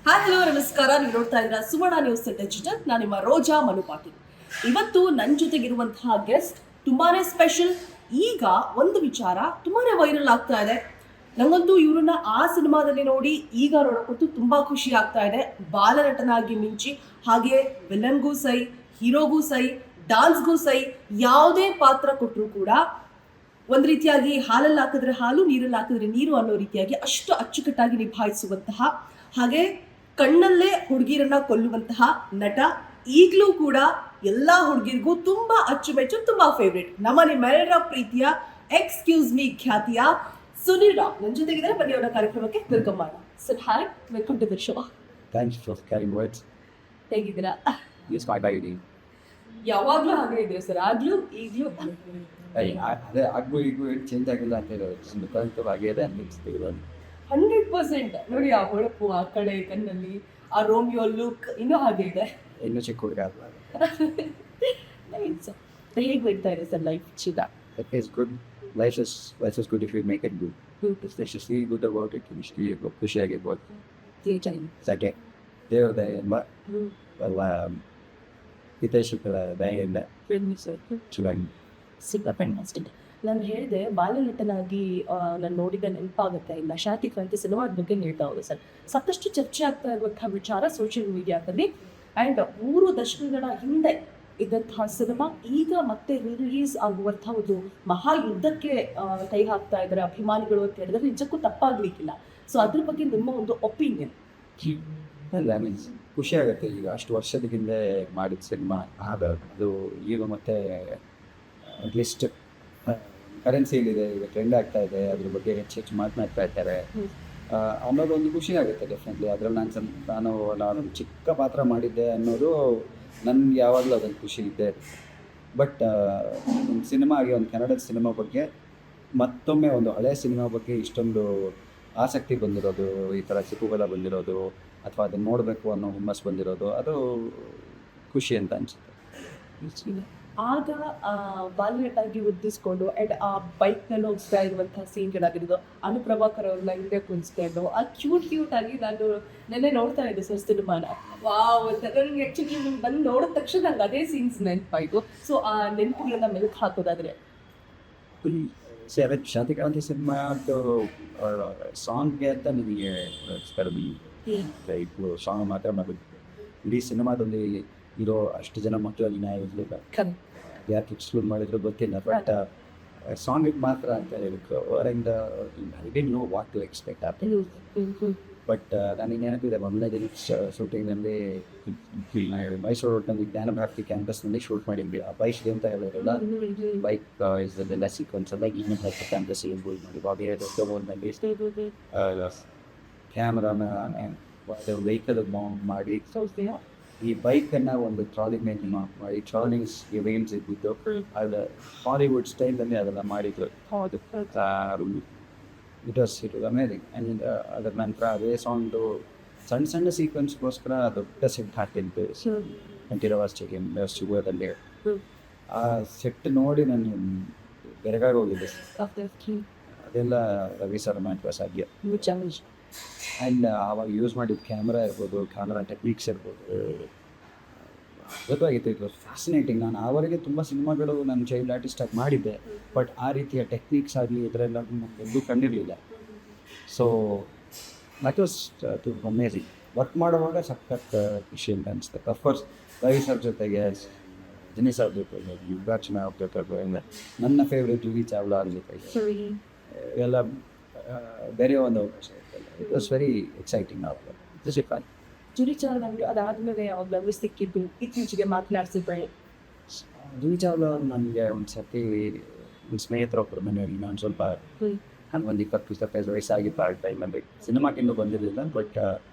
Hi hello ನಮಸ್ಕಾರ. ನೀವು ನೋಡ್ತಾ ಇದ್ದೀರಾ ಸುವರ್ಣ ನ್ಯೂಸ್ ಡಿಜಿಟಲ್. ನಾನು ನಿಮ್ಮ ರೋಜಾ ಮನು ಪಾಟೀಲ್. ಇವತ್ತು ನನ್ನ ಜೊತೆಗಿರುವಂತಹ ಗೆಸ್ಟ್ ತುಂಬಾನೇ ಸ್ಪೆಷಲ್. ಈಗ ಒಂದು ವಿಚಾರ ತುಂಬಾನೇ ವೈರಲ್ ಆಗ್ತಾ ಇದೆ. ನಂಗಂತೂ ಇವ್ರನ್ನ ಆ ಸಿನಿಮಾದಲ್ಲಿ ನೋಡಿ ಈಗ ನೋಡೋಕ್ಕಂತೂ ತುಂಬಾ ಖುಷಿ ಆಗ್ತಾ ಇದೆ. ಬಾಲನಟನಾಗಿ ಮಿಂಚಿ, ಹಾಗೆ ವಿಲನ್ಗೂ ಸೈ, ಹೀರೋಗೂ ಸೈ, ಡಾನ್ಸ್ಗೂ ಸೈ, ಯಾವುದೇ ಪಾತ್ರ ಕೊಟ್ಟರು ಕೂಡ ಒಂದು ರೀತಿಯಾಗಿ ಹಾಲಲ್ಲಿ ಹಾಕಿದ್ರೆ ಹಾಲು, ನೀರಲ್ಲಿ ಹಾಕಿದ್ರೆ ನೀರು ಅನ್ನೋ ರೀತಿಯಾಗಿ ಅಷ್ಟು ಅಚ್ಚುಕಟ್ಟಾಗಿ ನಿಭಾಯಿಸುವಂತಹ, ಹಾಗೆ ಕಣ್ಣಲ್ಲೇ ಹುಡುಗಿರನ್ನ ಕೊಲ್ಲುವಂತಹ ನಟ. ಈಗಲೂ ಕೂಡ ಎಲ್ಲ ಹುಡುಗಿರಿಗೂ ತುಂಬಾ ಅಚ್ಚುಮೆಚ್ಚು, ತುಂಬಾ ಫೇವ್ರೇಟ್, ನಮ್ಮ ನಿಮ್ಮೆಲ್ಲರ ಪ್ರೀತಿಯ ಎಕ್ಸ್ಕ್ಯೂಸ್ ಮೀ ಖ್ಯಾತಿಯ ಸುನಿಲ್ ರಾವ್ ನನ್ನ ಜೊತೆಗಿದ್ದಾರೆ. ಬನ್ನಿ ಅವರ ಕಾರ್ಯಕ್ರಮಕ್ಕೆ ವೆಲ್ಕಮ್ ಮಾಡೋಣ. Sir hi, welcome to the show. Thanks for carrying words. ಹೇಗಿದ್ದೀರಾ? Yes, my baby. ಯಾವಾಗ್ಲೂ ಹಾಗೆ ಇದ್ದೀರಾ ಸರ್? ಆಗ್ಲೂ ಈಗಲೂ ಅದೇ ಆಗ್ಬೋ ಈಗೂ ಏನು ಚೇಂಜ್ ಆಗಿಲ್ಲ ಅಂತ ಹೇಳೋದು ಕರೆಕ್ಟ್ ಆಗಿದೆ ಅನ್ಸ್ತಿರೋದು. 100% ನೋಡಿ, ಆ ಹೊಳಪು, ಆ ಕಡೆ ಕಣ್ಣಲ್ಲಿ ಆ ರೋಮಿಯೋ ಲುಕ್ ಇನ್ನೂ ಹಾಗೆ ಇದೆ. ಇನ್ನೂ ಚಿಕ್ಕ ಹುಡುಗ ಹೇಗೆ ಹೋಗ್ತಾ ಇದೆ ಸರ್ ಲೈಫ್? ಚಿದ It is good. Life is good if you make it good. Let's just feel good about it. ಖುಷಿಯಾಗಿರ್ಬೋದು. ಸಕೆ ದೇವ್ರದೇ ಎಂಬ ಎಲ್ಲ ಹಿತೈಷಿಗಳ ದಯೆಯಿಂದ ಚೆನ್ನಾಗಿ ಸಿಕ್ಕಾಪಟ್ಟೆ. ನಾನು ಹೇಳಿದೆ ಬಾಲನಟನಾಗಿ ನಾನು ನೋಡಿದ ನೆನಪಾಗುತ್ತೆ. ಇಲ್ಲ ಶಾಂತಿ ಕ್ರಾಂತಿ ಸಿನಿಮಾದ ಬಗ್ಗೆ ಹೇಳ್ತಾ ಹೋದೆ ಸರ್. ಸಾಕಷ್ಟು ಚರ್ಚೆ ಆಗ್ತಾ ಇರುವಂತಹ ವಿಚಾರ ಸೋಷಿಯಲ್ ಮೀಡಿಯಾದಲ್ಲಿ. ಆ್ಯಂಡ್ 3 ದಶಕಗಳ ಹಿಂದೆ ಇದ್ದಂತಹ ಸಿನಿಮಾ ಈಗ ಮತ್ತೆ ರಿಲೀಸ್ ಆಗುವಂಥ ಒಂದು ಮಹಾಯುದ್ಧಕ್ಕೆ ಕೈ ಹಾಕ್ತಾ ಇದ್ದಾರೆ ಅಭಿಮಾನಿಗಳು ಅಂತ ಹೇಳಿದ್ರೆ ನಿಜಕ್ಕೂ ತಪ್ಪಾಗ್ಲಿಕ್ಕಿಲ್ಲ. ಸೊ ಅದ್ರ ಬಗ್ಗೆ ನಿಮ್ಮ ಒಂದು ಒಪಿನಿಯನ್? ಅಲ್ಲ, ಮೀನ್ಸ್ ಖುಷಿ ಆಗುತ್ತೆ. ಈಗ ಅಷ್ಟು ವರ್ಷದ ಹಿಂದೆ ಮಾಡಿದ ಸಿನಿಮಾ ಅದು ಈಗ ಮತ್ತೆ ಅಟ್ಲೀಸ್ಟ್ ಕರೆನ್ಸಿಯಲ್ಲಿದೆ, ಈಗ ಟ್ರೆಂಡ್ ಆಗ್ತಾ ಇದೆ, ಅದ್ರ ಬಗ್ಗೆ ಹೆಚ್ಚು ಮಾತನಾಡ್ತಾ ಇರ್ತಾರೆ ಅನ್ನೋದು ಒಂದು ಖುಷಿ ಆಗುತ್ತೆ ಡೆಫಿನೆಟ್ಲಿ. ಅದ್ರಲ್ಲಿ ನಾನು ಚಿಕ್ಕ ಪಾತ್ರ ಮಾಡಿದ್ದೆ ಅನ್ನೋದು ನನ್ಗೆ ಯಾವಾಗಲೂ ಅದೊಂದು ಖುಷಿ ಇದೆ. ಬಟ್ ಒಂದು ಸಿನಿಮಾ ಆಗಿ, ಒಂದು ಕನ್ನಡದ ಸಿನಿಮಾ ಬಗ್ಗೆ ಮತ್ತೊಮ್ಮೆ ಒಂದು ಹಳೆಯ ಸಿನಿಮಾ ಬಗ್ಗೆ ಇಷ್ಟೊಂದು ಆಸಕ್ತಿ ಬಂದಿರೋದು, ಈ ಥರ ಚಿಕ್ಕುಗಳ ಬಂದಿರೋದು, ಅಥವಾ ಅದನ್ನು ನೋಡಬೇಕು ಅನ್ನೋ ಹುಮ್ಮಸ್ಸು ಬಂದಿರೋದು, ಅದು ಖುಷಿ ಅಂತ ಅನಿಸುತ್ತೆ. ಆಗ ಬಾಲ್ಯಟಾಗಿ ಉದ್ದಿಸ್ಕೊಂಡು ಆ್ಯಂಡ್ ಆ ಬೈಕ್ನಲ್ಲಿ ಹೋಗ್ತಾ ಇರುವಂಥ ಸೀನ್ಗಳಾಗಿರೋದು, ಅನುಪ್ರಭಾಕರ್ ಅವ್ರನ್ನ ಹಿಂದೆ ಕುಣಿಸ್ಕೊಂಡು ಆ ಕ್ಯೂಟ್ ಆಗಿ ನಾನು ನೆನ್ನೆ ನೋಡ್ತಾ ಇದ್ದೆ ಸರ್ ಸಿನಿಮಾನ. ವಾವ್ ಅಂತ ನನಗೆ ಆ್ಯಕ್ಚುಲಿ ಬಂದು ನೋಡಿದ ತಕ್ಷಣ ನಂಗೆ ಅದೇ ಸೀನ್ಸ್ ನೆನಪಾಯಿತು. ಸೊ ಆ ನೆನಪುಗಳನ್ನ ಮೆಲುಕು ಹಾಕೋದಾದರೆ ಶಾಂತಿ ಕ್ರಾಂತಿ ಸಿನಿಮಾ ಸಾಂಗ್ಗೆ ಅಂತ ನನಗೆ ಸಾಂಗ್ ಮಾತ್ರ ಮಾಡೋದು. ಇಡೀ ಸಿನಿಮಾದಲ್ಲಿ ಇರೋ ಅಷ್ಟು ಜನ ಮಕ್ಕಳಲ್ಲಿ ಇರಲಿಲ್ಲ, ಯಾಕೆ ಎಕ್ಸ್ಕ್ಲೂಡ್ ಮಾಡಿದ್ರು ಗೊತ್ತಿಲ್ಲ. ಬಟ್ ಸಾಂಗಿಗೆ ಮಾತ್ರ ಅಂತ ಹೇಳಬೇಕು. ಅವರಿಂದ I didn't know what to expect ಆಗ್ತದೆ. ಬಟ್ ನನಗೆ ನೆನಪಿದೆ, ಮೊದಲನೇ ದಿನ ಶೂಟಿಂಗ್ನಲ್ಲಿ ಮೈಸೂರು ರೋಡ್ನಲ್ಲಿ ಜ್ಞಾನಭಾರತಿ ಕ್ಯಾಂಪಸ್ನಲ್ಲಿ ಶೂಟ್ ಮಾಡಿದ್ವಿ. ಆ ಬೈಕ್ ಅಂತ ಹೇಳಿರಲ್ಲ, ಬೈಕ್ ಇಸ್ ದ ಸೀಕ್ವೆನ್ಸ್ ಎಲ್ಲ ಜ್ಞಾನಭಾರತಿ ಕ್ಯಾಂಪಸ್ ಇಂಪೂವ್ ಮಾಡಿ ಬಾಬಿ ನಲ್ಲಿ ಕ್ಯಾಮ್ರಾಮ್ಯಾನ್ ವೆಹಿಕಲ್ ಮೌಂಟ್ ಮಾಡಿ ಈ ಬೈಕನ್ನು ಒಂದು ಟ್ರಾಲಿ ಮೇಲೆ ಮಾಡಿ ಟ್ರಾಲಿಂಗ್ಸ್ ಇವೆಂಟ್ಸ್ ಇದ್ದಿದ್ದು ಅದು ಹಾಲಿವುಡ್ ಸ್ಟೈಲಲ್ಲಿ ಅದೆಲ್ಲ ಮಾಡಿದ್ರು. It was amazing. ಆ್ಯಂಡ್ ಅದರ ನಂತರ ಅದೇ ಸಾಂಗ್ದು ಸಣ್ಣ ಸೀಕ್ವೆನ್ಸ್ಗೋಸ್ಕರ ದೊಡ್ಡ ಸೆಟ್ ಹಾಕಿದ್ದು ಕಂಠೀರವಾಸ್ಟಿಗೆ ಆ ಸೆಟ್ ನೋಡಿ ನಾನು ಬೆರಗಾಗಿ ಹೋಗಿದ್ದೆ. ಅದೆಲ್ಲ ರವಿ ಸರ್ ಮಾಡುವ ಸಾಧ್ಯ. ಆ್ಯಂಡ್ ಆವಾಗ ಯೂಸ್ ಮಾಡಿದ ಕ್ಯಾಮ್ರಾ ಇರ್ಬೋದು, ಕ್ಯಾಮ್ರಾ ಟೆಕ್ನಿಕ್ಸ್ ಇರ್ಬೋದು, ಗೊತ್ತಾಗಿತ್ತು. It was fascinating. ನಾನು ಆವರೆಗೆ ತುಂಬ ಸಿನಿಮಾಗಳು ನಾನು ಚೈಲ್ಡ್ ಆರ್ಟಿಸ್ಟಾಗಿ ಮಾಡಿದ್ದೆ, ಬಟ್ ಆ ರೀತಿಯ ಟೆಕ್ನಿಕ್ಸ್ ಆಗಲಿ ಇದರೆಲ್ಲ ಎಲ್ಲೂ ಕಂಡಿರಲಿಲ್ಲ. So that was amazing. Work ಮಾಡುವಾಗ ಸಖತ್ ಖುಷಿ ಅಂತ ಅನಿಸುತ್ತೆ. ಅಫ್ಕೋರ್ಸ್ ರವಿ ಸರ್ ಜೊತೆಗೆ, ಜನಿ ಸರ್ ಜೊತೆಗೆ, ಯುಗಾರ್ಚನಾ ಅವ್ರ ಜೊತೆಗೆ, ನನ್ನ ಫೇವ್ರೇಟ್ ಜೂಹಿ ಚಾವ್ಲಾ ಅವ್ರ ಜೊತೆಗೆ ಎಲ್ಲ ಬೇರೆ ಒಂದು ಅವಕಾಶ ಇರ್ತಲ್ಲ. It was very exciting. Juhi Chawla ಅವರು ಅದಾದಮೇಲೆ ಯಾವಾಗಲೂ ಸಿಕ್ಕಿದ್ದು ಇತ್ತೀಚೆಗೆ ಮಾತನಾಡಿಸಿದ್ರೆ? ಜೂಹಿ ಚಾವ್ಲಾ ನನಗೆ ಒಂದು ಸರ್ತಿ ಒಂದು ಸ್ನೇಹಿತರೊಬ್ಬರು ಮನೆಯಲ್ಲಿ ನಾನು ಸ್ವಲ್ಪ ಒಂದು 20-25 ವಯಸ್ಸಾಗಿತ್ತು ಆ ಟೈಮಲ್ಲಿ. ಸಿನಿಮಾಕ್ಕಿಂತ ಬಂದಿರಲಿಲ್ಲ, ಬಟ್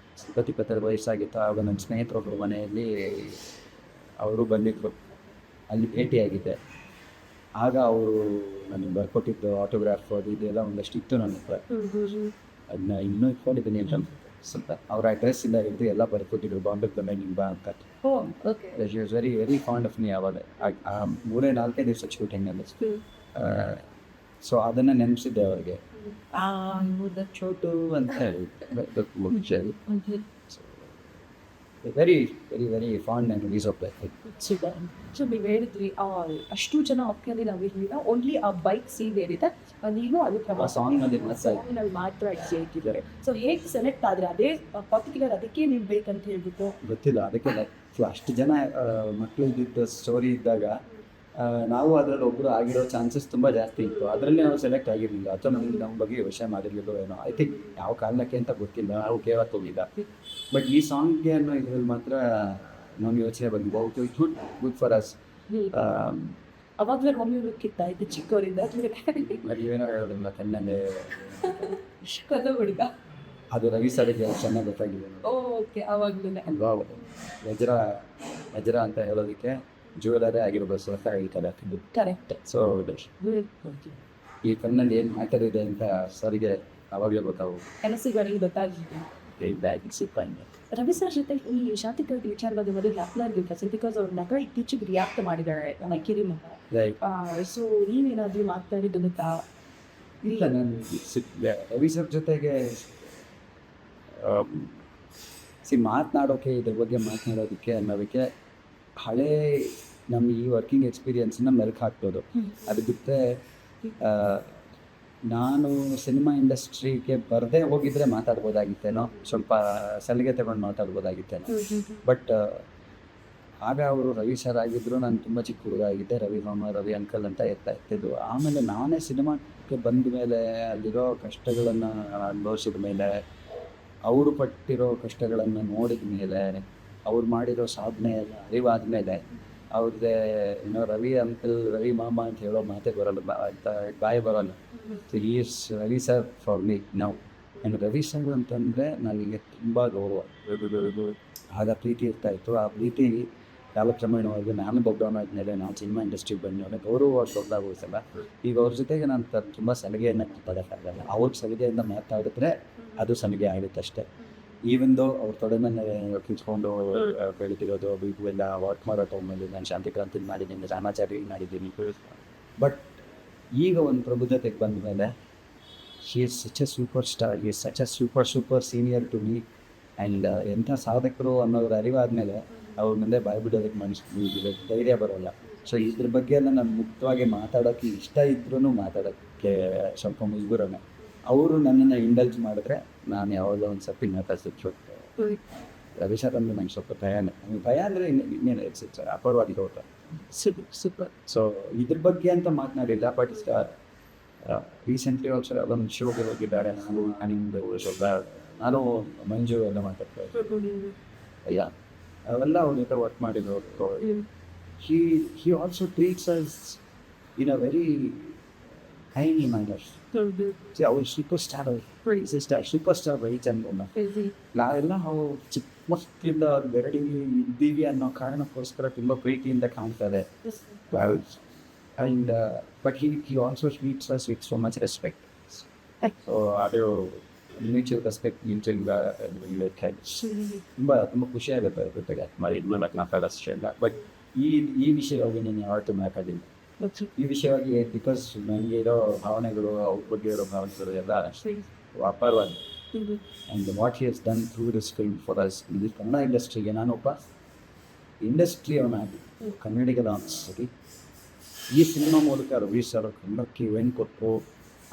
20-25 ವಯಸ್ಸಾಗಿತ್ತು. ಆವಾಗ ನನ್ನ ಸ್ನೇಹಿತರೊಬ್ಬರು ಮನೆಯಲ್ಲಿ ಅವರು ಬಂದಿದ್ದರು. ಅಲ್ಲಿ ಭೇಟಿಯಾಗಿದ್ದೆ. ಆಗ ಅವರು ನನಗೆ ಬರ್ಕೊಟ್ಟಿದ್ದು ಆಟೋಗ್ರಾಫ್ ಅದು ಇದೆಲ್ಲ ಒಂದಷ್ಟು ಇತ್ತು ನನ್ನ ಹತ್ರ. ಅದನ್ನ ಇನ್ನೂ ಇಟ್ಕೊಂಡಿದ್ದೀನಿ ಅಂತ ಸ್ವಲ್ಪ. ಅವ್ರ ಅಡ್ರೆಸ್ಸಿಂದ ಹಿಡಿದು ಎಲ್ಲ ಬರ್ಕೊಟ್ಟಿದ್ರು, ಬಾಂಬೆಗೆ ಬಂದಾಗ ನಿಮ್ಮ ಬಾ ಅಂತ. She was very very fond of me. ಆವಾಗ 3-4 ದಿವಸ ಶೂಟಿಂಗಲ್ಲಿ. ಸೊ ಅದನ್ನು ನೆನೆಸಿದ್ದೆ ಅವ್ರಿಗೆ. ಚೋಟು ಅಂತ ಹೇಳಿ very very very fond memories of that. So ನೀವು ಹೇಳಿದ್ರಿ ಅಷ್ಟು ಜನ ಅಕ್ಕಲ್ಲಿ ನಾವು ಇರಲಿಲ್ಲ, ಓನ್ಲಿ ಆ ಬೈಕ್ ಸೀನ್ ಏನಿದೆ ನೀನು ಅದಕ್ಕೆ ಆ ಸಾಂಗ್ನಲ್ಲಿ ಮಾತ್ರ ನಾವು ಮಾತ್ರ ಹೇಳ್ತಿದ್ದಾರೆ. ಸೊ ಹೇಗೆ ಸೆಲೆಕ್ಟ್ ಆದರೆ ಅದೇ ಪರ್ಟಿಕ್ಯುಲರ್ ಅದಕ್ಕೆ ನೀವು ಬೇಕಂತ ಹೇಳ್ಬಿಟ್ಟು ಗೊತ್ತಿಲ್ಲ ಅದಕ್ಕೆ ಸೊ ಅಷ್ಟು ಜನ ಮಕ್ಕಳು ಇದ್ದಿದ್ದು ಸ್ಟೋರಿ ಇದ್ದಾಗ ನಾವು ಅದರಲ್ಲಿ ಒಬ್ಬರು ಆಗಿರೋ ಚಾನ್ಸಸ್ ತುಂಬ ಜಾಸ್ತಿ ಇತ್ತು. ಅದರಲ್ಲಿ ನಾವು ಸೆಲೆಕ್ಟ್ ಆಗಿರಲಿಲ್ಲ ಅಥವಾ ನಮಗೆ ನಮ್ಮ ಬಗ್ಗೆ ಯೋಚನೆ ಮಾಡಿರಲಿಲ್ಲ ಏನೋ. ಐ ಥಿಂಕ್ ಯಾವ ಕಾರಣಕ್ಕೆ ಅಂತ ಗೊತ್ತಿಲ್ಲ, ನಾವು ಕೇಳಕ್ಕೆ ಹೋಗಿಲ್ಲ. ಬಟ್ ಈ ಸಾಂಗ್ಗೆ ಅನ್ನೋ ಇದರಲ್ಲಿ ಮಾತ್ರ ನಮ್ಗೆ ಯೋಚನೆ ಬಂದಿದ್ದು ಇಟ್ ಗುಡ್ ಫಾರ್ ಅಸ್. ಅವಾಗಲೇ ಒಮ್ಮೆ ಕಿತ್ತ ಇದು ಚಿಕ್ಕವರಿಂದ ಏನೋ ಹೇಳೋದಿಲ್ಲ ಕಣ್ಣಲ್ಲೇ ಕದ ಹುಡುಗ. ಅದು ರವಿ ಸರ್ಗೆ ಚೆನ್ನಾಗಿ ಗೊತ್ತಾಗಿದೆ. ಓಕೆ ಅವಾಗಲೇ ವಜ್ರ ಅಂತ ಹೇಳೋದಕ್ಕೆ ಜ್ಯುವೆಲರೇ ಆಗಿರ್ಬೋದು ಹೊಸ ಹೇಳ್ತಾರೆ. ಕರೆಕ್ಟ್. ಸೊ ಈ ಕಣ್ಣಲ್ಲಿ ಏನು ಮ್ಯಾಟರ್ ಇದೆ ಅಂತ ಸರಿಗೆ ಅವಾಗಲೇ ಗೊತ್ತಾವು. ಕೆಲಸಗಳಿಗೆ ಗೊತ್ತಾಗಿದೆ. ರವಿ ಸರ್ ಜೊತೆ ಈ ಶಾಂತಿಕರ ವಿಚಾರ ಬಗ್ಗೆ ಮೊದಲು ಅಪ್ಲಾಗಿರ್ತಾರೆ ಬಿಕಾಸ್ ಅವ್ರ ನಗ ಇತ್ತೀಚೆಗೆ ರಿಯಾಕ್ಟ್ ಮಾಡಿದ್ದಾರೆ ನನ್ನ ಕಿರಿ ಮಗ. ಸೊ ನೀವೇನಾದರೂ ಮಾತಾಡಿದ್ದು ಗೊತ್ತಾ? ಇಲ್ಲ, ನಾನು ರವಿ ಸರ್ ಜೊತೆಗೆ ಮಾತನಾಡೋಕ್ಕೆ ಇದ್ರ ಬಗ್ಗೆ ಮಾತನಾಡೋದಕ್ಕೆ ಅನ್ನೋದಕ್ಕೆ ಹಳೇ ನಮ್ಮ ಈ ವರ್ಕಿಂಗ್ ಎಕ್ಸ್ಪೀರಿಯನ್ಸನ್ನ ಮೆಲ್ಕು ಹಾಕ್ಬೋದು. ಅದು ಬಿಟ್ಟರೆ ನಾನು ಸಿನಿಮಾ ಇಂಡಸ್ಟ್ರಿಗೆ ಬರದೇ ಹೋಗಿದ್ರೆ ಮಾತಾಡ್ಬೋದಾಗಿತ್ತೇನೋ, ಸ್ವಲ್ಪ ಸಲಿಗೆ ತಗೊಂಡು ಮಾತಾಡ್ಬೋದಾಗಿತ್ತೇನೋ. ಬಟ್ ಆಗ ಅವರು ರವಿ ಸರ್ ಆಗಿದ್ದರು, ನಾನು ತುಂಬ ಚಿಕ್ಕ ಹುಡುಗ ಆಗಿದ್ದೆ. ರವಿ ಮಾಮ, ರವಿ ಅಂಕಲ್ ಅಂತ ಇರ್ತಿದ್ದು. ಆಮೇಲೆ ನಾನೇ ಸಿನಿಮಾಕ್ಕೆ ಬಂದ ಮೇಲೆ ಅಲ್ಲಿರೋ ಕಷ್ಟಗಳನ್ನು ಅನುಭವಿಸಿದ ಮೇಲೆ, ಅವರು ಪಟ್ಟಿರೋ ಕಷ್ಟಗಳನ್ನು ನೋಡಿದ ಮೇಲೆ, ಅವ್ರು ಮಾಡಿರೋ ಸಾಧನೆ ಎಲ್ಲ ಅರಿವಾದ ಮೇಲೆ ಅವ್ರದ್ದೇ ರವಿ ಅಂಕಲ್, ರವಿ ಮಾಮ ಅಂತ ಹೇಳೋ ಮಾತೇ ಬರೋಲ್ಲ, ಬಾಯಿ ಬರೋಲ್ಲ. So is Ravi sir for me now. And Ravi sir ಅಂತಂದರೆ ನನಗೆ ತುಂಬ ಗೌರವ. ಆಗ ಪ್ರೀತಿ ಇರ್ತಾಯಿತ್ತು. ಆ ಪ್ರೀತಿ ಯಾವ ಕ್ರಮೇಣವಾಗಿ ನಾನು ಬೊಬ್ಬ ಆದಮೇಲೆ ನಾನು ಸಿನಿಮಾ ಇಂಡಸ್ಟ್ರಿಗೆ ಬಂದವೇ ಗೌರವ ದೊಡ್ಡದಾಗೋಸಲ್ಲ. ಈಗ ಅವ್ರ ಜೊತೆಗೆ ನಾನು ತುಂಬ ಸಲಿಗೆಯನ್ನು ಪಡೋಕ್ಕಾಗಲ್ಲ. ಅವ್ರ ಸಲಿಗೆಯಿಂದ ಮಾತಾಡಿದ್ರೆ ಅದು ಸಲಿಗೆ ಆಗುತ್ತೆ ಅಷ್ಟೇ. ಈವನ್ ದೋ ಅವ್ರ ತೊಡೆ ಮೇಲೆ ಕಿಂಚ್ಕೊಂಡು ಬೆಳೀತಿರೋದು ಇವೆಲ್ಲ ವರ್ಕ್ ಮಾಡೋ ಟೈಮಲ್ಲಿ ನಾನು ಶಾಂತಿಕ್ರಾಂತಿ ಮಾಡಿದ್ದೀನಿ, ರಾಮಾಚಾರಿ ಮಾಡಿದ್ದೀನಿ. ಬಟ್ ಈಗ ಒಂದು ಪ್ರಬುದ್ಧತೆಗೆ ಬಂದ ಮೇಲೆ she is such a super star, is such a super senior to me. And ಎಂಥ ಸಾಧಕರು ಅನ್ನೋದ್ರ ಅರಿವಾದ ಮೇಲೆ ಅವ್ರ ಮುಂದೆ ಬಾಯ್ಬಿಡೋದಕ್ಕೆ ಮನಸ್ಸು ಧೈರ್ಯ ಬರೋಲ್ಲ. ಸೊ ಇದ್ರ ಬಗ್ಗೆ ಎಲ್ಲ ನಾನು ಮುಕ್ತವಾಗಿ ಮಾತಾಡೋಕ್ಕೆ ಇಷ್ಟ ಇದ್ರೂ ಮಾತಾಡೋಕ್ಕೆ ಸ್ವಲ್ಪ ಮುಜುಗರನೇ. ಅವರು ನನ್ನನ್ನು ಇಂಡಲ್ಜ್ ಮಾಡಿದ್ರೆ ನಾನು ಯಾವುದೋ ಒಂದು ಸ್ವಲ್ಪ ಮಾತಾಡ್ಸಿಟ್ಟು ರವಿ ಸರ್ ಅಂದರೆ ನಂಗೆ ಸ್ವಲ್ಪ ಭಯನೇ. ಭಯ ಅಂದರೆ ಇನ್ನೇನು ಇಟ್ಸ್ ಅಪರವಾಗಿ ಹೋಟ ಸೂಪರ್. ಸೊ ಇದ್ರ ಬಗ್ಗೆ ಅಂತ ಮಾತನಾಡಿಲ್ಲ. ಬಟ್ ರೀಸೆಂಟ್ಲಿ ಆಲ್ಸೋ ಒಂದು ಶೋಗೆ ಹೋಗಿದ್ದಾರೆ. ನಾನು ಮಂಜು ಎಲ್ಲ ಮಾತಾಡ್ತಾ ಇದ್ದೆ. ಅಯ್ಯ ಅವೆಲ್ಲ ಅವ್ರ ಜೊತೆ ವರ್ಕ್ ಮಾಡಿದ್ರು. he also treats us in a very tiny manner. See, our superstar right ಅನ್ಕೊಂಡ ನಾವೆಲ್ಲ ನಾವು ಚಿಕ್ಕ ಮಕ್ಕಳಿಂದ ಬೆರಡಿಗೆ ಇದ್ದೀವಿ ಅನ್ನೋ ಕಾರಣಕ್ಕೋಸ್ಕರ ತುಂಬ ಪ್ರೀತಿಯಿಂದ ಕಾಣ್ತಾರೆ. And but he also treats us with so much respect. So ಅದು ಮ್ಯೂಚುವಲ್ ರೆಸ್ಪೆಕ್ಟ್ ತುಂಬ ಖುಷಿಯಾಗುತ್ತೆ ಜೊತೆಗೆ ಮಾತಾಡೋಷ್ಟೇ ಇಲ್ಲ. ಬಟ್ ಈ ವಿಷಯವಾಗಿ ನಾನು ಯಾವತ್ತೂ ಮಾತಾಡಿಲ್ಲ. ಈ ವಿಷಯವಾಗಿ ಬಿಕಾಸ್ ನನಗೆ ಇರೋ ಭಾವನೆಗಳು, ಅವ್ರ ಬಗ್ಗೆ ಇರೋ ಭಾವನೆಗಳು ಎಲ್ಲ ಅಪಾರವಾದ. And what he has done through this film for us. ಇದು ಕನ್ನಡ ಇಂಡಸ್ಟ್ರಿಗೆ ನಾನೊಬ್ಬ ಇಂಡಸ್ಟ್ರಿಯವನಾಗಿ ಕನ್ನಡಿಗರ ಅನಿಸ್ತೀವಿ. ಈ ಸಿನಿಮಾ ಮೂಲಕ ರವಿ ಸರ್ ಕನ್ನಡಕ್ಕೆ ಇವೆಂಟ್ ಕೊಟ್ಟು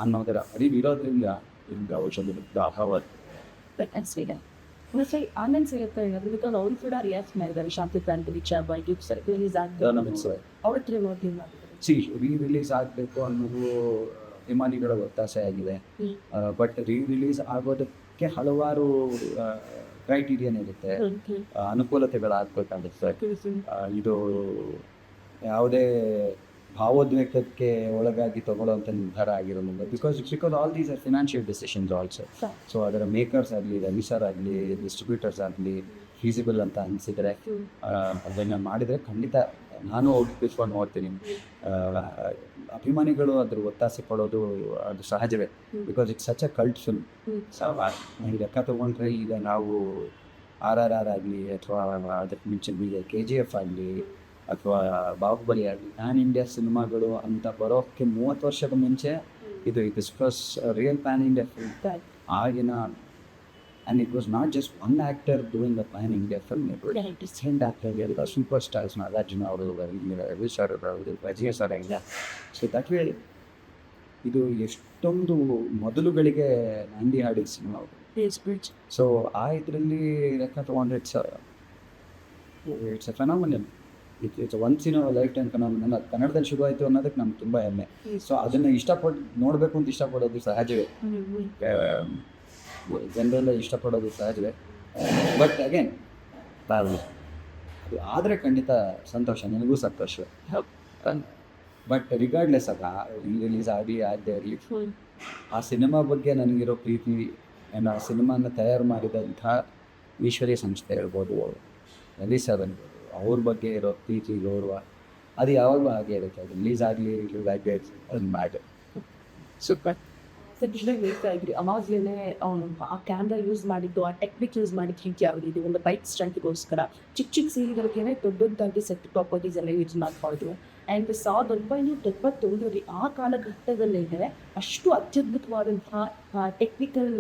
ಅನ್ನೋದರ ಅರಿವಿರೋದ್ರಿಂದ ಈಗ ಔಷಧದ ಅಭಾವ. ಮತ್ತೆ ಆನಂದ್ ಸಿಗುತ್ತೆ ಬಿಕಾಸ್ ಅವ್ರು ಕೂಡ ರಿಯಾಕ್ಟ್ ಮಾಡಿದ್ದಾರೆ ಶಾಂತಿಕ್ರಾಂತಿ ವಿಚಾರ ಬಗ್ಗೆ ರಿಲೀಸ್ ಆಗಿದೆ. ಅವ್ರ ಹತ್ರ ರಿಲೀಸ್ ಆಗಬೇಕು ಅನ್ನೋದು ಅಭಿಮಾನಿಗಳ ಒತ್ತಾಸೆ ಆಗಿದೆ. ಬಟ್ ರಿಲೀಸ್ ಆಗೋದಕ್ಕೆ ಹಲವಾರು ಕ್ರೈಟೀರಿಯನ್ ಇರುತ್ತೆ, ಅನುಕೂಲತೆಗಳಾಗಬೇಕಾಗುತ್ತೆ. ಇದು ಯಾವುದೇ ಭಾವೋದ್ವೇಗಕ್ಕೆ ಒಳಗಾಗಿ ತಗೊಳ್ಳೋವಂಥ ನಿರ್ಧಾರ ಆಗಿರೋದಿಲ್ಲ. Because all these are financial decisions also. So ಅದರ ಮೇಕರ್ಸ್ ಆಗಲಿ, ರವಿ ಸರ್ ಆಗಲಿ, ಡಿಸ್ಟ್ರಿಬ್ಯೂಟರ್ಸ್ ಆಗಲಿ ಫೀಸಿಬಲ್ ಅಂತ ಅನಿಸಿದರೆ ಅದನ್ನು ಮಾಡಿದರೆ ಖಂಡಿತ ನಾನು ಒಪ್ಪಿಸ್ಕೊಂಡು ನೋಡ್ತೀನಿ. ಅಭಿಮಾನಿಗಳು ಅದ್ರ ಒತ್ತಾಸೆ ಪಡೋದು ಅದು ಸಹಜವೇ. Because it's such a cult film. ಲೆಕ್ಕ ತೊಗೊಂಡ್ರೆ ಈಗ ನಾವು RRR ಆಗಲಿ ಅಥವಾ ಅದಕ್ಕೆ ಮುಂಚೆ KGF ಆಗಲಿ ಅಥವಾ ಬಾಹುಬಲಿ ಆಗಲಿ ಪ್ಯಾನ್ ಇಂಡಿಯಾ ಸಿನಿಮಾಗಳು ಅಂತ ಬರೋಕ್ಕೆ 30 ವರ್ಷದ ಮುಂಚೆ ಇದು first real pan India film. ಆಗಿನ and it was not just one actor doing the planning the film, it was Right. Different actor ಎಲ್ಲ ಸೂಪರ್ ಸ್ಟಾರ್ಸ್, ನಾಗಾರ್ಜುನ ಅವರು, ರವಿ ಸರ್ ಅವರು, ಅಜಯ್ ಸರ್ ಎಲ್ಲ. ಸೊ ದಟ್ ವೇ ಇದು ಎಷ್ಟೊಂದು ಮೊದಲುಗಳಿಗೆ ನಾಂದಿ ಹಾಡಿದ ಸಿನಿಮಾ. Yes, bridge. ಸೊ ಆ ಇದರಲ್ಲಿ ಲೆಕ್ಕ ತೊಗೊಂಡ್ರೆ it's a phenomenal. It's once in a life time phenomenal. ಅದು ಕನ್ನಡದಲ್ಲಿ ಶುರುವಾಯಿತು ಅನ್ನೋದಕ್ಕೆ ನಮ್ಗೆ ತುಂಬ ಹೆಮ್ಮೆ. ಸೊ ಅದನ್ನು ಇಷ್ಟಪಟ್ಟು ನೋಡಬೇಕು ಅಂತ ಇಷ್ಟಪಡೋದು ಸಹಜವೇ, ಜನರೆಲ್ಲ ಇಷ್ಟಪಡೋದು ಸಹಜವೇ. ಬಟ್ ಅಗೇನ್ ಅದು ಆದರೆ ಖಂಡಿತ ಸಂತೋಷ, ನನಗೂ ಸಂತೋಷವೇ. ಬಟ್ ರಿಗಾರ್ಡ್ಲೆಸ್ ಅಲ್ಲ, ರಿಲೀಸ್ ಆಗದೆ ಇರಲಿ, ಆ ಸಿನಿಮಾ ಬಗ್ಗೆ ನನಗಿರೋ ಪ್ರೀತಿ, ಆ ಸಿನಿಮಾನ ತಯಾರು ಮಾಡಿದಂಥ ಈಶ್ವರೀಯ ಸಂಸ್ಥೆ ಹೇಳ್ಬೋದು, ರವಿ ಸರ್ ಅನ್ಬೋದು, ಅವ್ರ ಬಗ್ಗೆ ಇರೋ ಪ್ರೀತಿ ಗೌರವ ಅದು ಯಾವಾಗಲೂ ಹಾಗೆ ಇರುತ್ತೆ. ಅದು ರಿಲೀಸ್ ಆಗಲಿ ಅದು ಮ್ಯಾಟರ್. Super. ಸದ್ಯದಲ್ಲಿ ಹೇಳ್ತಾ ಇದ್ರಿ ಅವಾಗಲೇ ಆ ಕ್ಯಾಮ್ರಾ ಯೂಸ್ ಮಾಡಿದ್ದು, ಆ ಟೆಕ್ನಿಕ್ ಯೂಸ್ ಮಾಡಿದ್ದು ಹಿಂಗೆ ಯಾವುದಿದೆ, ಒಂದು ಬೈಕ್ ಸ್ಟಂಟ್ಗೋಸ್ಕರ ಚಿಕ್ಕ ಚಿಕ್ಕ ಸೀರಿಗಳಿಗೇನೆ ದೊಡ್ಡದಾಗಿ ಸೆಟ್ ಪ್ರಾಪರ್ಟೀಸ್ ಎಲ್ಲ ಯೂಸ್ ಮಾಡ್ಬೋದು. ಆ್ಯಂಡ್ 1991 ಆ ಕಾಲಘಟ್ಟದಲ್ಲೇ ಅಷ್ಟು ಅತ್ಯದ್ಭುತವಾದಂತಹ ಟೆಕ್ನಿಕಲ್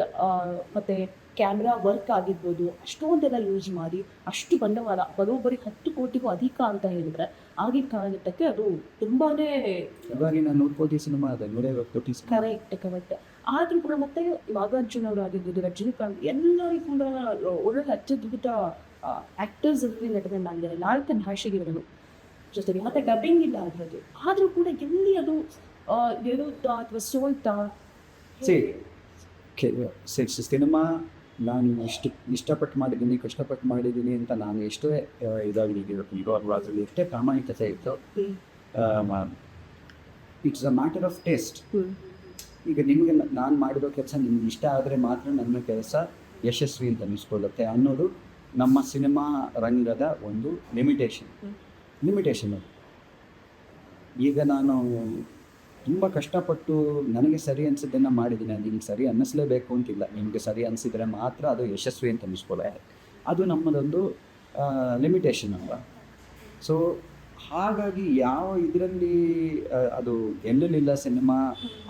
ಮತ್ತು ಕ್ಯಾಮ್ರಾ ವರ್ಕ್ ಆಗಿರ್ಬೋದು, ಅಷ್ಟೊಂದೆಲ್ಲ ಯೂಸ್ ಮಾಡಿ ಅಷ್ಟು ಬಂಡವಾಳ ಬರೋಬ್ಬರಿ 10 ಕೋಟಿಗೂ ಅಧಿಕ ಅಂತ ಹೇಳಿದ್ರೆ ಆಗಿನ ಕಾಲಘಟ್ಟಕ್ಕೆ ಅದು ತುಂಬಾ ಇವಾಗಿನ 100 ಕೋಟಿ ಸಿನಿಮಾ ಅದ, 150 ಕೋಟಿ ಸಿನಿಮಾ. ಕರೆಕ್ಟ್. ಆದರೂ ಕೂಡ ಮತ್ತೆ ನಾಗಾರ್ಜುನ ಅವರು ಆಗಿರ್ಬೋದು, ರಜನಿಕಾಂತ್ ಎಲ್ಲರಿಗೂ ಕೂಡ ಒಳ್ಳೆ ಅತ್ಯದ್ಭುತ ಆ್ಯಕ್ಟರ್ಸ್ ಅಲ್ಲಿ ನಡೆದಂಡಿದ್ದಾರೆ. 4 ಭಾಷೆಗಳು ಜೊತೆಗೆ ಮತ್ತೆ ಡಬ್ಬಿಂಗ್ ಇಲ್ಲ ಅದರದ್ದು. ಆದರೂ ಕೂಡ ಎಲ್ಲಿ ಅದು ಗೆಡುತ್ತಾ ಅಥವಾ ಸೋಲ್ತಾ ಸಿನಿಮಾ ನಾನು ಇಷ್ಟಪಟ್ಟು ಮಾಡಿದ್ದೀನಿ, ಕಷ್ಟಪಟ್ಟು ಮಾಡಿದ್ದೀನಿ ಅಂತ ನಾನು ಎಷ್ಟೇ ಇದಾಗಿ ಅದರಲ್ಲಿ ಎಷ್ಟೇ ಪ್ರಾಮಾಣಿಕತೆ ಇತ್ತು. It's a matter of taste. ಈಗ ನಿಮಗೆ ನಾನು ಮಾಡಿರೋ ಕೆಲಸ ನಿಮ್ಗೆ ಇಷ್ಟ ಆದರೆ ಮಾತ್ರ ನನ್ನ ಕೆಲಸ ಯಶಸ್ವಿ ಅಂತ ಅನ್ನಿಸ್ಕೊಳ್ಳುತ್ತೆ ಅನ್ನೋದು ನಮ್ಮ ಸಿನಿಮಾ ರಂಗದ ಒಂದು ಲಿಮಿಟೇಷನ್ ಅದು. ಈಗ ನಾನು ತುಂಬ ಕಷ್ಟಪಟ್ಟು ನನಗೆ ಸರಿ ಅನಿಸಿದ್ದನ್ನು ಮಾಡಿದ್ದೀನಿ, ಅದು ನಿಮ್ಗೆ ಸರಿ ಅನ್ನಿಸ್ಲೇಬೇಕು ಅಂತಿಲ್ಲ. ನಿಮಗೆ ಸರಿ ಅನಿಸಿದರೆ ಮಾತ್ರ ಅದು ಯಶಸ್ವಿ ಅಂತ ಅನ್ನಿಸ್ಕೊಳ್ಳೆ, ಅದು ನಮ್ಮದೊಂದು ಲಿಮಿಟೇಷನ್ ಅಲ್ವಾ. ಸೊ ಹಾಗಾಗಿ ಯಾವ ಇದರಲ್ಲಿ ಅದು ಗೆಲ್ಲಲಿಲ್ಲ ಸಿನಿಮಾ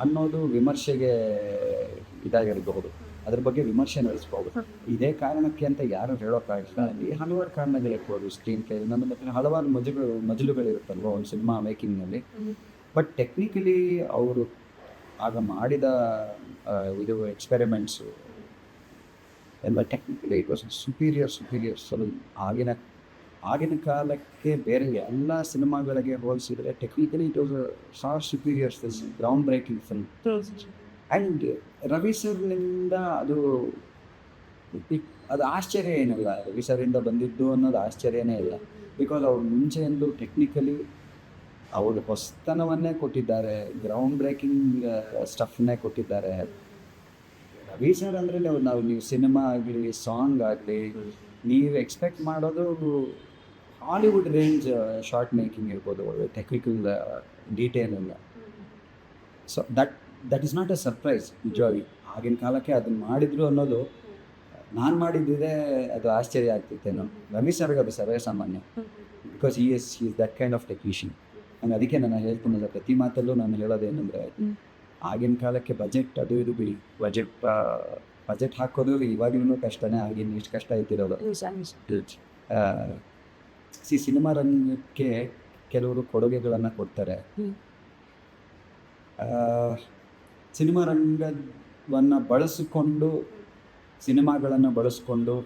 ಅನ್ನೋದು ವಿಮರ್ಶೆಗೆ ಇದಾಗಿರಬಹುದು, ಅದ್ರ ಬಗ್ಗೆ ವಿಮರ್ಶೆ ನಡೆಸ್ಬೋದು. ಇದೇ ಕಾರಣಕ್ಕೆ ಅಂತ ಯಾರು ಹೇಳೋಕ್ಕಾಗಿಲ್ಲ. ಅಲ್ಲಿ ಹಲವಾರು ಕಾರಣಗಳಿರ್ಬೋದು. ಸ್ಕ್ರೀನ್ ಪ್ಲೇ, ನಮ್ಮ ಹತ್ರ ಹಲವಾರು ಮಜಲುಗಳಿರುತ್ತಲ್ವ ಒಂದು ಸಿನಿಮಾ ಮೇಕಿಂಗ್ನಲ್ಲಿ. ಬಟ್ ಟೆಕ್ನಿಕಲಿ ಅವರು ಆಗ ಮಾಡಿದ ಇದು ಎಕ್ಸ್ಪೆರಿಮೆಂಟ್ಸು ಎಲ್ಲ ಟೆಕ್ನಿಕಲಿ ಇಟ್ ವಾಸ್ ಸುಪೀರಿಯರ್. ಆಗಿನ ಕಾಲಕ್ಕೆ ಬೇರೆ ಎಲ್ಲ ಸಿನಿಮಾಗಳಿಗೆ ಹೋಲಿಸಿದರೆ technically it was far superior film, ground breaking film. And Ravi ಸರ್ನಿಂದ ಅದು ಆಶ್ಚರ್ಯ ಏನಿಲ್ಲ, ರವಿ ಸರಿಂದ ಬಂದಿದ್ದು ಅನ್ನೋದು ಆಶ್ಚರ್ಯನೇ ಇಲ್ಲ. ಬಿಕಾಸ್ ಅವ್ರು ಮುಂಚೆಯಿಂದ ಟೆಕ್ನಿಕಲಿ ಅವರು ಹೊಸತನವನ್ನೇ ಕೊಟ್ಟಿದ್ದಾರೆ, ಗ್ರೌಂಡ್ ಬ್ರೇಕಿಂಗ್ ಸ್ಟಫನ್ನೇ ಕೊಟ್ಟಿದ್ದಾರೆ. ರವಿ ಸರ್ ಅಂದರೆ ನೀವು ಸಿನಿಮಾ ಆಗಲಿ ಸಾಂಗ್ ಆಗಲಿ ನೀವು ಎಕ್ಸ್ಪೆಕ್ಟ್ ಮಾಡೋದು ಹಾಲಿವುಡ್ ರೇಂಜ್ ಶಾರ್ಟ್ ಮೇಕಿಂಗ್ ಇರ್ಬೋದು, ಟೆಕ್ನಿಕಲ್ ಡೀಟೇಲ್ ಎಲ್ಲ. So that is not A surprise. ನಿಜವಾಗಿ ಆಗಿನ ಕಾಲಕ್ಕೆ ಅದನ್ನು ಮಾಡಿದ್ರು ಅನ್ನೋದು, ನಾನು ಮಾಡಿದ್ದಿದೆ ಅದು ಆಶ್ಚರ್ಯ ಆಗ್ತಿತ್ತೇನೋ. ರವಿ ಸರ್ಗೆ ಅದು ಸರ್ವೇ ಸಾಮಾನ್ಯ, ಬಿಕಾಸ್ ಈ is that kind of technician. ನಾನು ಅದಕ್ಕೆ ನಾನು ಹೇಳ್ತೀನಲ್ಲ, ಪ್ರತಿ ಮಾತಲ್ಲೂ ನಾನು ಹೇಳೋದೇನೆಂದರೆ, ಆಗಿನ ಕಾಲಕ್ಕೆ ಬಜೆಟ್ ಅದು ಇದು ಬಿಡಿ, ಬಜೆಟ್ ಹಾಕೋದು ಇವಾಗಲೂ ಕಷ್ಟನೇ, ಆಗಿನ ಇಷ್ಟು ಕಷ್ಟ ಇದ್ದಿರೋದು. ಸಿನಿಮಾ ರಂಗಕ್ಕೆ ಕೆಲವರು ಕೊಡುಗೆಗಳನ್ನು ಕೊಡ್ತಾರೆ. ಸಿನಿಮಾ ರಂಗವನ್ನು ಸಿನಿಮಾಗಳನ್ನು ಬಳಸಿಕೊಂಡು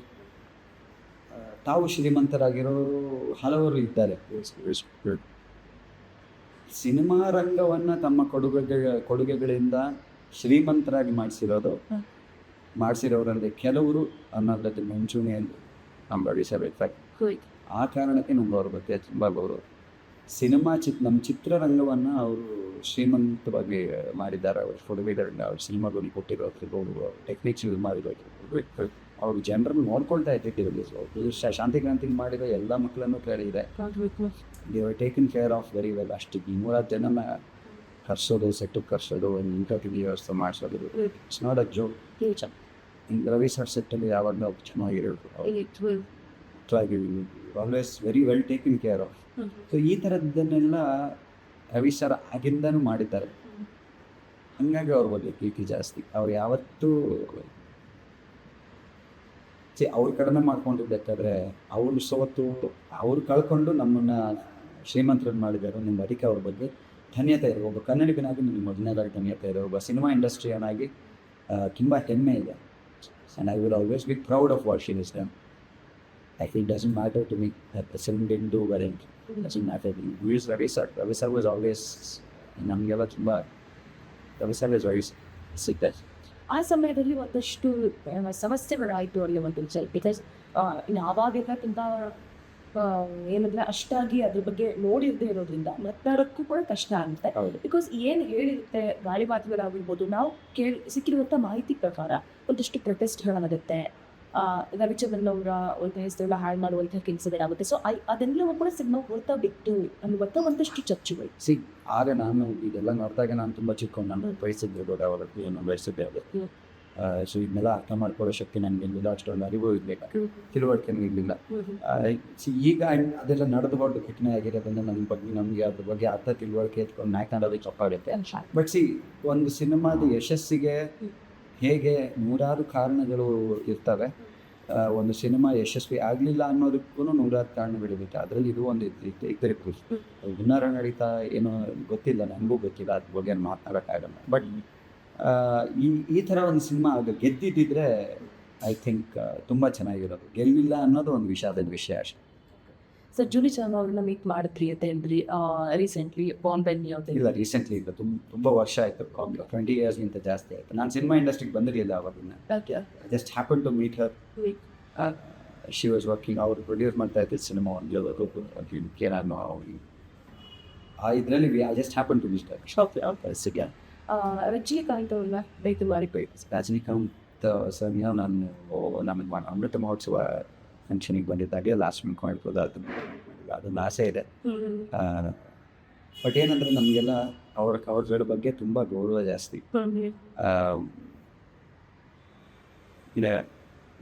ತಾವು ಶ್ರೀಮಂತರಾಗಿರೋರು ಹಲವರು ಇದ್ದಾರೆ. ಸಿನಿಮಾ ರಂಗವನ್ನು ತಮ್ಮ ಕೊಡುಗೆಗಳಿಂದ ಶ್ರೀಮಂತರಾಗಿ ಮಾಡಿಸಿರೋರಲ್ಲಿ ಕೆಲವರು ಅನ್ನೋದ್ರಲ್ಲಿ ಮುಂಚೂಣಿಯಲ್ಲಿ ನಂಬಡಿಸಬೇಕು. ಆ ಕಾರಣಕ್ಕೆ ನಮ್ಗೆ ಅವ್ರ ಬಗ್ಗೆ ತುಂಬ ಗೌರವ. ನಮ್ಮ ಚಿತ್ರರಂಗವನ್ನು ಅವರು ಶ್ರೀಮಂತವಾಗಿ ಮಾಡಿದ್ದಾರೆ. ಅವರು ಕೊಡುಗೆಗಳನ್ನ ಅವ್ರ ಸಿನಿಮಾಗಳು ಕೊಟ್ಟಿರೋದು, ಟೆಕ್ನಿಕ್ಸ್ ಯೂಸ್ ಮಾಡಿರೋದು, ಅವರು ಜನರನ್ನು ನೋಡ್ಕೊಳ್ತಾ ಇದ್ದಿರೋದು. ಶಾಂತಿಕ್ರಾಂತಿಗೆ ಮಾಡಿರೋ ಎಲ್ಲ ಮಕ್ಕಳನ್ನು ಕೇಳಿದೆ, they are taken care of very well. ಅಷ್ಟು 200 ಜನನ ಕರ್ಸೋದು, ಸೆಟ್ಟಿಗೆ ಕರ್ಸೋದು, ಒಂದು ಇಂಟರ್ವ್ಯೂ ವ್ಯವಸ್ಥೆ ಮಾಡಿಸೋದು, it's not a joke. Ravi sir ಸೆಟ್ಟಲ್ಲಿ ಯಾವಾಗಲೂ ಚೆನ್ನಾಗಿರೋದು, always very well taken care of. So ಈ ಥರದ್ದನ್ನೆಲ್ಲ ರವಿ ಸರ್ ಆಗಿಂದನೂ ಮಾಡಿದ್ದಾರೆ. ಹಾಗಾಗಿ ಅವ್ರ ಬಗ್ಗೆ ಪ್ರೀತಿ ಜಾಸ್ತಿ. ಅವ್ರು ಯಾವತ್ತೂ ಅವ್ರು ಕಡಿಮೆ ಮಾಡ್ಕೊಂಡಿರ್ಬೇಕಾದ್ರೆ ಅವ್ರು ಸೋತು ಅವ್ರು ಕಳ್ಕೊಂಡು ನಮ್ಮನ್ನು ಶ್ರೀಮಂತರನ್ನು ಮಾಡಿದ್ದಾರೆ. ನಿಮ್ಮ ಅದಕ್ಕೆ ಅವ್ರ ಬಗ್ಗೆ ಧನ್ಯತೆ ಇದೆ. ಒಬ್ಬ ಕನ್ನಡಿಗನಾಗಿ ನಿಮಗೆ ಮೊದಲನೇದಾಗಿ ಧನ್ಯತೆ ಇದೆ. ಒಬ್ಬ ಸಿನಿಮಾ ಇಂಡಸ್ಟ್ರಿಯನಾಗಿ ತುಂಬ ಹೆಮ್ಮೆ ಇದೆ. And I will always be proud of what she is done. I think it doesn't matter to me that the film didn't do well. It doesn't matter. We use Ravi sir was always ನಮಗೆಲ್ಲ ತುಂಬ Ravi sir was very sick. ಆ ಸಮಯದಲ್ಲಿ ಒಂದಷ್ಟು ಸಮಸ್ಯೆಗಳಾಯಿತು ಅವರಿಗೆ ಒಂದು because ಆವಾಗೆಲ್ಲ ತುಂಬ ಏನಂದರೆ ಅಷ್ಟಾಗಿ ಅದ್ರ ಬಗ್ಗೆ ನೋಡಿರದೇ ಇರೋದ್ರಿಂದ ಮಾತನಾಡೋಕ್ಕೂ ಕೂಡ ಕಷ್ಟ ಆಗುತ್ತೆ. ಹೌದು. ಬಿಕಾಸ್ ಏನು ಹೇಳಿರುತ್ತೆ ಗಾಳಿ ಮಾತುಗಳಾಗಿರ್ಬೋದು, ನಾವು ಸಿಕ್ಕಿರುವಂಥ ಮಾಹಿತಿ ಪ್ರಕಾರ ಒಂದಷ್ಟು ಪ್ರೊಟೆಸ್ಟ್ಗಳಾಗುತ್ತೆ, ರವಿಚಂದ್ರನ್ ಅವರ ಒಂದು ಹೆಸರೆಲ್ಲ ಹಾಳು ಮಾಡುವಂಥ ಕೆಲಸಗಳಾಗುತ್ತೆ. ಸೊ ಅದೆಲ್ಲವೂ ಕೂಡ ಸಿನಿಮಾ ಹೊರತಾ ಬಿಟ್ಟು ಅನ್ನುವಂಥ ಒಂದಷ್ಟು ಚರ್ಚೆಗಳು. ಆಗ ನಾನು ಇದೆಲ್ಲ ನೋಡಿದಾಗ ನಾನು ತುಂಬ ಚಿಕ್ಕವನು, ನಾನು ವಯಸ್ಸಿದ್ದೆ ದೊಡ್ಡವರದ್ದು ನಾನು ವಯಸ್ಸಿದ್ದೆ ಅದು. ಸೊ ಇದನ್ನೆಲ್ಲ ಅರ್ಥ ಮಾಡ್ಕೊಳ್ಳೋ ಶಕ್ತಿ ನನಗೆ ಇರಲಿಲ್ಲ, ಅಷ್ಟೊಂದು ಅರಿವು ಇರಲಿಲ್ಲ, ತಿಳುವಳಿಕೆನೂ ಇರಲಿಲ್ಲ. ಈಗ ಅದೆಲ್ಲ ನಡೆದುಕೊಂಡು ಘಟನೆ ಆಗಿರೋದ್ರಿಂದ ನನ್ನ ಬಗ್ಗೆ ನಮಗೆ ಅದ್ರ ಬಗ್ಗೆ ಅರ್ಥ ತಿಳುವಳಿಕೆ ಎತ್ಕೊಂಡು ಮಾತನಾಡೋದಕ್ಕೆ ತಪ್ಪಾಗುತ್ತೆ. ಬಟ್ ಒಂದು ಸಿನಿಮಾದ ಯಶಸ್ಸಿಗೆ ಹೇಗೆ ನೂರಾರು ಕಾರಣಗಳು ಇರ್ತವೆ. ಒಂದು ಸಿನಿಮಾ ಯಶಸ್ವಿ ಆಗಲಿಲ್ಲ ಅನ್ನೋದಕ್ಕೂ ನೂರಾರು ಕಾರಣಗಳಿರುತ್ತೆ. ಅದರಲ್ಲಿ ಇದು ಒಂದು ಇದ್ದಿತ್ತು. ಹುನ್ನಾರ ನಡೀತಾ ಏನೋ ಗೊತ್ತಿಲ್ಲ, ನನಗೂ ಗೊತ್ತಿಲ್ಲ, ಅದ್ರ ಬಗ್ಗೆ ಮಾತನಾಡೋಕ್ಕಾಗಲ್ಲ. ಬಟ್ ಈ ಥರ ಒಂದು ಸಿನಿಮಾ ಆಗ ಗೆದ್ದಿದ್ದಿದ್ರೆ ಐ ಥಿಂಕ್ ತುಂಬ ಚೆನ್ನಾಗಿರೋದು. ಗೆಲ್ಲಿಲ್ಲ ಅನ್ನೋದು ಒಂದು ವಿಷಾದದ ವಿಷಯ ಅಷ್ಟೇ. ಸರ್ ಜೂಲಿ ಚಾವ್ಲಾ ಅವ್ರನ್ನ ಮೀಟ್ ಮಾಡಿದ್ರಿ ಅಂತ ಹೇಳಿದ್ರಿ ರೀಸೆಂಟ್ಲಿ ಬಾಂಬೆಲ್ಲಿ ಅಂತ. ಇಲ್ಲ, ರೀಸೆಂಟ್ಲಿ ಇಲ್ಲ, ತುಂಬ ವರ್ಷ ಆಯಿತು. 20 ಇಯರ್ಸ್ಗಿಂತ ಜಾಸ್ತಿ ಆಯಿತು. ನಾನು ಸಿನಿಮಾ ಇಂಡಸ್ಟ್ರಿಗೆ ಬಂದಿರಲಿಲ್ಲ ಅವಾಗಿನ. Just happen to meet her. She was working, ಅವರು ಪ್ರೊಡ್ಯೂಸ್ ಮಾಡ್ತಾ ಇದ್ದ ಸಿನಿಮಾ ಒಂದು ಇದರಲ್ಲಿ I just happen to meet her. Rajinikanth ಅವ್ರನ್ನ ಭೇಟಿ ಮಾಡಿಕೊಳ್ಳಿ. ರಜನಿಕಾಂತ್ ಸರ್ ನಾನು ನಮಗೆ ಅಮೃತ ಮಹೋತ್ಸವ ಫಂಕ್ಷನಿಗೆ ಬಂದಿದ್ದಾಗೆ ಲಾಸ್ಟ್ ವೀಕ್ ಮಾಡ್ಬೋದು. ಅದೊಂದು ಆಸೆ ಇದೆ. ಬಟ್ ಏನಂದರೆ ನಮಗೆಲ್ಲ ಅವ್ರಗಳ ಬಗ್ಗೆ ತುಂಬ ಗೌರವ ಜಾಸ್ತಿ ಇದೆ.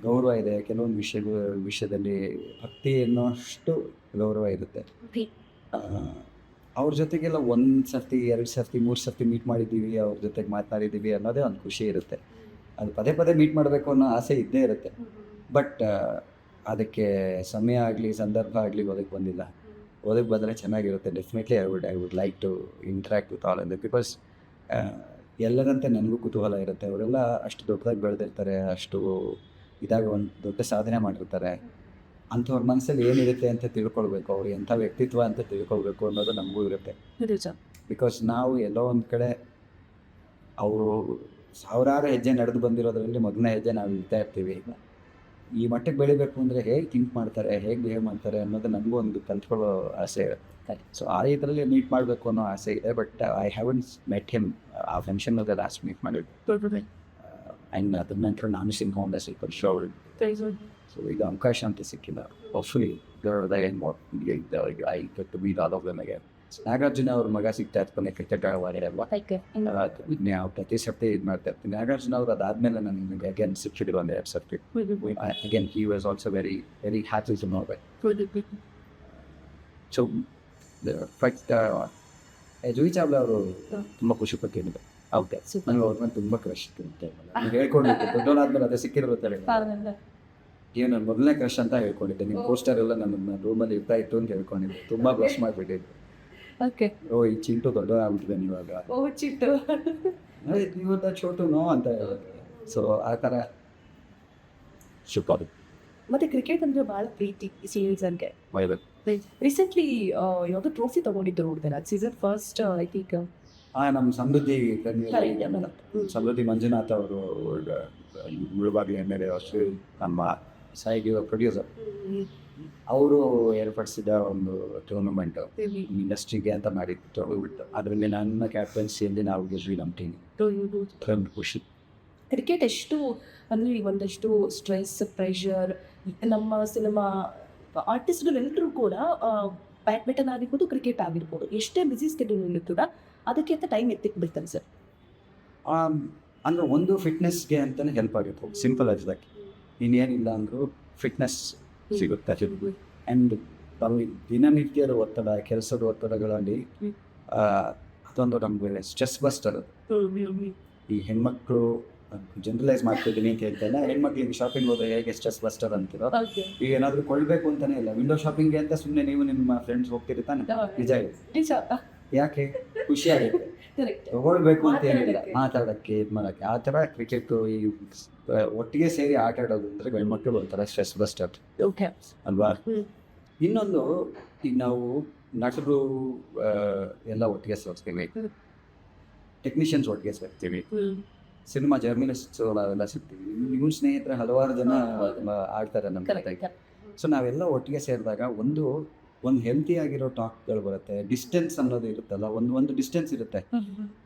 ಗೌರವ ಇದೆ, ಕೆಲವೊಂದು ವಿಷಯದಲ್ಲಿ ಭಕ್ತಿ ಅನ್ನೋಷ್ಟು ಗೌರವ ಇರುತ್ತೆ. ಅವ್ರ ಜೊತೆಗೆಲ್ಲ 1 ಸರ್ತಿ 2 ಸರ್ತಿ 3 ಸರ್ತಿ ಮೀಟ್ ಮಾಡಿದ್ದೀವಿ, ಅವ್ರ ಜೊತೆಗೆ ಮಾತನಾಡಿದ್ದೀವಿ ಅನ್ನೋದೇ ಒಂದು ಖುಷಿ ಇರುತ್ತೆ. ಅದು ಪದೇ ಪದೇ ಮೀಟ್ ಮಾಡಬೇಕು ಅನ್ನೋ ಆಸೆ ಇದ್ದೇ ಇರುತ್ತೆ. ಬಟ್ ಅದಕ್ಕೆ ಸಮಯ ಆಗಲಿ ಸಂದರ್ಭ ಆಗಲಿ ಒದಗಿ ಬಂದಿಲ್ಲ. ಒದಗಿ ಬಂದರೆ ಚೆನ್ನಾಗಿರುತ್ತೆ. Definitely I would like to interact with all of them. Because ಎಲ್ಲರಂತೆ ನನಗೂ ಕುತೂಹಲ ಇರುತ್ತೆ. ಅವರೆಲ್ಲ ಅಷ್ಟು ದೊಡ್ಡದಾಗಿ ಬೆಳೆದಿರ್ತಾರೆ, ಅಷ್ಟು ಇದಾಗ ಒಂದು ದೊಡ್ಡ ಸಾಧನೆ ಮಾಡಿರ್ತಾರೆ. ಅಂಥವ್ರ ಮನಸ್ಸಲ್ಲಿ ಏನಿರುತ್ತೆ ಅಂತ ತಿಳ್ಕೊಳ್ಬೇಕು, ಅವ್ರು ಎಂಥ ವ್ಯಕ್ತಿತ್ವ ಅಂತ ತಿಳ್ಕೊಳ್ಬೇಕು ಅನ್ನೋದು ನಮಗೂ ಇರುತ್ತೆ. ಬಿಕಾಸ್ ನಾವು ಎಲ್ಲೋ ಒಂದು ಕಡೆ ಅವರು ಸಾವಿರಾರು ಹೆಜ್ಜೆ ನಡೆದು ಬಂದಿರೋದ್ರಲ್ಲಿ ಮೊದಲನೇ ಹೆಜ್ಜೆ ನಾವು ಇರ್ತಾ ಇರ್ತೀವಿ. ಈ ಮಟ್ಟಕ್ಕೆ ಬೆಳಿಬೇಕು ಅಂದರೆ ಹೇಗೆ ಥಿಂಕ್ ಮಾಡ್ತಾರೆ, ಹೇಗೆ ಬಿಹೇವ್ ಮಾಡ್ತಾರೆ ಅನ್ನೋದು ನನಗೂ ಒಂದು ಕಲ್ತ್ಕೊಳ್ಳೋ ಆಸೆ ಇರುತ್ತೆ. ಸೊ ಆ ಇದರಲ್ಲಿ ಮೀಟ್ ಮಾಡಬೇಕು ಅನ್ನೋ ಆಸೆ ಇದೆ. But I haven't met him. ಆ ಫಂಕ್ಷನ್ನಲ್ಲಿ ಲಾಸ್ಟ್ ಮೀಟ್ ಮಾಡಿದ್ವಿ. ಆ್ಯಂಡ್ ಅದ್ರ ನಂತರ ನಾನು ಸಿಂಹ ಸ್ವಲ್ಪ ಶೋ. ಸೊ ಈಗ ಅವಕಾಶ ಅಂತ ಸಿಕ್ಕಿಲ್ಲ. Hopefully I get to meet all of them again. Nagarjuna ಅವ್ರ ಮಗ ಸಿಗ್ತಾ ಇರ್ತಾನೆ, ಕ್ರಿಕೆಟ್ ಆಡುವ ನಾವು ಪ್ರತಿ ಸರ್ತಿ ಇದು ಮಾಡ್ತಾ ಇರ್ತೀನಿ. ನಾಗಾರ್ಜುನ ಅವರು ಅದಾದಮೇಲೆ ನನಗೆ ಅಗೇನ್ ಸಿಕ್ಕಿದ್ರು ಒಂದು 2 ಸರ್ತಿ. Again he was also very very happy to know that. So but Juhi Chawla ಅವರು ತುಂಬ ಖುಷಿ ಪಟ್ಟಿದ್ದಾರೆ. ಹೌದು, ನನಗೆ ಅವ್ರ ಮೇಲೆ ತುಂಬ ಕ್ರಶ್ ಇತ್ತು. ನಾನು ಹೇಳ್ಕೊಂಡಿದ್ದೆ ದೊಡ್ಡವನಾದ್ಮೇಲೆ ಅದೇ ಸಿಕ್ಕಿರುತ್ತೆ. ಏನು ನನ್ನ ಮೊದಲನೇ ಕ್ರಶ್ ಅಂತ ಹೇಳ್ಕೊಂಡಿದ್ದೆ. ನಿಮ್ಮ ಪೋಸ್ಟರ್ ಎಲ್ಲ ನನ್ನ ರೂಮಲ್ಲಿ ಇರ್ತಾ ಇತ್ತು ಅಂತ ಹೇಳ್ಕೊಂಡಿದ್ದೆ. ತುಂಬ ಬ್ಲಶ್ ಮಾಡಿಬಿಟ್ಟಿದ್ದೆ. ಓ ಈ ಚಿಂಟು ದೊಡ್ಡ ಆಗ್ಬಿಟ್ಟಿದೆ ಇವಾಗ, ನೀವತ್ತ ಚೋಟುನೋ ಅಂತ ಹೇಳೋದು. ಸೊ ಆ ಥರ ಶುಕ್ರ. ಮತ್ತೆ ಕ್ರಿಕೆಟ್ ಅಂದರೆ ಭಾಳ ಪ್ರೀತಿ ಸೀರೀಸನ್ಗೆ. ರೀಸೆಂಟ್ಲಿ ಯಾವುದೋ ಟ್ರೋಫಿ ತೊಗೊಂಡಿದ್ದು ನೋಡಿದೆ ಸೀಸನ್ ಫಸ್ಟ್ ಐ ಥಿಂಕ್. ನಮ್ಮ ಸಮೃದ್ಧಿ ಮಂಜುನಾಥ್ ಅವರು ಮುಳುಬಾಗಿಲು ಎಣ್ಣೆ ಅಷ್ಟು ನಮ್ಮ ಸಾಯಿಗೆ ಪ್ರೊಡ್ಯೂಸರ್ ಅವರು ಏರ್ಪಡಿಸಿದ ಒಂದು ಟೂರ್ನಮೆಂಟು ಇಂಡಸ್ಟ್ರಿಗೆ ಅಂತ ಮಾಡಿತ್ತು. ಅದರಲ್ಲಿ ನನ್ನ ಕ್ಯಾಪ್ಟನ್ಸಿಯಲ್ಲಿ ನಾವು ಗೆದ್ವಿ ನಮ್ಮ ಟೀಮ್. ಖುಷಿ. ಕ್ರಿಕೆಟ್ ಎಷ್ಟು ಅಂದರೆ ಒಂದಷ್ಟು ಸ್ಟ್ರೆಸ್ ಪ್ರೆಷರ್ ನಮ್ಮ ಸಿನಿಮಾ ಆರ್ಟಿಸ್ಟ್ಗಳೆಲ್ಲರೂ ಕೂಡ ಬ್ಯಾಡ್ಮಿಂಟನ್ ಆಗಿರ್ಬೋದು ಕ್ರಿಕೆಟ್ ಆಗಿರ್ಬೋದು ಎಷ್ಟೇ ಬ್ಯುಸಿ ಸ್ಕೆಡ್ಯೂಲ್ ಇರ್ತದ ಅದಕ್ಕೆ ಅಂತ ಟೈಮ್ ಎತ್ತಿಕ್ಬಿಡ್ತಾರೆ ಸರ್. ಅಂದರೆ ಒಂದು ಫಿಟ್ನೆಸ್ಗೆ ಅಂತಲೇ ಹೆಲ್ಪ್ ಆಗಿತ್ತು. ಸಿಂಪಲ್ ಆಗಿ ಇನ್ನೇನಿಲ್ಲ ಅಂದರೂ ಫಿಟ್ನೆಸ್ ಸಿಗುತ್ತೆ. ಆ್ಯಂಡ್ ದಿನನಿತ್ಯದ ಒತ್ತಡ, ಕೆಲಸದ ಒತ್ತಡಗಳಲ್ಲಿ ಅದೊಂದು ನಮಗೆ ಸ್ಟ್ರೆಸ್ ಬಸ್ಟರ್. ಈ ಹೆಣ್ಮಕ್ಳು ಜನರಲೈಸ್ ಮಾಡ್ತಿದ್ದೀನಿ ಅಂತ ಹೇಳ್ತೇನೆ. ಹೆಣ್ಮಕ್ಳಿಗೆ ಶಾಪಿಂಗ್ ಹೋದ್ರೆ ಹೇಗೆ ಸ್ಟ್ರೆಸ್ ಬಸ್ಟರ್ ಅಂತೀರೋ, ಓಕೆ ಈಗ ಏನಾದರೂ ಕೊಡಬೇಕು ಅಂತಾನೆ ಇಲ್ಲ, ವಿಂಡೋ ಶಾಪಿಂಗ್ಗೆ ಅಂತ ಸುಮ್ಮನೆ ನೀವು ನಿಮ್ಮ ಫ್ರೆಂಡ್ಸ್ ಹೋಗ್ತೀರಿ ತಾನೆ, ನಿಜ ಇದೆ. ನಿಜ ಯಾಕೆ ಖುಷಿಯಾಗುತ್ತೆ, ಕರೆಕ್ಟ್ ತಗೊಳ್ಬೇಕು ಅಂತ ಏನಿಲ್ಲ, ಮಾತಾಡೋಕ್ಕೆ ಇದು ಮಾಡೋಕ್ಕೆ. ಆ ಥರ ಕ್ರಿಕೆಟು ಈ ಒಟ್ಟಿಗೆ ಸೇರಿ ಆಟ ಆಡೋದು ಅಂದರೆ ಗಂಡ್ಮಕ್ಳು ಒಂಥರ ಸ್ಟ್ರೆಸ್ ಬಸ್ಟರ್ ಓಕೆ ಅಲ್ವಾ. ಹ್ಮ್ ಇನ್ನೊಂದು, ಈಗ ನಾವು ನಟರು ಎಲ್ಲ ಒಟ್ಟಿಗೆ ಸೇರಿಸ್ತೀವಿ, ಟೆಕ್ನಿಷಿಯನ್ಸ್ ಒಟ್ಟಿಗೆ ಸೇರ್ತೀವಿ, ಹ್ಮ್ ಸಿನಿಮಾ ಜರ್ನಲಿಸ್ಟ್ಸ್ ಅವೆಲ್ಲ ಸಿಗ್ತೀವಿ, ನಿಮ್ಮ ಸ್ನೇಹಿತರೆ ಹಲವಾರು ಜನ ಆಡ್ತಾರೆ ನಮ್ಮ ಜೊತೆಗೆ. ಕರೆಕ್ಟ್ ಸೊ ನಾವೆಲ್ಲ ಒಟ್ಟಿಗೆ ಸೇರಿದಾಗ ಒಂದು ಹೆಲ್ತಿ ಆಗಿರೋ ಟಾಕ್ಗಳು ಬರುತ್ತೆ. ಡಿಸ್ಟೆನ್ಸ್ ಅನ್ನೋದು ಇರುತ್ತಲ್ಲ, ಒಂದು ಡಿಸ್ಟೆನ್ಸ್ ಇರುತ್ತೆ,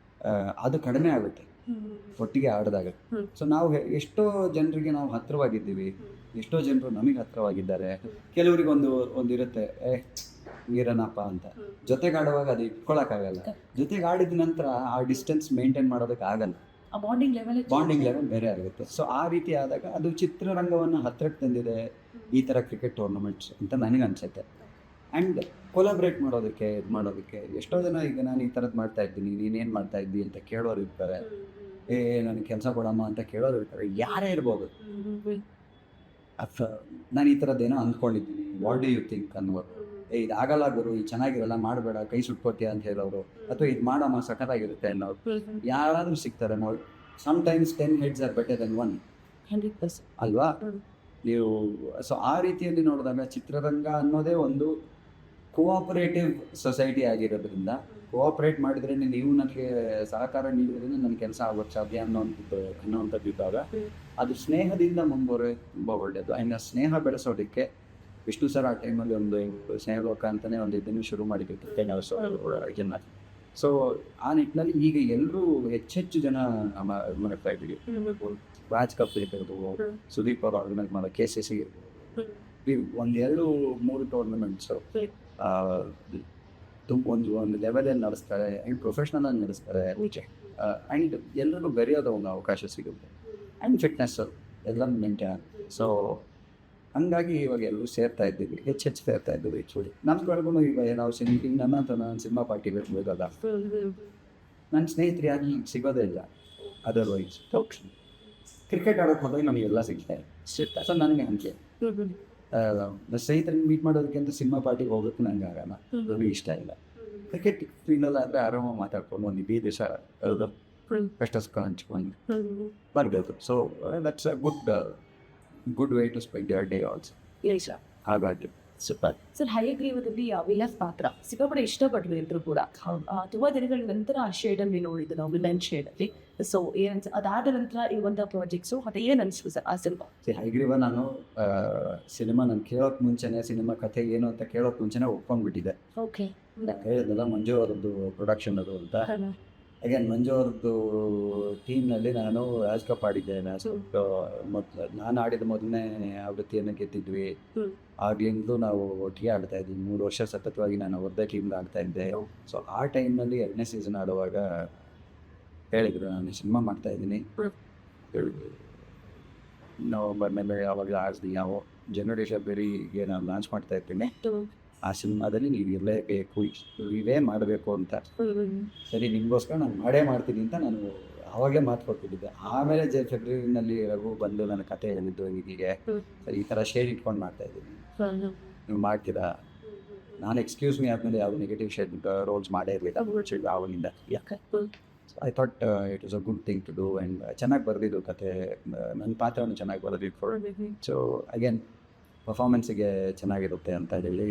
ಅದು ಕಡಿಮೆ ಆಗುತ್ತೆ ಒಟ್ಟಿಗೆ ಆಡಿದಾಗ. ಸೊ ನಾವು ಎಷ್ಟೋ ಜನರಿಗೆ ನಾವು ಹತ್ತಿರವಾಗಿದ್ದೀವಿ, ಎಷ್ಟೋ ಜನರು ನಮಗೆ ಹತ್ತಿರವಾಗಿದ್ದಾರೆ. ಕೆಲವರಿಗೆ ಒಂದು ಇರುತ್ತೆ, ಇರೋಣಪ್ಪ ಅಂತ. ಜೊತೆಗೆ ಆಡುವಾಗ ಅದು ಇಟ್ಕೊಳಕ್ಕಾಗಲ್ಲ. ಜೊತೆಗೆ ಆಡಿದ ನಂತರ ಆ ಡಿಸ್ಟೆನ್ಸ್ ಮೇಂಟೈನ್ ಮಾಡೋದಕ್ಕೆ ಆಗಲ್ಲ, ಆ ಬಾಂಡಿಂಗ್ ಲೆವೆಲ್ ಬೇರೆ ಆಗುತ್ತೆ. ಸೊ ಆ ರೀತಿ ಆದಾಗ ಅದು ಚಿತ್ರರಂಗವನ್ನು ಹತ್ತಿರಕ್ಕೆ ತಂದಿದೆ ಈ ಥರ ಕ್ರಿಕೆಟ್ ಟೂರ್ನಮೆಂಟ್ಸ್ ಅಂತ ನನಗೆ ಅನಿಸುತ್ತೆ. ಆ್ಯಂಡ್ ಕೊಲಾಬ್ರೇಟ್ ಮಾಡೋದಕ್ಕೆ ಇದು ಮಾಡೋದಕ್ಕೆ ಎಷ್ಟೋ ಜನ, ಈಗ ನಾನು ಈ ಥರದ್ದು ಮಾಡ್ತಾ ಇದ್ದೀನಿ, ನೀನೇನು ಮಾಡ್ತಾ ಇದ್ದೀನಿ ಅಂತ ಕೇಳೋರು ಇರ್ತಾರೆ, ನನಗೆ ಕೆಲಸ ಕೊಡಮ್ಮ ಅಂತ ಕೇಳೋರು ಇರ್ತಾರೆ, ಯಾರೇ ಇರ್ಬೋದು. ನಾನು ಈ ಥರದ್ದೇನೋ ಅಂದ್ಕೊಂಡಿದ್ದೀನಿ, ವಾಟ್ ಡು ಯು ಥಿಂಕ್ ಅನ್ನೋರು, ಇದಾಗಲ್ಲ ಗುರು, ಇದು ಚೆನ್ನಾಗಿರಲ್ಲ, ಮಾಡಬೇಡ, ಕೈ ಸುಟ್ಕೋತೀಯ ಅಂತ ಹೇಳೋರು, ಅಥವಾ ಇದು ಮಾಡಮ್ಮ ಸಖತ್ತಾಗಿರುತ್ತೆ ಅನ್ನೋರು ಯಾರಾದರೂ ಸಿಗ್ತಾರೆ ನೋಡಿ. Sometimes 10 heads are better then 1, 100% ಅಲ್ವಾ ನೀವು. ಸೊ ಆ ರೀತಿಯಲ್ಲಿ ನೋಡಿದಾಗ ಚಿತ್ರರಂಗ ಅನ್ನೋದೇ ಒಂದು ಕೋಆಪರೇಟಿವ್ ಸೊಸೈಟಿ ಆಗಿರೋದ್ರಿಂದ, ಕೋಆಪರೇಟ್ ಮಾಡಿದ್ರೆ ನೀವು ನನಗೆ ಸಹಕಾರ ನೀಡಿದ್ರಿಂದ ನನ್ನ ಕೆಲಸ ಆಗೋಕ್ಕೆ ಸಾಧ್ಯ ಅನ್ನೋವಂಥದ್ದು ಇದ್ದಾಗ ಅದು ಸ್ನೇಹದಿಂದ ಮುಂದುವರೆ ತುಂಬ ಒಳ್ಳೆಯದು. ಆ್ಯಂಡ್ ಸ್ನೇಹ ಬೆಳೆಸೋದಕ್ಕೆ ವಿಷ್ಣು ಸರ್ ಆ ಟೈಮಲ್ಲಿ ಒಂದು ಸ್ನೇಹಲೋಕ ಅಂತಲೇ ಒಂದು ಇದನ್ನು ಶುರು ಮಾಡಿದ್ದು ಜನ. ಸೊ ಆ ನಿಟ್ಟಿನಲ್ಲಿ ಈಗ ಎಲ್ಲರೂ ಹೆಚ್ಚೆಚ್ಚು ಜನ ಮಾಡ್ತಾ ಇದ್ದೀವಿ. ರಾಜ್ ಕಪ್ ಇರ್ಬೋದು, ಸುದೀಪ್ ಅವರು ಆರ್ಗನೈಸ್ ಮಾಡೋ KCC ಇರ್ಬೋದು, 1-2-3 ಟೂರ್ನಮೆಂಟ್ಸು ಒಂದು ಲೆವೆಲಲ್ಲಿ ನಡೆಸ್ತಾರೆ, ಆ್ಯಂಡ್ ಪ್ರೊಫೆಷ್ನಲ್ ಆಗಿ ನಡೆಸ್ತಾರೆ. ಆ್ಯಂಡ್ ಎಲ್ಲರಿಗೂ ಬೆರೆಯೋದು ಒಂದು ಅವಕಾಶ ಸಿಗುತ್ತೆ. ಆ್ಯಂಡ್ ಫಿಟ್ನೆಸ್ಸು ಎಲ್ಲ ಮೇಂಟೈನ್. ಸೊ ಹಂಗಾಗಿ ಇವಾಗ ಎಲ್ಲರೂ ಸೇರ್ತಾ ಇದ್ದೀವಿ, ಹೆಚ್ಚು ಸೇರ್ತಾ ಇದ್ದೀವಿ. ಆ್ಯಕ್ಚುಲಿ ನಮ್ಗಳಿಗೂ ಈಗ ನಾವು ನಾನು ಸಿನಿಮಾ ಪಾರ್ಟಿಗೆ ಹೋಗೋದ, ನನ್ನ ಸ್ನೇಹಿತರು ಯಾರು ಸಿಗೋದೇ ಇಲ್ಲ. ಅದರ್ವೈಸ್ ಕ್ರಿಕೆಟ್ ಆಡೋಕ್ಕೆ ಹೋದಾಗ ನಮಗೆಲ್ಲ ಸಿಗ್ತಾರೆ. ಸೊ ನನಗೆ ಹಂಗೆ ನನ್ನ ಸ್ನೇಹಿತರನ್ನ ಮೀಟ್ ಮಾಡೋದಕ್ಕಿಂತ ಸಿನಿಮಾ ಪಾರ್ಟಿಗೆ ಹೋಗೋಕ್ಕೆ ನನಗೆ ಆಗಲ್ಲ, ನನಗೆ ಇಷ್ಟ ಇಲ್ಲ. ಕ್ರಿಕೆಟ್ ಫೀಲ್ಡಲ್ಲಿ ಆದರೆ ಆರಾಮಾಗಿ ಮಾತಾಡ್ಕೊಂಡು ಒಂದು 2 ದಿವಸ ಕಷ್ಟ ಸುಖ ಹಂಚ್ಕೊಂಡು ಬರಬೇಕು. So that's a good way to spend your day also. ಹಾಗಾಗಿ ಸೂಪರ್. ಸರ್, ಹಯಗ್ರೀವದಲ್ಲಿ ವಿಲನ್ ಪಾತ್ರ ಸಿಕ್ಕಾಪಟ್ಟೆ ಇಷ್ಟಪಟ್ಟರು ಎಲ್ಲರೂ ಕೂಡ. ತುಂಬ ದಿನಗಳ ನಂತರ ಆ ಶೇಡಲ್ಲಿ ನೋಡಿದ್ದು ನಾವು, ವಿಲನ್ ಶೇಡಲ್ಲಿ. ಸೊ ಏನನ್ಸ, ಅದಾದ ನಂತರ ಈ ಒಂದು ಪ್ರಾಜೆಕ್ಟ್ಸು ಮತ್ತೆ ಏನು ಅನಿಸ್ತು ಸರ್ ಆ ಸಿನಿಮಾ? ಹೈಗ್ರೀವ ನಾನು ಸಿನಿಮಾ ನಾನು ಕೇಳೋಕೆ ಮುಂಚೆನೇ, ಸಿನಿಮಾ ಕಥೆ ಏನು ಅಂತ ಕೇಳೋಕೆ ಮುಂಚೆನೇ ಒಪ್ಕೊಂಡ್ಬಿಟ್ಟಿದ್ದೆ. ಓಕೆ, ಹೇಳಿದ್ನಲ್ಲ ಮಂಜು ಅವರದ್ದು ಪ್ರೊಡಕ್ಷನ್ ಅದು ಅಂತ. ಅಗೇನ್ ಮಂಜು ಅವ್ರದ್ದು ಟೀಮ್ನಲ್ಲಿ ನಾನು ರಾಜ್ ಕಪ್ ಆಡಿದ್ದೆ. ನಾನು ಆಡಿದ ಮೊದಲನೇ ಆವೃತ್ತಿಯನ್ನು ಗೆದ್ದಿದ್ವಿ. ಆಗ್ಲಿಂದಲೂ ನಾವು ಒಟ್ಟಿಗೆ ಆಡ್ತಾ ಇದ್ವಿ. 3 ವರ್ಷ ಸತತವಾಗಿ ನಾನು ಅವ್ರದ್ದೇ ಟೀಮ್ದು ಆಡ್ತಾ ಇದ್ದೆ. ಸೊ ಆ ಟೈಮ್ನಲ್ಲಿ 2ನೇ ಸೀಸನ್ ಆಡುವಾಗ ಹೇಳಿದ್ರು, ನಾನು ಸಿನಿಮಾ ಮಾಡ್ತಾ ಇದ್ದೀನಿ, ನವಂಬರ್ ಮೇಲೆ ಯಾವಾಗ ಆಡಿಸ್ದು ಯಾವ ಜನವರಿ ಫೆಬ್ರವರಿಗೆ ನಾನು ಲಾಂಚ್ ಮಾಡ್ತಾ ಇರ್ತೀನಿ. ಆ ಸಿನಿಮಾದಲ್ಲಿ ನೀವು ಇರಲೇಬೇಕು, ನೀವೇ ಮಾಡಬೇಕು ಅಂತ. ಸರಿ, ನಿಮಗೋಸ್ಕರ ನಾನು ಮಾಡೇ ಮಾಡ್ತೀನಿ ಅಂತ ನಾನು ಆವಾಗಲೇ ಮಾತು ಕೊಟ್ಟಿದ್ದೆ. ಆಮೇಲೆ ಫೆಬ್ರವರಿನಲ್ಲಿ ರಘು ಬಂದು ನನ್ನ ಕತೆ ಹೇಳಿದ್ದು, ಹೀಗೆ ಸರಿ ಈ ಥರ ಶೇಡ್ ಇಟ್ಕೊಂಡು ಮಾಡ್ತಾ ಇದ್ದೀನಿ, ನೀವು ಮಾಡ್ತೀರಾ? ನಾನು ಎಕ್ಸ್ಕ್ಯೂಸ್ ಮೀ ಆದಮೇಲೆ ಯಾವ ನೆಗೆಟಿವ್ ಶೇಡ್ ರೋಲ್ಸ್ ಮಾಡೇ ಇರಲಿಲ್ಲ ಆವಾಗಿಂದ. I thought it was a good thing to do. And ಚೆನ್ನಾಗಿ ಬರೆದಿದ್ದು ಕತೆ, ನನ್ನ ಪಾತ್ರವನ್ನು ಚೆನ್ನಾಗಿ ಬರೆದಿಟ್ಟು. ಸೊ ಅಗೇನ್ ಪರ್ಫಾರ್ಮೆನ್ಸಿಗೆ ಚೆನ್ನಾಗಿರುತ್ತೆ ಅಂತ ಹೇಳಿ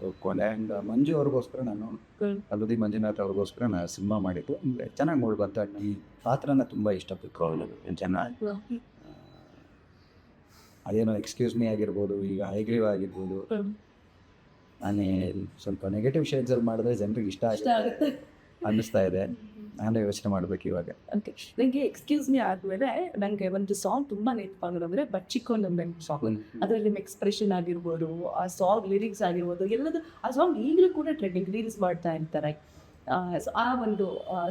ಒಪ್ಕೊಂಡೆ. ಆ್ಯಂಡ್ ಮಂಜು ಅವ್ರಿಗೋಸ್ಕರ ನಾನು, ಅಲ್ಲದಿ ಮಂಜುನಾಥ್ ಅವ್ರಿಗೋಸ್ಕರ ನಾನು ಸಿನಿಮಾ ಮಾಡಿದ್ದು. ಅಂದರೆ ಚೆನ್ನಾಗಿ ನೋಡ್ಬಂತ ಈ ಪಾತ್ರನ ತುಂಬ ಇಷ್ಟಪಟ್ಟು ಚೆನ್ನಾಗಿ. ಅದೇನೋ ಎಕ್ಸ್ಕ್ಯೂಸ್ ಮೀ ಆಗಿರ್ಬೋದು, ಈಗ ಹೈಗ್ರೀವ್ ಆಗಿರ್ಬೋದು, ನಾನೇ ಸ್ವಲ್ಪ ನೆಗೆಟಿವ್ ಶೇಡ್ಸಲ್ಲಿ ಮಾಡಿದ್ರೆ ಜನರಿಗೆ ಇಷ್ಟ ಆಗುತ್ತೆ ಅನ್ನಿಸ್ತಾ ಇದೆ. ನಾನೇ ಯೋಚನೆ ಮಾಡಬೇಕು ಇವಾಗ. ಓಕೆ, ನನಗೆ ಎಕ್ಸ್ಕ್ಯೂಸ್ ಮೀ ಆದಮೇಲೆ ನನಗೆ ಒಂದು ಸಾಂಗ್ ತುಂಬ ನೆನಪಾಗೋದಂದರೆ ಬಚ್ಚಿಕೊಂಡು ನಮ್ಮ ಸಾಂಗ್. ಅದರಲ್ಲಿ ನಿಮ್ಮ ಎಕ್ಸ್ಪ್ರೆಷನ್ ಆಗಿರ್ಬೋದು, ಆ ಸಾಂಗ್ ಲಿರಿಕ್ಸ್ ಆಗಿರ್ಬೋದು, ಎಲ್ಲದು ಆ ಸಾಂಗ್ ಈಗಲೂ ಕೂಡ ಟ್ರೆಂಡಿಂಗ್ ರೀಲ್ಸ್ ಮಾಡ್ತಾ ಇರ್ತಾರೆ. ಸೊ ಆ ಒಂದು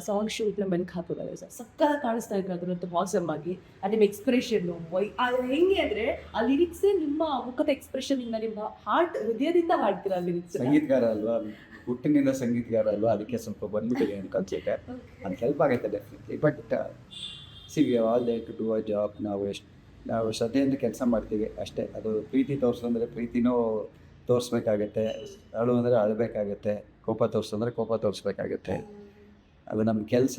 ಸಾಂಗ್ ಶೂಟ್ನ ಬೆನ್ಕ್ ಹಾಕೋದಾರೆ ಸರ್, ಸಕ್ಕ ಕಾಣಿಸ್ತಾ ಇದ್ರು ಅದರದ್ದು ಹಾಸಮ್ ಆಗಿ. ಅದು ನಿಮ್ಮ ಎಕ್ಸ್ಪ್ರೆಷನ್ನು ಅದು ಹೆಂಗೆ ಅಂದರೆ ಆ ಲಿರಿಕ್ಸೇ ನಿಮ್ಮ ಮುಖದ ಎಕ್ಸ್ಪ್ರೆಷನಿಂದ, ನಿಮ್ಮ ಹೃದಯದಿಂದ ಹಾಡ್ತೀರ ಆ ಲಿರಿಕ್ಸ್. ಸಂಗೀತಗಾರ ಅಲ್ವಾ, ಹುಟ್ಟಿನಿಂದ ಸಂಗೀತಗಾರ ಅಲ್ವಾ, ಅದಕ್ಕೆ ಸ್ವಲ್ಪ ಬಂದ್ಬಿಟ್ಟಿದೆ ಅಂತ ಅನ್ಸುತ್ತೆ. ಅದು ಹೆಲ್ಪ್ ಆಗುತ್ತೆ definitely. But see we all they to do a job. ನಾವು ಶ್ರದ್ಧೆಯಿಂದ ಕೆಲಸ ಮಾಡ್ತೀವಿ ಅಷ್ಟೇ. ಅದು ಪ್ರೀತಿ ತೋರಿಸಂದ್ರೆ ಪ್ರೀತಿನೂ ತೋರಿಸ್ಬೇಕಾಗತ್ತೆ, ಅಳು ಅಂದರೆ ಅಳಬೇಕಾಗತ್ತೆ, ಕೋಪ ತೋರಿಸಂದ್ರೆ ಕೋಪ ತೋರಿಸ್ಬೇಕಾಗತ್ತೆ. ಅದು ನಮ್ಮ ಕೆಲಸ.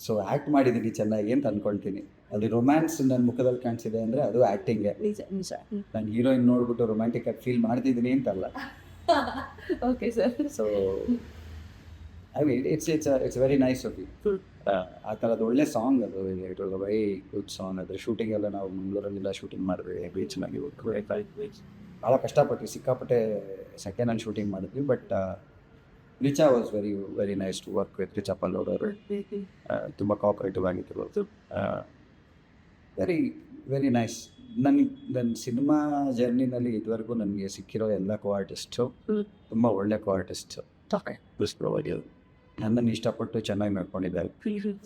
ಸೊ ಆ್ಯಕ್ಟ್ ಮಾಡಿದ್ದೀನಿ ಚೆನ್ನಾಗಿ ಅಂತ ಅಂದ್ಕೊಳ್ತೀನಿ. ಅದು ರೊಮ್ಯಾನ್ಸ್ ನನ್ನ ಮುಖದಲ್ಲಿ ಕಾಣಿಸಿದೆ ಅಂದರೆ ಅದು ಆ್ಯಕ್ಟಿಂಗೆ. ನಿಜ ನಿಜ. ನಾನು ಹೀರೋಯಿನ್ ನೋಡ್ಬಿಟ್ಟು ರೊಮ್ಯಾಂಟಿಕ್ ಆಗಿ ಫೀಲ್ ಮಾಡ್ತಿದ್ದೀನಿ ಅಂತಲ್ಲ. Okay sir. So I mean it's very nice of you. ಆ ಥರದ್ದು ಒಳ್ಳೆ ಸಾಂಗ್ ಅದು. It was a very good song. ಅದು ಶೂಟಿಂಗ್ ಎಲ್ಲ ನಾವು ಮಂಗಳೂರಲ್ಲೆಲ್ಲ ಶೂಟಿಂಗ್ ಮಾಡಿದ್ವಿ, ಬೀಚ್ನಾಗಿ ಭಾಳ ಕಷ್ಟಪಟ್ಟು ಸಿಕ್ಕಾಪಟ್ಟೆ ಸೆಕೆಂಡ್ ಹ್ಯಾಂಡ್ ಶೂಟಿಂಗ್ ಮಾಡಿದ್ವಿ. But Richa was very nice to work with. Richa Pallod ಅವರು ತುಂಬ ಕೋಆಪರೇಟಿವ್ ಆಗಿತ್ತು. Very nice. ನನ್ನ ಸಿನಿಮಾ ಜರ್ನಿನಲ್ಲಿ ಇದುವರೆಗೂ ನನಗೆ ಸಿಕ್ಕಿರೋ ಎಲ್ಲ ಕೋ-ಆರ್ಟಿಸ್ಟು ತುಂಬ ಒಳ್ಳೆ ಕೋ-ಆರ್ಟಿಸ್ಟು. ನನ್ನನ್ನು ಇಷ್ಟಪಟ್ಟು ಚೆನ್ನಾಗಿ ನೋಡ್ಕೊಂಡಿದ್ದಾರೆ.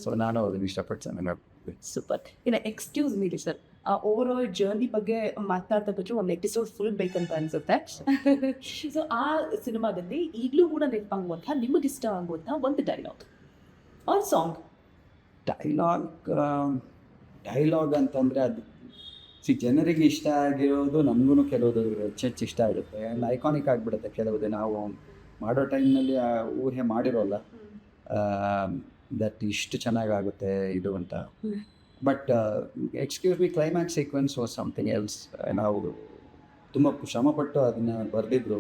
ಸೊ ನಾನು ಅದನ್ನು ಇಷ್ಟಪಟ್ಟು ಚೆನ್ನಾಗಿ ನೋಡ್ಕೊಂಡ್ವಿ. ಸೂಪರ್. ಇನ್ನು ಎಕ್ಸ್ಕ್ಯೂಸ್ ಮೀ ಸರ್, ಆ ಓವರ್ ಆಲ್ ಜರ್ನಿ ಬಗ್ಗೆ ಮಾತಾಡ್ತಾ ಬಿಟ್ಟು ಒಂದು ಎಪಿಸೋಡ್ ಫುಲ್ ಬೇಕಂತ ಅನ್ಸುತ್ತೆ. ಸೊ ಆ ಸಿನಿಮಾದಲ್ಲಿ ಈಗಲೂ ಕೂಡ ನೆನಪಾಗುವಂಥ, ನಿಮಗಿಷ್ಟ ಆಗುವಂಥ ಒಂದು ಡೈಲಾಗ್ ಆರ್ ಸಾಂಗ್. ಡೈಲಾಗ್ ಅಂತಂದರೆ ಅದು ಜನರಿಗೆ ಇಷ್ಟ ಆಗಿರೋದು ನಮಗೂ ಕೆಲವುದು ಹೆಚ್ಚು ಇಷ್ಟ ಆಗುತ್ತೆ. ಆ್ಯಂಡ್ ಐಕಾನಿಕ್ ಆಗಿಬಿಡುತ್ತೆ ಕೆಲವುದು. ನಾವು ಮಾಡೋ ಟೈಮ್ನಲ್ಲಿ ಆ ಊಹೆ ಮಾಡಿರೋಲ್ಲ ದಟ್ ಇಷ್ಟು ಚೆನ್ನಾಗಾಗುತ್ತೆ ಇದು ಅಂತ. But excuse me, climax sequence was something else. ನಾವು ತುಂಬ ಶ್ರಮಪಟ್ಟು ಅದನ್ನು ಬರೆದಿದ್ರು.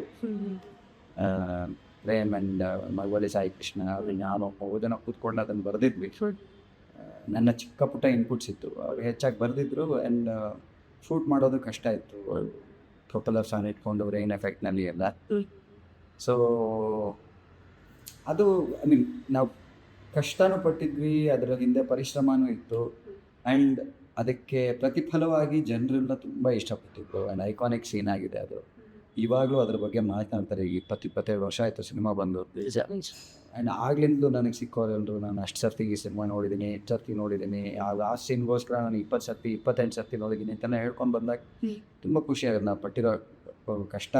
ಪ್ರೇಮ್ ಆ್ಯಂಡ್ ಮಗವಳ್ಳಿ ಸಾಯಿ ಕೃಷ್ಣ ನಾನು ಓದನ ಕೂತ್ಕೊಂಡು ಅದನ್ನು ಬರೆದಿದ್ವಿ. ನನ್ನ ಚಿಕ್ಕ ಪುಟ್ಟ ಇನ್ಪುಟ್ಸ್ ಇತ್ತು, ಅವ್ರು ಹೆಚ್ಚಾಗಿ ಬರೆದಿದ್ರು. ಆ್ಯಂಡ್ ಶೂಟ್ ಮಾಡೋದು ಕಷ್ಟ ಇತ್ತು, ಪ್ರೊಪೆಲ್ಲರ್ ಫ್ಯಾನ್ ಇಟ್ಕೊಂಡು ರೈನ್ ಎಫೆಕ್ಟ್ನಲ್ಲಿ ಎಲ್ಲ. ಸೊ ಅದು ಐ ಮೀನ್ ನಾವು ಕಷ್ಟನೂ ಪಟ್ಟಿದ್ವಿ, ಅದರ ಹಿಂದೆ ಪರಿಶ್ರಮನೂ ಇತ್ತು. ಆ್ಯಂಡ್ ಅದಕ್ಕೆ ಪ್ರತಿಫಲವಾಗಿ ಜನರೆಲ್ಲ ತುಂಬ ಇಷ್ಟಪಟ್ಟಿದ್ರು. ಆ್ಯಂಡ್ ಐಕಾನಿಕ್ ಸೀನ್ ಆಗಿದೆ ಅದು. ಇವಾಗಲೂ ಅದ್ರ ಬಗ್ಗೆ ಮಾತನಾಡ್ತಾರೆ. 20-25 ವರ್ಷ ಆಯಿತು ಸಿನಿಮಾ ಬಂದು. ಆ್ಯಂಡ್ ಆಗ್ಲಿಂದಲೂ ನನಗೆ ಸಿಕ್ಕೋರೆಲ್ಲರೂ ನಾನು ಅಷ್ಟು ಸರ್ತಿ ಈ ಸಿನಿಮಾ ನೋಡಿದ್ದೀನಿ, 8 ಸರ್ತಿ ನೋಡಿದ್ದೀನಿ. ಆ ಲಾಸ್ಟ್ ಸೀನ್ಗೋಸ್ಕರ ನಾನು 20 ಸರ್ತಿ 25 ಸರ್ತಿ ನೋಡಿದ್ದೀನಿ ಅಂತಲೇ ಹೇಳ್ಕೊಂಡು ಬಂದಾಗ ತುಂಬ ಖುಷಿ ಆಗುತ್ತೆ. ನಾವು ಪಟ್ಟಿರೋ ಕಷ್ಟ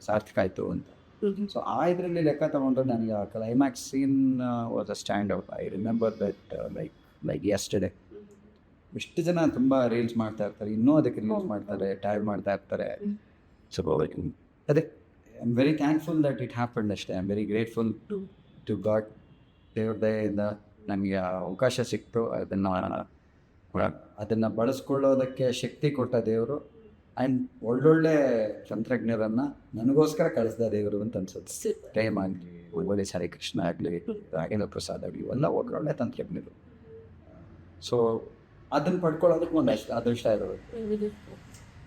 ಸಾರ್ಥಕ ಆಯಿತು ಅಂತ. ಸೊ ಆ ಇದರಲ್ಲಿ ಲೆಕ್ಕ ತಗೊಂಡ್ರೆ ನನಗೆ ಆ climax scene was a stand out. I remember that like yesterday. ಎಷ್ಟು ಜನ ತುಂಬ ರೀಲ್ಸ್ ಮಾಡ್ತಾ ಇರ್ತಾರೆ, ಇನ್ನೂ ಅದಕ್ಕೆ ರೀಲ್ಸ್ ಮಾಡ್ತಾರೆ, ಟ್ಯಾಗ್ ಮಾಡ್ತಾ ಇರ್ತಾರೆ. ಸೊ ಅದೇ I am very thankful that it happened ಅಷ್ಟೇ. I am very grateful to God. ದೇವ್ರ ದಯೆಯಿಂದ ನನಗೆ ಅವಕಾಶ ಸಿಕ್ತು. ಅದನ್ನು ಬಳಸ್ಕೊಳ್ಳೋದಕ್ಕೆ ಶಕ್ತಿ ಕೊಟ್ಟ ದೇವರು. ಆ್ಯಂಡ್ ಒಳ್ಳೊಳ್ಳೆ ತಂತ್ರಜ್ಞರನ್ನು ನನಗೋಸ್ಕರ ಕಳಿಸ್ದ ದೇವರು ಅಂತ ಅನ್ಸುತ್ತೆ. ಪ್ರೇಮ್ ಆಗಲಿ, ಮಗವಳ್ಳಿ ಸಾಯಿ ಕೃಷ್ಣ ಆಗಲಿ, ರಾಘವೇಂದ್ರ ಪ್ರಸಾದ್ ಆಗಲಿ, ಇವೆಲ್ಲ ಒಳ್ಳೊಳ್ಳೆ ತಂತ್ರಜ್ಞರು. ಸೊ ಅದನ್ನು ಪಡ್ಕೊಳ್ಳೋದಕ್ಕೆ ಒಂದು ಅದೃಷ್ಟ ಇರೋದು.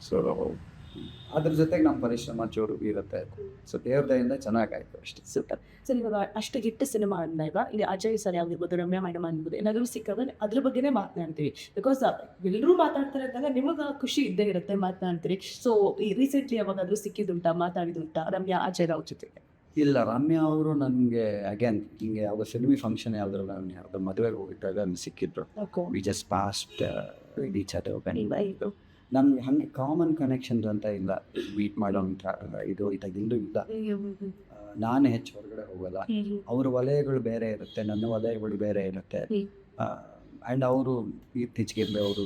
ಸೊ ಅದ್ರ ಜೊತೆಗೆ ನಮ್ಮ ಪರಿಶ್ರಮ ಚೂರು ಇರುತ್ತೆ. ಸೊ ದೇವ್ರ ದಯೆಯಿಂದ ಚೆನ್ನಾಗಾಯ್ತು ಅಷ್ಟೇ. ಸೂಪರ್. ಸರ್, ಇವಾಗ ಅಷ್ಟು ಹಿಟ್ಟು ಸಿನಿಮಾ ಅಂದಾಗ ಇಲ್ಲಿ ಅಜಯ್ ಸರ್ ಆಗಿರ್ಬೋದು, ರಮ್ಯಾ ಮೇಡಮ್ ಆಗಿರ್ಬೋದು, ಏನಾದರೂ ಸಿಕ್ಕಾಗ ಅದ್ರ ಬಗ್ಗೆನೇ ಮಾತನಾಡ್ತೀವಿ. ಬಿಕಾಸ್ ಎಲ್ಲರೂ ಮಾತಾಡ್ತಾರೆ ಅಂದಾಗ ನಿಮಗೆ ಖುಷಿ ಇದ್ದೇ ಇರುತ್ತೆ, ಮಾತನಾಡ್ತೀರಿ. ಸೊ ರೀಸೆಂಟ್ಲಿ ಯಾವಾಗಾದರೂ ಸಿಕ್ಕಿದುಂಟಾ, ಮಾತಾಡಿದುಂಟಾ ರಮ್ಯಾ ಅಜಯ್ ಅವ್ರ ಜೊತೆಗೆ? ಇಲ್ಲ, ರಮ್ಯಾ ಅವರು ನನಗೆ ಅಗೇನ್ ಹಿಂಗೆ ಯಾವುದೋ ಫಿಲ್ಮಿ ಫಂಕ್ಷನ್ ಯಾವುದ್ರಲ್ಲ ಯಾವುದೋ ಮದುವೆಗೆ ಹೋಗಿದ್ದಾಗ ಅಲ್ಲಿ ಸಿಕ್ಕಿದ್ರು. We just past each other. ನಮ್ಗೆ ಹಾಗೆ ಕಾಮನ್ ಕನೆಕ್ಷನ್ಸ್ ಅಂತ ಇಲ್ಲ, ಮೀಟ್ ಮಾಡೋಂಥ ಇದು ಇದಾಗಿಂದು ಇಲ್ಲ. ನಾನು ಹೆಚ್ಚು ಹೊರಗಡೆ ಹೋಗಲ್ಲ. ಅವ್ರ ವಲಯಗಳು ಬೇರೆ ಇರುತ್ತೆ, ನನ್ನ ವಲಯಗಳು ಬೇರೆ ಇರುತ್ತೆ. ಆ್ಯಂಡ್ ಅವರು ಇತ್ತೀಚೆಗೆ ಅವರು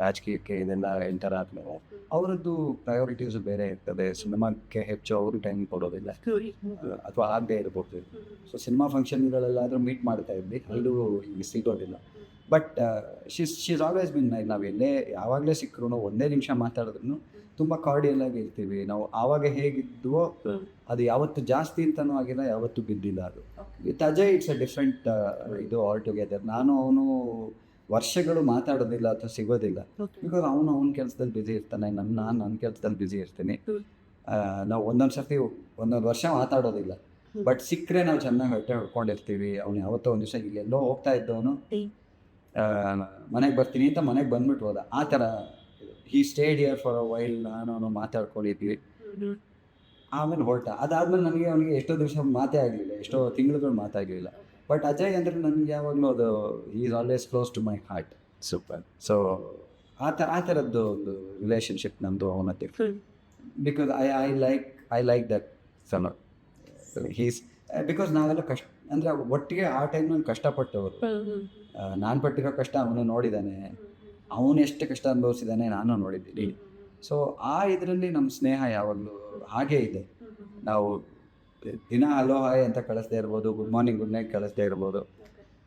ರಾಜಕೀಯಕ್ಕೆ ಇದೆಲ್ಲ ಎಂಟರ್ ಆದಮೇಲೆ ಅವರದ್ದು ಪ್ರಯಾರಿಟೀಸು ಬೇರೆ ಇರ್ತದೆ. ಸಿನಿಮಾಕ್ಕೆ ಹೆಚ್ಚು ಅವರು ಟೈಮ್ ಕೊಡೋದಿಲ್ಲ, ಅಥವಾ ಆಗದೆ ಇರ್ಬೋದು. ಸೊ ಸಿನಿಮಾ ಫಂಕ್ಷನ್ಗಳಲ್ಲಾದರೂ ಮೀಟ್ ಮಾಡ್ತಾ ಇದ್ವಿ, ಅಲ್ಲೂ ಈಗ ಸಿಗೋದಿಲ್ಲ. But she's always been. ನಾವು ಎಲ್ಲೇ ಯಾವಾಗಲೇ ಸಿಕ್ಕರೂ ಒಂದೇ ನಿಮಿಷ ಮಾತಾಡಿದ್ರು ತುಂಬ ಕಾರ್ಡಿಯಲ್ ಆಗಿ ಇರ್ತೀವಿ. ನಾವು ಆವಾಗ ಹೇಗಿದ್ವೋ ಅದು ಯಾವತ್ತು ಜಾಸ್ತಿ ಅಂತನೂ ಆಗಿಲ್ಲ, ಯಾವತ್ತೂ ಬಿದ್ದಿಲ್ಲ. ಅದು with Ajay it's a different ಇದು ಆಲ್ ಟುಗೆದರ್. ನಾನು ಅವನು ವರ್ಷಗಳು ಮಾತಾಡೋದಿಲ್ಲ ಅಥವಾ ಸಿಗೋದಿಲ್ಲ. ಬಿಕಾಸ್ ಅವನ ಕೆಲಸದಲ್ಲಿ ಬ್ಯುಸಿ ಇರ್ತಾನೆ, ನನ್ನ ಕೆಲಸದಲ್ಲಿ ಬ್ಯುಸಿ ಇರ್ತೀನಿ. ನಾವು ಒಂದೊಂದು ವರ್ಷ ಮಾತಾಡೋದಿಲ್ಲ. ಬಟ್ ಸಿಕ್ಕರೆ ನಾವು ಚೆನ್ನಾಗಿ ಹೊಟ್ಟೆ ಹೊಡ್ಕೊಂಡಿರ್ತೀವಿ. ಅವ್ನು ಯಾವತ್ತೋ ಒಂದು ದಿವಸ ಇಲ್ಲೆಲ್ಲೋ ಹೋಗ್ತಾ ಇದ್ದವನು ಮನೆಗೆ ಬರ್ತೀನಿ ಅಂತ ಮನೆಗೆ ಬಂದ್ಬಿಟ್ಟು ಹೋದ. ಆ ಥರ he stayed here for a while. ನಾನು ಮಾತಾಡ್ಕೊಂಡಿದ್ವಿ, ಆಮೇಲೆ ಹೊರಟ. ಅದಾದ್ಮೇಲೆ ನನಗೆ ಅವನಿಗೆ ಎಷ್ಟೋ ದಿವಸ ಮಾತೇ ಆಗಲಿಲ್ಲ, ಎಷ್ಟೋ ತಿಂಗಳುಗಳು ಮಾತಾಗಲಿಲ್ಲ. ಬಟ್ ಅಜಯ್ ಅಂದರೆ ನನಗೆ ಯಾವಾಗಲೂ ಅದು is always close to my heart. Super. So ಆ ಥರದ್ದು ಒಂದು ರಿಲೇಷನ್ಶಿಪ್ ನಮ್ಮದು ಅವನತ್ತೆ. Because I like that fellow. He's because ನಾವೆಲ್ಲ ಅಂದರೆ ಒಟ್ಟಿಗೆ ಆ ಟೈಮ್ನಲ್ಲಿ ಕಷ್ಟಪಟ್ಟವರು. ನಾನು ಪಟ್ಟಿರೋ ಕಷ್ಟ ಅವನು ನೋಡಿದ್ದಾನೆ, ಅವನು ಎಷ್ಟು ಕಷ್ಟ ಅನುಭವಿಸಿದ್ದಾನೆ ನಾನು ನೋಡಿದ್ದೀನಿ. ಸೊ ಆ ಇದರಲ್ಲಿ ನಮ್ಮ ಸ್ನೇಹ ಯಾವಾಗಲೂ ಹಾಗೇ ಇದೆ. ನಾವು ದಿನ ಹಲೋ ಹಾಯ್ ಅಂತ ಕಳಿಸ್ದೇ ಇರ್ಬೋದು, ಗುಡ್ ಮಾರ್ನಿಂಗ್ ಗುಡ್ ನೈಟ್ ಕಳಿಸ್ದೇ ಇರ್ಬೋದು,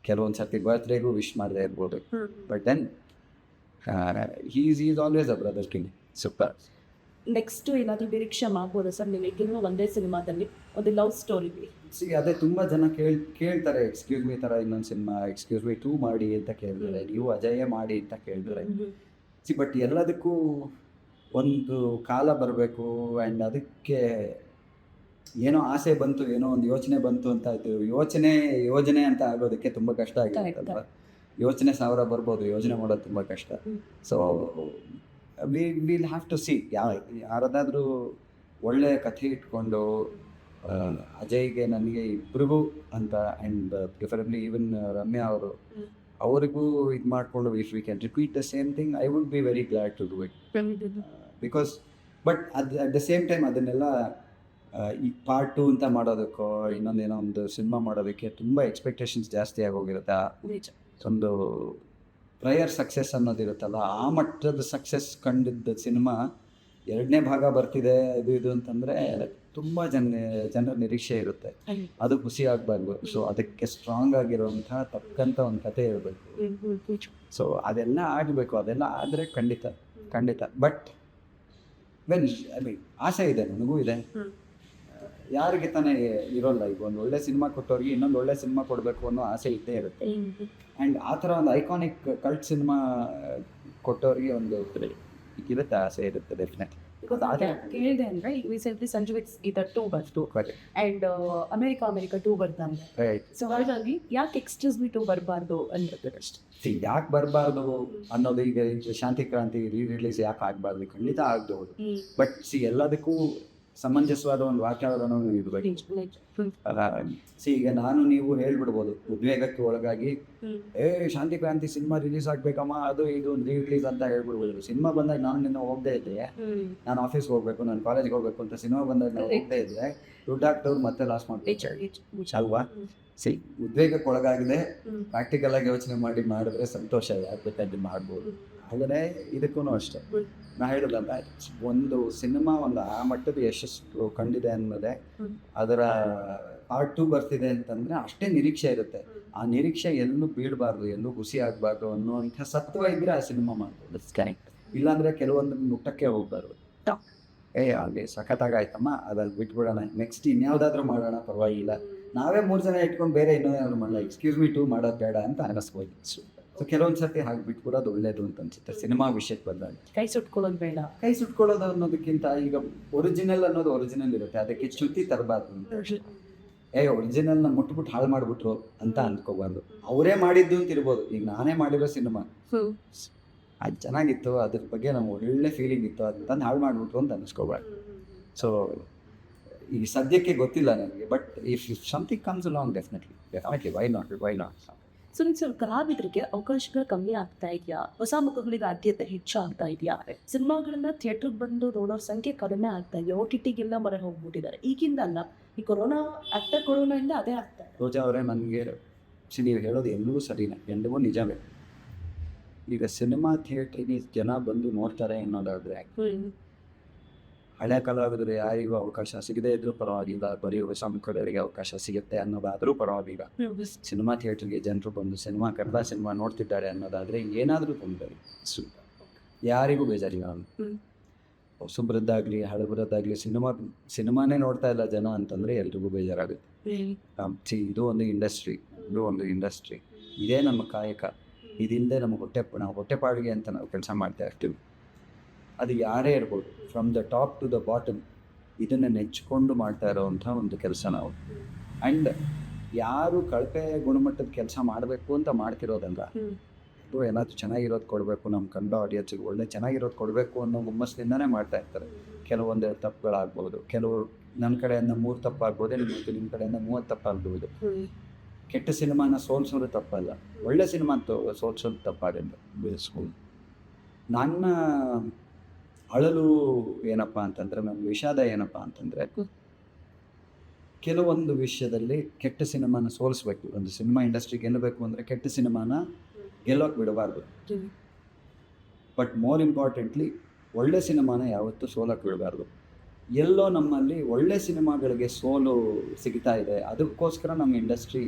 ಕೆಲವೊಂದು ಸರ್ತಿ ಬರ್ತ್ಡೇಗೂ ವಿಶ್ ಮಾಡದೇ ಇರ್ಬೋದು, but then is always a brother king. Super. Next ಏನಾದರೂ ನಿರೀಕ್ಷೆ ಮಾಡ್ಬೋದಾ ಸರ್ ನೀವು ಈಗಿನ್ನೂ ಒಂದೇ ಸಿನಿಮಾದಲ್ಲಿ ಒಂದು ಲವ್ ಸ್ಟೋರಿ? ಅದೇ ತುಂಬ ಜನ ಕೇಳ್ತಾರೆ ಎಕ್ಸ್ಕ್ಯೂಸ್ ಮೀ ಥರ ಇನ್ನೊಂದು ಸಿನಿಮಾ, ಎಕ್ಸ್ಕ್ಯೂಸ್ ಮೀ 2 ಮಾಡಿ ಅಂತ ಕೇಳಿದ್ರೆ, ನೀವು ಅಜಯೇ ಮಾಡಿ ಅಂತ ಕೇಳಿದ್ರೆ, ಬಟ್ ಎಲ್ಲದಕ್ಕೂ ಒಂದು ಕಾಲ ಬರಬೇಕು. ಆ್ಯಂಡ್ ಅದಕ್ಕೆ ಏನೋ ಆಸೆ ಬಂತು, ಏನೋ ಒಂದು ಯೋಚನೆ ಬಂತು ಅಂತ ಆಯಿತು. ಯೋಜನೆ ಅಂತ ಆಗೋದಕ್ಕೆ ತುಂಬ ಕಷ್ಟ ಆಗಿರುತ್ತಲ್ವ. ಯೋಚನೆ 1000 ಬರ್ಬೋದು, ಯೋಜನೆ ಮಾಡೋದು ತುಂಬ ಕಷ್ಟ. So will have to see. ಯಾರದಾದ್ರೂ ಒಳ್ಳೆಯ ಕಥೆ ಇಟ್ಕೊಂಡು ಅಜಯ್ಗೆ ನನಗೆ ಇಬ್ಬರಿಗೂ ಅಂತ, ಆ್ಯಂಡ್ ಪ್ರಿಫರಬ್ಲಿ ಈವನ್ ರಮ್ಯಾ ಅವರಿಗೂ ಇದು ಮಾಡಿಕೊಂಡು if we can repeat the same thing, I would be very glad to do it. Because but at the same time ಅದನ್ನೆಲ್ಲ ಈ ಪಾರ್ಟ್ 2 ಅಂತ ಮಾಡೋದಕ್ಕೋ ಇನ್ನೊಂದೇನೋ ಒಂದು ಸಿನಿಮಾ ಮಾಡೋದಕ್ಕೆ ತುಂಬ ಎಕ್ಸ್ಪೆಕ್ಟೇಷನ್ಸ್ ಜಾಸ್ತಿ ಆಗೋಗಿರುತ್ತೆ. ಒಂದು ಪ್ರಯರ್ ಸಕ್ಸಸ್ ಅನ್ನೋದಿರುತ್ತಲ್ಲ, ಆ ಮಟ್ಟದ ಸಕ್ಸಸ್ ಕಂಡಿದ್ದ ಸಿನಿಮಾ 2ನೇ ಭಾಗ ಬರ್ತಿದೆ ಇದು ಅಂತಂದರೆ ತುಂಬ ಜನರ ನಿರೀಕ್ಷೆ ಇರುತ್ತೆ. ಅದು ಖುಷಿ ಆಗಬಾರ್ದು. ಸೊ ಅದಕ್ಕೆ ಸ್ಟ್ರಾಂಗ್ ಆಗಿರುವಂಥ ತಕ್ಕಂಥ ಒಂದು ಕಥೆ ಇರಬೇಕು. ಸೊ ಅದೆಲ್ಲ ಆಗಬೇಕು. ಅದೆಲ್ಲ ಆದರೆ ಖಂಡಿತ ಬಟ್ ಆಸೆ ಇದೆ, ನನಗೂ ಇದೆ. ಯಾರಿಗೆ ತಾನೇ ಇರೋಲ್ಲ? ಈಗ ಒಂದು ಒಳ್ಳೆ ಸಿನಿಮಾ ಕೊಟ್ಟವ್ರಿಗೆ ಇನ್ನೊಂದು ಒಳ್ಳೆ ಸಿನಿಮಾ ಕೊಡಬೇಕು ಅನ್ನೋ ಆಸೆ ಇದ್ದೇ ಇರುತ್ತೆ. ಆ್ಯಂಡ್ ಆ ಥರ ಒಂದು ಐಕಾನಿಕ್ ಕಲ್ಟ್ ಸಿನಿಮಾ ಕೊಟ್ಟವ್ರಿಗೆ ಒಂದು ಇರುತ್ತೆ, ಆಸೆ ಇರುತ್ತೆ ಡೆಫಿನೆಟ್. ಕೇಳಿದೆ ಅಂದರೆ ರೀಸೆಂಟ್ಲಿ ಸಂಜು ಇದರ 2 ಬರ್ತು ಆ್ಯಂಡ್ ಅಮೆರಿಕ 2 ಬರ್ತಾನೆ. ಸೊ ಹಾಗಾಗಿ ಯಾಕೆ ಎಕ್ಸ್ಕ್ಯೂಸ್ ಮೀ 2 ಬರಬಾರ್ದು ಅನ್ನೋದು ಅಷ್ಟೇ. ಯಾಕೆ ಬರಬಾರ್ದು ಅನ್ನೋದು, ಈಗ ಶಾಂತಿ ಕ್ರಾಂತಿ ರಿಲೀಸ್ ಯಾಕೆ ಆಗಬಾರ್ದು? ಖಂಡಿತ ಆಗಬಹುದು. ಬಟ್ ಎಲ್ಲದಕ್ಕೂ ಸಮಂಜಸವಾದ ಒಂದು ವಾತಾವರಣ ಇರಬೇಕು. ಈಗ ನಾನು ನೀವು ಹೇಳ್ಬಿಡ್ಬೋದು, ಉದ್ವೇಗಕ್ಕೆ ಒಳಗಾಗಿ ಶಾಂತಿ ಕ್ರಾಂತಿ ಸಿನಿಮಾ ರಿಲೀಸ್ ಆಗ್ಬೇಕಮ್ಮ, ಅದು ಇದು ರಿಲೀಸ್ ಅಂತ ಹೇಳ್ಬಿಡ್ಬೋದು. ಸಿನಿಮಾ ಬಂದಾಗ ನಾನು ನಿನ್ನ ಹೋಗದೆ ಇದ್ದೆ, ನಾನು ಆಫೀಸ್ಗೆ ಹೋಗ್ಬೇಕು, ನಾನು ಕಾಲೇಜ್ಗೆ ಹೋಗ್ಬೇಕು ಅಂತ ಸಿನಿಮಾ ಬಂದಾಗ ನಾನು ಹೋಗದೆ ಇದ್ದೆ, ದುಡ್ಡು ಹಾಕ್ತವ್ರು ಮತ್ತೆ ಲಾಸ್ ಮಾಡ್ಬೇಕು ಅಲ್ವಾ? ಉದ್ವೇಗಕ್ಕೆ ಒಳಗಾಗಿದೆ, ಪ್ರಾಕ್ಟಿಕಲ್ ಆಗಿ ಯೋಚನೆ ಮಾಡಿದ್ರೆ ಸಂತೋಷ, ಯಾಕೆ ಬೇಕಾದ್ರೆ ಮಾಡ್ಬೋದು. ಹಾಗೇ ಇದಕ್ಕೂ ಅಷ್ಟೇ. ನಾ ಹೇಳಿದಲ್ಲ, ಒಂದು ಸಿನಿಮಾ ಒಂದು ಆ ಮಟ್ಟದ ಯಶಸ್ಸು ಕಂಡಿದೆ ಅನ್ನೋದೇ, ಅದರ ಪಾರ್ಟ್ 2 ಬರ್ತಿದೆ ಅಂತಂದರೆ ಅಷ್ಟೇ ನಿರೀಕ್ಷೆ ಇರುತ್ತೆ. ಆ ನಿರೀಕ್ಷೆ ಎಲ್ಲೂ ಬೀಳಬಾರ್ದು, ಎಲ್ಲೂ ಖುಷಿ ಆಗಬಾರ್ದು ಅನ್ನುವಂಥ ಸತ್ವ ಇದ್ದರೆ ಆ ಸಿನಿಮಾ ಮಾಡ್ಬೋದು. ಇಲ್ಲಾಂದರೆ ಕೆಲವೊಂದು ಮುಟ್ಟಕ್ಕೆ ಹೋಗ್ಬಾರ್ದು. ಅಲ್ಲಿ ಸಖತ್ತಾಗಾಯ್ತಮ್ಮ, ಅದಲ್ಲಿ ಬಿಟ್ಬಿಡೋಣ, ನೆಕ್ಸ್ಟ್ ಇನ್ಯಾವುದಾದ್ರೂ ಮಾಡೋಣ, ಪರವಾಗಿಲ್ಲ, ನಾವೇ 3 ಜನ ಇಟ್ಕೊಂಡು ಬೇರೆ ಇನ್ನೊಂದೇನಾದ್ರು ಮಾಡೋಣ, ಎಕ್ಸ್ಕ್ಯೂಸ್ ಮೀ 2 ಮಾಡೋದು ಬೇಡ ಅಂತ ಅನ್ನಿಸ್ಬೋದು. ಸೊ ಕೆಲವೊಂದು ಸರ್ತಿ ಹಾಗೆ ಬಿಟ್ಬಿಡೋದು ಒಳ್ಳೇದು ಅಂತ ಅನ್ಸುತ್ತೆ. ಸಿನಿಮಾ ವಿಷಯಕ್ಕೆ ಬಂದಾಗ ಕೈ ಸುಟ್ಕೊಳ್ಳೋದು ಬೇಡ. ಕೈ ಸುಟ್ಕೊಳ್ಳೋದು ಅನ್ನೋದಕ್ಕಿಂತ, ಈಗ ಒರಿಜಿನಲ್ ಅನ್ನೋದು ಒರಿಜಿನಲ್ ಇರುತ್ತೆ, ಅದಕ್ಕೆ ಚ್ಯುತಿ ತರಬಾರ್ದು. ಒರಿಜಿನಲ್ನ ಮುಟ್ಬಿಟ್ಟು ಹಾಳು ಮಾಡಿಬಿಟ್ರು ಅಂತ ಅಂದ್ಕೋಬಾರ್ದು. ಅವರೇ ಮಾಡಿದ್ದು ಅಂತ ಇರ್ಬೋದು. ಈಗ ನಾನೇ ಮಾಡಿರೋ ಸಿನಿಮಾ ಅದು ಚೆನ್ನಾಗಿತ್ತು, ಅದ್ರ ಬಗ್ಗೆ ನಮ್ಗೆ ಒಳ್ಳೆ ಫೀಲಿಂಗ್ ಇತ್ತು, ಅದನ್ನ ಹಾಳು ಮಾಡಿಬಿಟ್ರು ಅಂತ ಅನ್ನಿಸ್ಕೋಬಾರ್ದು. ಸೊ ಈಗ ಸದ್ಯಕ್ಕೆ ಗೊತ್ತಿಲ್ಲ ನನಗೆ, but if something comes along definitely why not. So ನೀವು ಕಲಾವಿದರಿಗೆ ಅವಕಾಶಗಳು ಕಮ್ಮಿ ಆಗ್ತಾ ಇದೆಯಾ? ಹೊಸ ಮುಖಗಳಿಗೆ ಆದ್ಯತೆ ಹೆಚ್ಚಾಗ್ತಾ ಇದೆಯಾ? ಸಿನಿಮಾಗಳನ್ನ ಥಿಯೇಟ್ರಿಗೆ ಬಂದು ನೋಡೋರ ಸಂಖ್ಯೆ ಕಡಿಮೆ ಆಗ್ತಾ ಇದೆ, OTTಗೆಲ್ಲ ಮೊರೆ ಹೋಗ್ಬಿಟ್ಟಿದ್ದಾರೆ. ಈಗಿಂದಲ್ಲ, ಈ ಕೊರೋನಾದಿಂದ ಅದೇ ಆಗ್ತಾ ಇದೆ. ರೋಜಾ ಅವರೇ, ನನಗೆ ನೀವು ಹೇಳೋದು ಎಲ್ಲವೂ ಸರಿನೇ, ಎಲ್ಲವೂ ನಿಜವೇ. ಈಗ ಸಿನಿಮಾ ಥಿಯೇಟ್ರಿಗೆ ಜನ ಬಂದು ನೋಡ್ತಾರೆ ಅನ್ನೋದಾದರೆ, ಹಳೆ ಕಲಾವಿದರು ಯಾರಿಗೂ ಅವಕಾಶ ಸಿಗದೇ ಇದ್ರೂ ಪರವಾಗಿಲ್ಲ, ಬರೀ ಹೊಸ ಮುಖದವರಿಗೆ ಅವಕಾಶ ಸಿಗುತ್ತೆ ಅನ್ನೋದಾದರೂ ಪರವಾಗಿಲ್ಲ. ಸಿನಿಮಾ ಥಿಯೇಟ್ರಿಗೆ ಜನರು ಬಂದು ಸಿನಿಮಾ ನೋಡ್ತಿದ್ದಾರೆ ಅನ್ನೋದಾದರೆ ಏನಾದರೂ ತೊಂದರೆ, ಯಾರಿಗೂ ಬೇಜಾರಿಲ್ಲ. ಹೊಸಬ್ರದ್ದಾಗಲಿ ಹಳಬರದ್ದಾಗಲಿ ಸಿನಿಮಾನೇ ನೋಡ್ತಾ ಇಲ್ಲ ಜನ ಅಂತಂದರೆ ಎಲ್ರಿಗೂ ಬೇಜಾರಾಗುತ್ತೆ. ಇದು ಒಂದು ಇಂಡಸ್ಟ್ರಿ, ಇದೇ ನಮ್ಮ ಕಾಯಕ. ಇದಿಲ್ಲದೆ ನಮಗೆ ಹೊಟ್ಟೆಪಾಡಿಗೆ ಅಂತ ನಾವು ಕೆಲಸ ಮಾಡ್ತಾ ಇರ್ತೀವಿ. ಅದು ಯಾರೇ ಇರ್ಬೋದು, from the top to the bottom, ಇದನ್ನು ನೆಚ್ಕೊಂಡು ಮಾಡ್ತಾ ಇರೋವಂಥ ಒಂದು ಕೆಲಸ ನಾವು. ಆ್ಯಂಡ್ ಯಾರು ಕಳಪೆ ಗುಣಮಟ್ಟದ ಕೆಲಸ ಮಾಡಬೇಕು ಅಂತ ಮಾಡ್ತಿರೋದಲ್ಲ, ಇದು ಏನಾದರೂ ಚೆನ್ನಾಗಿರೋದು ಕೊಡಬೇಕು, ನಮ್ಮ ಕನ್ನಡ ಆಡಿಯನ್ಸಿಗೆ ಒಳ್ಳೆ ಚೆನ್ನಾಗಿರೋದು ಕೊಡಬೇಕು ಅನ್ನೋ ಹುಮ್ಮಸ್ಸಿಂದನೇ ಮಾಡ್ತಾ ಇರ್ತಾರೆ. ಕೆಲವೊಂದು ತಪ್ಪುಗಳಾಗ್ಬೋದು, ಕೆಲವರು ನನ್ನ ಕಡೆಯಿಂದ 3 ತಪ್ಪಾಗ್ಬೋದು, ನಿಮ್ಮ ಕಡೆಯಿಂದ 30 ತಪ್ಪಾಗ್ಬೋದು. ಕೆಟ್ಟ ಸಿನಿಮಾನ ಸೋಲ್ಸೋದು ತಪ್ಪಲ್ಲ, ಒಳ್ಳೆ ಸಿನಿಮಾ ಸೋಲ್ಸೋದು ತಪ್ಪಾಗಲ್ಲ. ನನ್ನ ಅಳಲು ಏನಪ್ಪ ಅಂತಂದರೆ, ನನ್ನ ವಿಷಾದ ಏನಪ್ಪ ಅಂತಂದರೆ, ಕೆಲವೊಂದು ವಿಷಯದಲ್ಲಿ ಕೆಟ್ಟ ಸಿನಿಮಾನ ಸೋಲಿಸ್ಬೇಕು. ಒಂದು ಸಿನಿಮಾ ಇಂಡಸ್ಟ್ರಿ ಗೆಲ್ಲಬೇಕು ಅಂದರೆ ಕೆಟ್ಟ ಸಿನಿಮಾನ ಗೆಲ್ಲೋಕೆ ಬಿಡಬಾರ್ದು. ಬಟ್ ಮೋರ್ ಇಂಪಾರ್ಟೆಂಟ್ಲಿ ಒಳ್ಳೆ ಸಿನಿಮಾನ ಯಾವತ್ತೂ ಸೋಲಕ್ಕೆ ಬಿಡಬಾರ್ದು. ಎಲ್ಲೋ ನಮ್ಮಲ್ಲಿ ಒಳ್ಳೆ ಸಿನಿಮಾಗಳಿಗೆ ಸೋಲು ಸಿಗ್ತಾ ಇದೆ. ಅದಕ್ಕೋಸ್ಕರ ನಮ್ಮ ಇಂಡಸ್ಟ್ರಿ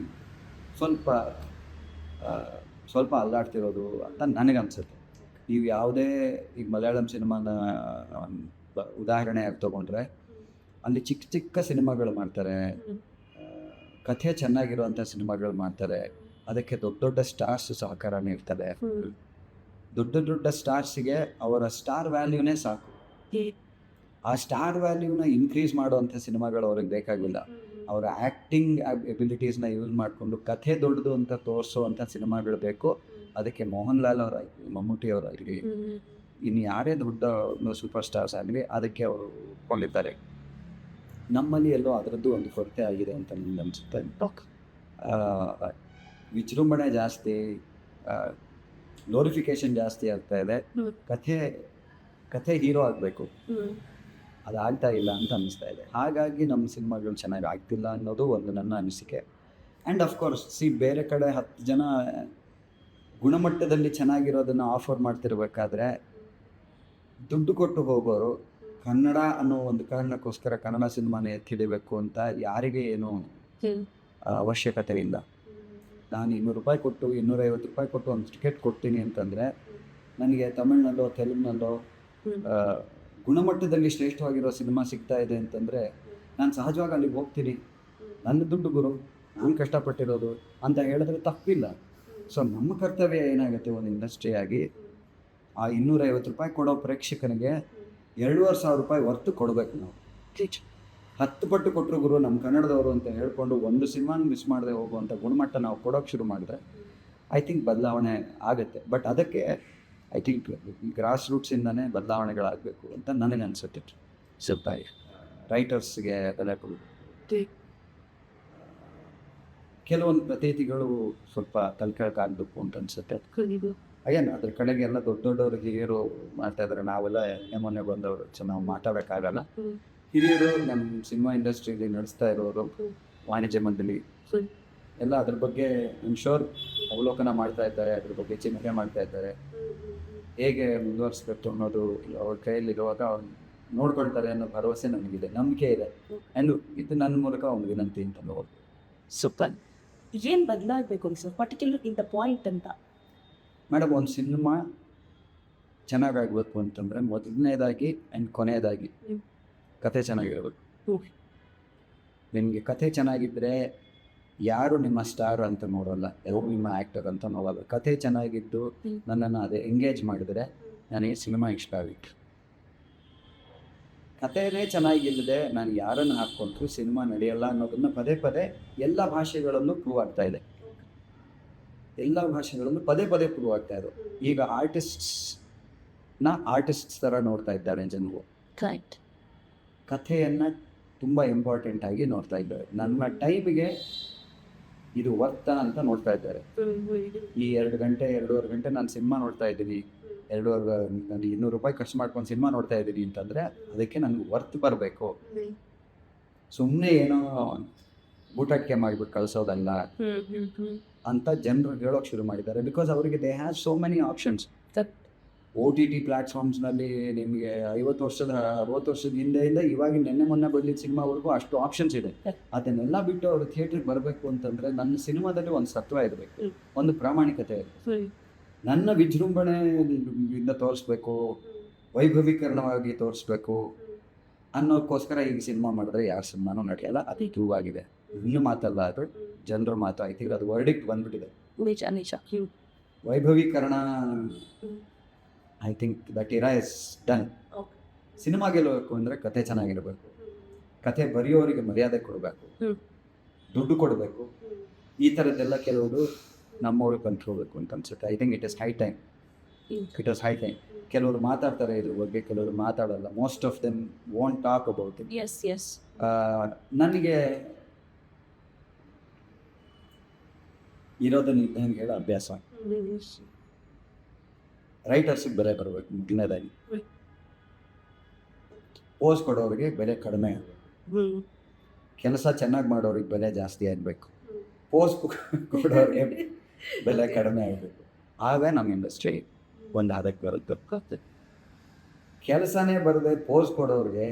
ಸ್ವಲ್ಪ ಅಲ್ಲಾಡ್ತಿರೋದು ಅಂತ ನನಗನ್ಸುತ್ತೆ. ನೀವು ಯಾವುದೇ ಈಗ ಮಲಯಾಳಂ ಸಿನಿಮಾನ ಉದಾಹರಣೆಯಾಗಿ ತೊಗೊಂಡ್ರೆ ಅಲ್ಲಿ ಚಿಕ್ಕ ಚಿಕ್ಕ ಸಿನಿಮಾಗಳು ಮಾಡ್ತಾರೆ, ಕಥೆ ಚೆನ್ನಾಗಿರುವಂಥ ಸಿನಿಮಾಗಳು ಮಾಡ್ತಾರೆ. ಅದಕ್ಕೆ ದೊಡ್ಡ ದೊಡ್ಡ ಸ್ಟಾರ್ಸ್ ಸಹಕಾರ ನೀಡ್ತಾರೆ. ದೊಡ್ಡ ದೊಡ್ಡ ಸ್ಟಾರ್ಸಿಗೆ ಅವರ ಸ್ಟಾರ್ ವ್ಯಾಲ್ಯೂನೇ ಸಾಕು. ಆ ಸ್ಟಾರ್ ವ್ಯಾಲ್ಯೂನ ಇನ್ಕ್ರೀಸ್ ಮಾಡುವಂಥ ಸಿನಿಮಾಗಳು ಅವ್ರಿಗೆ ಬೇಕಾಗಿಲ್ಲ. ಅವರ ಆ್ಯಕ್ಟಿಂಗ್ ಎಬಿಲಿಟೀಸ್ನ ಯೂಸ್ ಮಾಡಿಕೊಂಡು ಕಥೆ ದೊಡ್ಡದು ಅಂತ ತೋರಿಸೋವಂಥ ಸಿನಿಮಾಗಳು ಬೇಕು. ಅದಕ್ಕೆ ಮೋಹನ್ ಲಾಲ್ ಅವರಾಗಲಿ, ಮಮ್ಮೂಟಿ ಅವರಾಗಲಿ, ಇನ್ನು ಯಾರೇ ದೊಡ್ಡ ಸೂಪರ್ ಸ್ಟಾರ್ಸ್ ಆಗಲಿ ಅದಕ್ಕೆ ಅವರು ಕೊಂಡಿದ್ದಾರೆ. ನಮ್ಮಲ್ಲಿ ಎಲ್ಲೋ ಅದರದ್ದು ಒಂದು ಕೊರತೆ ಆಗಿದೆ ಅಂತ ನನಗೆ ಅನಿಸುತ್ತೆ. ವಿಜೃಂಭಣೆ ಜಾಸ್ತಿ, ಗ್ಲೋರಿಫಿಕೇಶನ್ ಜಾಸ್ತಿ ಆಗ್ತಾ ಇದೆ. ಕಥೆ ಹೀರೋ ಆಗಬೇಕು, ಅದು ಆಗ್ತಾ ಇಲ್ಲ ಅಂತ ಅನ್ನಿಸ್ತಾ ಇದೆ. ಹಾಗಾಗಿ ನಮ್ಮ ಸಿನಿಮಾಗಳು ಚೆನ್ನಾಗಿ ಆಗ್ತಿಲ್ಲ ಅನ್ನೋದು ಒಂದು ನನ್ನ ಅನಿಸಿಕೆ. ಆ್ಯಂಡ್ ಅಫ್ಕೋರ್ಸ್ ಬೇರೆ ಕಡೆ 10 ಜನ ಗುಣಮಟ್ಟದಲ್ಲಿ ಚೆನ್ನಾಗಿರೋದನ್ನು ಆಫರ್ ಮಾಡ್ತಿರ್ಬೇಕಾದ್ರೆ ದುಡ್ಡು ಕೊಟ್ಟು ಹೋಗೋರು ಕನ್ನಡ ಅನ್ನೋ ಒಂದು ಕಾರಣಕ್ಕೋಸ್ಕರ ಕನ್ನಡ ಸಿನಿಮಾನ ಎತ್ತಿಡಬೇಕು ಅಂತ ಯಾರಿಗೆ ಏನೂ ಅವಶ್ಯಕತೆ ಇಲ್ಲ. ನಾನು 200 ರೂಪಾಯಿ ಕೊಟ್ಟು 250 ರೂಪಾಯಿ ಕೊಟ್ಟು ಒಂದು ಟಿಕೆಟ್ ಕೊಡ್ತೀನಿ ಅಂತಂದರೆ ನನಗೆ ತಮಿಳ್ನಲ್ಲೋ ತೆಲುಗಿನಲ್ಲೋ ಗುಣಮಟ್ಟದಲ್ಲಿ ಶ್ರೇಷ್ಠವಾಗಿರೋ ಸಿನಿಮಾ ಸಿಗ್ತಾ ಇದೆ ಅಂತಂದರೆ ನಾನು ಸಹಜವಾಗಿ ಅಲ್ಲಿಗೆ ಹೋಗ್ತೀನಿ. ನನ್ನ ದುಡ್ಡು ಗುರು, ನಾನು ಕಷ್ಟಪಟ್ಟಿರೋದು ಅಂತ ಹೇಳಿದ್ರೆ ತಪ್ಪಿಲ್ಲ. ಸೊ ನಮ್ಮ ಕರ್ತವ್ಯ ಏನಾಗುತ್ತೆ ಒಂದು ಇಂಡಸ್ಟ್ರಿಯಾಗಿ, ಆ 250 ರೂಪಾಯಿ ಕೊಡೋ ಪ್ರೇಕ್ಷಕನಿಗೆ 2,500 ರೂಪಾಯಿ ಹೊರ್ತು ಕೊಡಬೇಕು. ನಾವು 10 ಪಟ್ಟು ಕೊಟ್ಟರು ಗುರು ನಮ್ಮ ಕನ್ನಡದವರು ಅಂತ ಹೇಳ್ಕೊಂಡು ಒಂದು ಸಿನಿಮಾನ ಮಿಸ್ ಮಾಡದೆ ಹೋಗುವಂಥ ಗುಣಮಟ್ಟ ನಾವು ಕೊಡೋಕ್ಕೆ ಶುರು ಮಾಡಿದ್ರೆ ಐ ಥಿಂಕ್ ಬದಲಾವಣೆ ಆಗುತ್ತೆ. ಬಟ್ ಅದಕ್ಕೆ ಐ ಥಿಂಕ್ ಗ್ರಾಸ್ ರೂಟ್ಸಿಂದನೇ ಬದಲಾವಣೆಗಳಾಗಬೇಕು ಅಂತ ನನಗೆ ಅನಿಸುತ್ತೆ. ಸ್ವಲ್ಪ ರೈಟರ್ಸ್ಗೆ ಬೆಲೆ ಕೊಡೋದು, ಕೆಲವೊಂದು ಪ್ರತೀತಿಗಳು ಸ್ವಲ್ಪ ತಲೆಕೆಳಕಾಗಬೇಕು ಅಂತ ಅನಿಸುತ್ತೆ. ಅಯ್ಯನ್ ಅದ್ರ ಕಡೆಗೆ ಎಲ್ಲ ದೊಡ್ಡ ದೊಡ್ಡವರು ಹಿರಿಯರು ಮಾಡ್ತಾ ಇದ್ದಾರೆ. ನಾವೆಲ್ಲ ಮೊನ್ನೆ ಬಂದವರು, ನಾವು ಮಾತಾಡೋಕ್ಕಾಗಲ್ಲ. ಹಿರಿಯರು ನಮ್ಮ ಸಿನಿಮಾ ಇಂಡಸ್ಟ್ರಿಯಲ್ಲಿ ನಡೆಸ್ತಾ ಇರೋರು, ವಾಣಿಜ್ಯ ಮಂಡಳಿ ಎಲ್ಲ ಅದ್ರ ಬಗ್ಗೆ ಶೋರ್ ಅವಲೋಕನ ಮಾಡ್ತಾ ಇದ್ದಾರೆ, ಅದ್ರ ಬಗ್ಗೆ ಚಿಂತನೆ ಮಾಡ್ತಾ ಇದ್ದಾರೆ. ಹೇಗೆ ಮುಂದುವರಿಸ್ಬೇಕು ಅನ್ನೋದು ಅವ್ರ ಕೈಯಲ್ಲಿರುವಾಗ ಅವ್ರು ನೋಡ್ಕೊಳ್ತಾರೆ ಅನ್ನೋ ಭರವಸೆ ನನಗಿದೆ, ನಂಬಿಕೆ ಇದೆ. ಆ್ಯಂಡ್ ಇದು ನನ್ನ ಮೂಲಕ ಒಂದು ವಿನಂತಿ ಅಂತ ನೋಡ್ಬೋದು. ಸೂಪರ್. ಏನು ಬದಲಾಗಬೇಕು sir particular in the point ಅಂತ? ಮೇಡಮ್, ಒಂದು ಸಿನಿಮಾ ಚೆನ್ನಾಗಾಗಬೇಕು ಅಂತಂದರೆ ಮೊದಲನೇದಾಗಿ ಆ್ಯಂಡ್ ಕೊನೆಯದಾಗಿ ಕಥೆ ಚೆನ್ನಾಗಿರಬೇಕು. ನಿಮಗೆ ಕಥೆ ಚೆನ್ನಾಗಿದ್ದರೆ ಯಾರು ನಿಮ್ಮ ಸ್ಟಾರ್ ಅಂತ ನೋಡೋಲ್ಲ, ಯಾರು ನಿಮ್ಮ ಆ್ಯಕ್ಟರ್ ಅಂತ ನೋಡೋಲ್ಲ. ಕಥೆ ಚೆನ್ನಾಗಿದ್ದು ನನ್ನನ್ನು ಅದೇ ಎಂಗೇಜ್ ಮಾಡಿದರೆ ನನಗೆ ಸಿನಿಮಾ ಇಷ್ಟ ಆಗಿತ್ತು. ಕಥೆನೇ ಚೆನ್ನಾಗಿಲ್ಲದೆ ನಾನು ಯಾರನ್ನು ಹಾಕ್ಕೊಂಡ್ರು ಸಿನಿಮಾ ನಡೆಯಲ್ಲ ಅನ್ನೋದನ್ನು ಪದೇ ಪದೇ ಎಲ್ಲ ಭಾಷೆಗಳಲ್ಲೂ ಪ್ರೂವ್ ಆಗ್ತಾ ಇದೆ. ಎಲ್ಲ ಭಾಷೆಗಳಲ್ಲೂ ಪದೇ ಪದೇ ಪ್ರೂವ್ ಆಗ್ತಾ ಇದೆ. ಈಗ ಆರ್ಟಿಸ್ಟ್ಸ್ ಥರ ನೋಡ್ತಾ ಇದ್ದಾರೆ ಜನರು. ಕಥೆಯನ್ನು ತುಂಬ ಇಂಪಾರ್ಟೆಂಟ್ ಆಗಿ ನೋಡ್ತಾ ಇದ್ದಾರೆ. ನನ್ನ ಟೈಮಿಗೆ ಇದು ವರ್ತ ಅಂತ ನೋಡ್ತಾ ಇದ್ದಾರೆ. ಈ 2 ಗಂಟೆ 2.5 ಗಂಟೆ ನಾನು ಸಿನಿಮಾ ನೋಡ್ತಾ ಇದ್ದೀನಿ, 200 ರೂಪಾಯಿ ಖರ್ಚು ಮಾಡ್ಕೊಂಡು ಸಿನಿಮಾ ನೋಡ್ತಾ ಇದ್ದೀನಿ ಅಂತಂದರೆ ಅದಕ್ಕೆ ನನಗೆ ವರ್ತ್ ಬರಬೇಕು. ಸುಮ್ಮನೆ ಏನೋ ಊಟಕ್ಕೆ ಮಾಡಿಬಿಟ್ಟು ಕಳಿಸೋದಲ್ಲ ಅಂತ ಜನರು ಹೇಳೋಕೆ ಶುರು ಮಾಡಿದ್ದಾರೆ. ಬಿಕಾಸ್ ಅವರಿಗೆ they have so many options. OTT ಪ್ಲ್ಯಾಟ್ಫಾರ್ಮ್ಸ್ನಲ್ಲಿ ನಿಮಗೆ 50 ವರ್ಷದ ಹಿಂದೆಯಿಂದ ಇವಾಗ ನೆನ್ನೆ ಮೊನ್ನೆ ಬಂದಿದ್ದ ಸಿನಿಮಾವರೆಗೂ ಅಷ್ಟು ಆಪ್ಷನ್ಸ್ ಇದೆ. ಅದನ್ನೆಲ್ಲ ಬಿಟ್ಟು ಅವರು ಥಿಯೇಟ್ರಿಗೆ ಬರಬೇಕು ಅಂತಂದರೆ ನನ್ನ ಸಿನಿಮಾದಲ್ಲಿ ಒಂದು ಸತ್ವ ಇರಬೇಕು, ಒಂದು ಪ್ರಾಮಾಣಿಕತೆ ಇರಬೇಕು. ನನ್ನ ವಿಜೃಂಭಣೆಯಿಂದ ತೋರಿಸ್ಬೇಕು, ವೈಭವೀಕರಣವಾಗಿ ತೋರಿಸ್ಬೇಕು ಅನ್ನೋಕ್ಕೋಸ್ಕರ ಈಗ ಸಿನಿಮಾ ಮಾಡಿದ್ರೆ ಯಾರು ಸಿನಿಮಾನೂ ನಡೆಯಲ್ಲ. ಅದು ಪ್ರೂವ್ ಆಗಿದೆ. ಇನ್ನು ಮಾತಲ್ಲ, ಅದು ಜನರ ಮಾತು. ಐ ಥಿಂಕ್ ಅದು ವರ್ಡಿಕ್ಟ್ ಬಂದ್ಬಿಟ್ಟಿದೆ. ವೈಭವೀಕರಣ ಐ ಥಿಂಕ್ ದಟ್ ಇರಾ ಇಸ್ ಡನ್. ಸಿನಿಮಾ ಗೆಲ್ಲಬೇಕು ಅಂದರೆ ಕತೆ ಚೆನ್ನಾಗಿರಬೇಕು, ಕತೆ ಬರೆಯೋರಿಗೆ ಮರ್ಯಾದೆ ಕೊಡಬೇಕು, ದುಡ್ಡು ಕೊಡಬೇಕು. ಈ ಥರದ್ದೆಲ್ಲ ಕೆಲವರು ನಮ್ಮವ್ರಿಗೆ ಕಂಟ್ರೋಬೇಕು ಅಂತ ಅನ್ಸುತ್ತೆ. I think it is high time. ಕೆಲವರು ಮಾತಾಡ್ತಾರೆ ಇದ್ರ ಬಗ್ಗೆ, ಕೆಲವರು ಮಾತಾಡಲ್ಲ. Most of them won't talk about it. ನನಗೆ ಇರೋದನ್ನ ಇದ್ದಂಗೆ ಹೇಳೋ ಅಭ್ಯಾಸ. ರೈಟರ್ಸಿಗೆ ಬೆಲೆ ಬರಬೇಕು ಮೊದಲನೇದಾಗಿ. ಪೋಸ್ ಕೊಡೋರಿಗೆ ಬೆಲೆ ಕಡಿಮೆ ಆಗಬೇಕು. ಕೆಲಸ ಚೆನ್ನಾಗಿ ಮಾಡೋರಿಗೆ ಬೆಲೆ ಜಾಸ್ತಿ ಆಗಬೇಕು, ಪೋಸ್ ಕೊಡೋರಿಗೆ ಬೆಲೆ ಕಡಿಮೆ ಆಗಬೇಕು. ಆಗ ನಮ್ಮ ಇಂಡಸ್ಟ್ರಿ ಒಂದು ಹದಕ್ಕೆ ಬರುತ್ತೆ. ಕೆಲಸನೇ ಬರದೆ ಪೋಸ್ ಕೊಡೋರಿಗೆ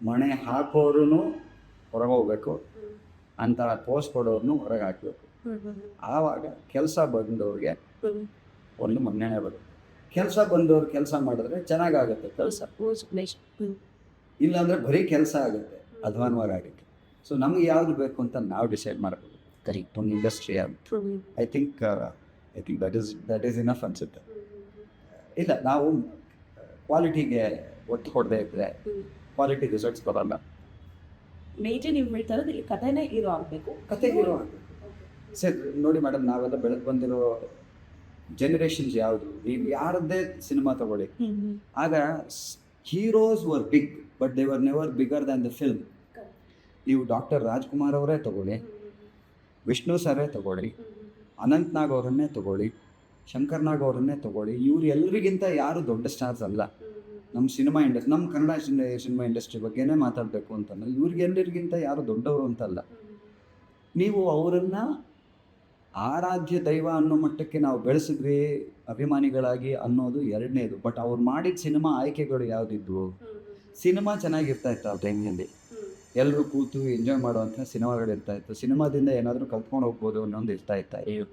ಮಣೆ ಹಾಕೋರು ಹೊರಗೆ ಹೋಗ್ಬೇಕು, ಅಂತ ಪೋಸ್ ಕೊಡೋರ್ನು ಹೊರಗೆ ಹಾಕಬೇಕು. ಆವಾಗ ಕೆಲಸ ಬಂದವ್ರಿಗೆ ಒಂದು ಮನ್ನಣೆ ಬರುತ್ತೆ. ಕೆಲಸ ಬಂದವ್ರು ಕೆಲಸ ಮಾಡಿದ್ರೆ ಚೆನ್ನಾಗಾಗುತ್ತೆ ಕೆಲಸ, ಇಲ್ಲಾಂದರೆ ಬರೀ ಕೆಲಸ ಆಗುತ್ತೆ, ಅಧ್ವಾನವಾಗಿ ಆಗುತ್ತೆ. ಸೊ ನಮ್ಗೆ ಯಾವುದು ಬೇಕು ಅಂತ ನಾವು ಡಿಸೈಡ್ ಮಾಡಬೇಕು. ಒಂದು ಇಂಡಸ್ಟ್ರಿ ಯಾವುದು, I think that is enough ಅನಿಸುತ್ತೆ. ಇಲ್ಲ, ನಾವು ಕ್ವಾಲಿಟಿಗೆ ಒತ್ತು ಕೊಡದೇ ಇದ್ದರೆ ಕ್ವಾಲಿಟಿ ರಿಸಲ್ಟ್ಸ್ ಬರಲ್ಲ. ಮೇಜರ್ ನೀವು ಹೇಳ್ತಾ ಇರೋದು ಇಲ್ಲಿ ಕಥೆನೇ ಹೀರೋ ಆಗಬೇಕು, ಕತೆಗೆ ಇರೋ ಸರ್ ನೋಡಿ ಮೇಡಮ್, ನಾವೆಲ್ಲ ಬೆಳೆದು ಬಂದಿರೋ ಜನರೇಷನ್ಸ್ ಯಾವುದು, ನೀವು ಯಾರದ್ದೇ ಸಿನಿಮಾ ತಗೊಳ್ಳಿ, ಆಗ heroes were big but they were never bigger than the film. ನೀವು ಡಾಕ್ಟರ್ ರಾಜ್ಕುಮಾರ್ ಅವರೇ ತಗೊಳ್ಳಿ, ವಿಷ್ಣು ಸರೇ ತಗೊಳ್ಳಿ, ಅನಂತ್ ನಾಗ್ ಅವರನ್ನೇ ತಗೊಳ್ಳಿ, ಶಂಕರ್ ನಾಗ್ ಅವರನ್ನೇ ತಗೊಳ್ಳಿ, ಇವ್ರು ಎಲ್ರಿಗಿಂತ ಯಾರು ದೊಡ್ಡ ಸ್ಟಾರ್ಸ್ ಅಲ್ಲ. ನಮ್ಮ ಸಿನಿಮಾ ಇಂಡಸ್ಟ್ರಿ, ನಮ್ಮ ಕನ್ನಡ ಸಿನಿಮಾ ಇಂಡಸ್ಟ್ರಿ ಬಗ್ಗೆನೇ ಮಾತಾಡಬೇಕು ಅಂತಂದರೆ ಇವ್ರಿಗೆಲ್ಲರಿಗಿಂತ ಯಾರು ದೊಡ್ಡವರು ಅಂತಲ್ಲ. ನೀವು ಅವರನ್ನು ಆರಾಧ್ಯ ದೈವ ಅನ್ನೋ ಮಟ್ಟಕ್ಕೆ ನಾವು ಬೆಳೆಸಿದ್ವಿ ಅಭಿಮಾನಿಗಳಾಗಿ ಅನ್ನೋದು ಎರಡನೇದು. ಬಟ್ ಅವ್ರು ಮಾಡಿದ ಸಿನಿಮಾ ಆಯ್ಕೆಗಳು ಯಾವುದಿದ್ವು, ಸಿನಿಮಾ ಚೆನ್ನಾಗಿರ್ತಾ ಇತ್ತು ಆ ಟೈಮ್ನಲ್ಲಿ, ಎಲ್ಲರೂ ಕೂತು ಎಂಜಾಯ್ ಮಾಡುವಂಥ ಸಿನಿಮಾಗಳು ಇರ್ತಾಯಿತ್ತು, ಸಿನಿಮಾದಿಂದ ಏನಾದರೂ ಕಲ್ತ್ಕೊಂಡು ಹೋಗ್ಬೋದು ಅನ್ನೋದು ಇರ್ತಾಯಿತ್ತು,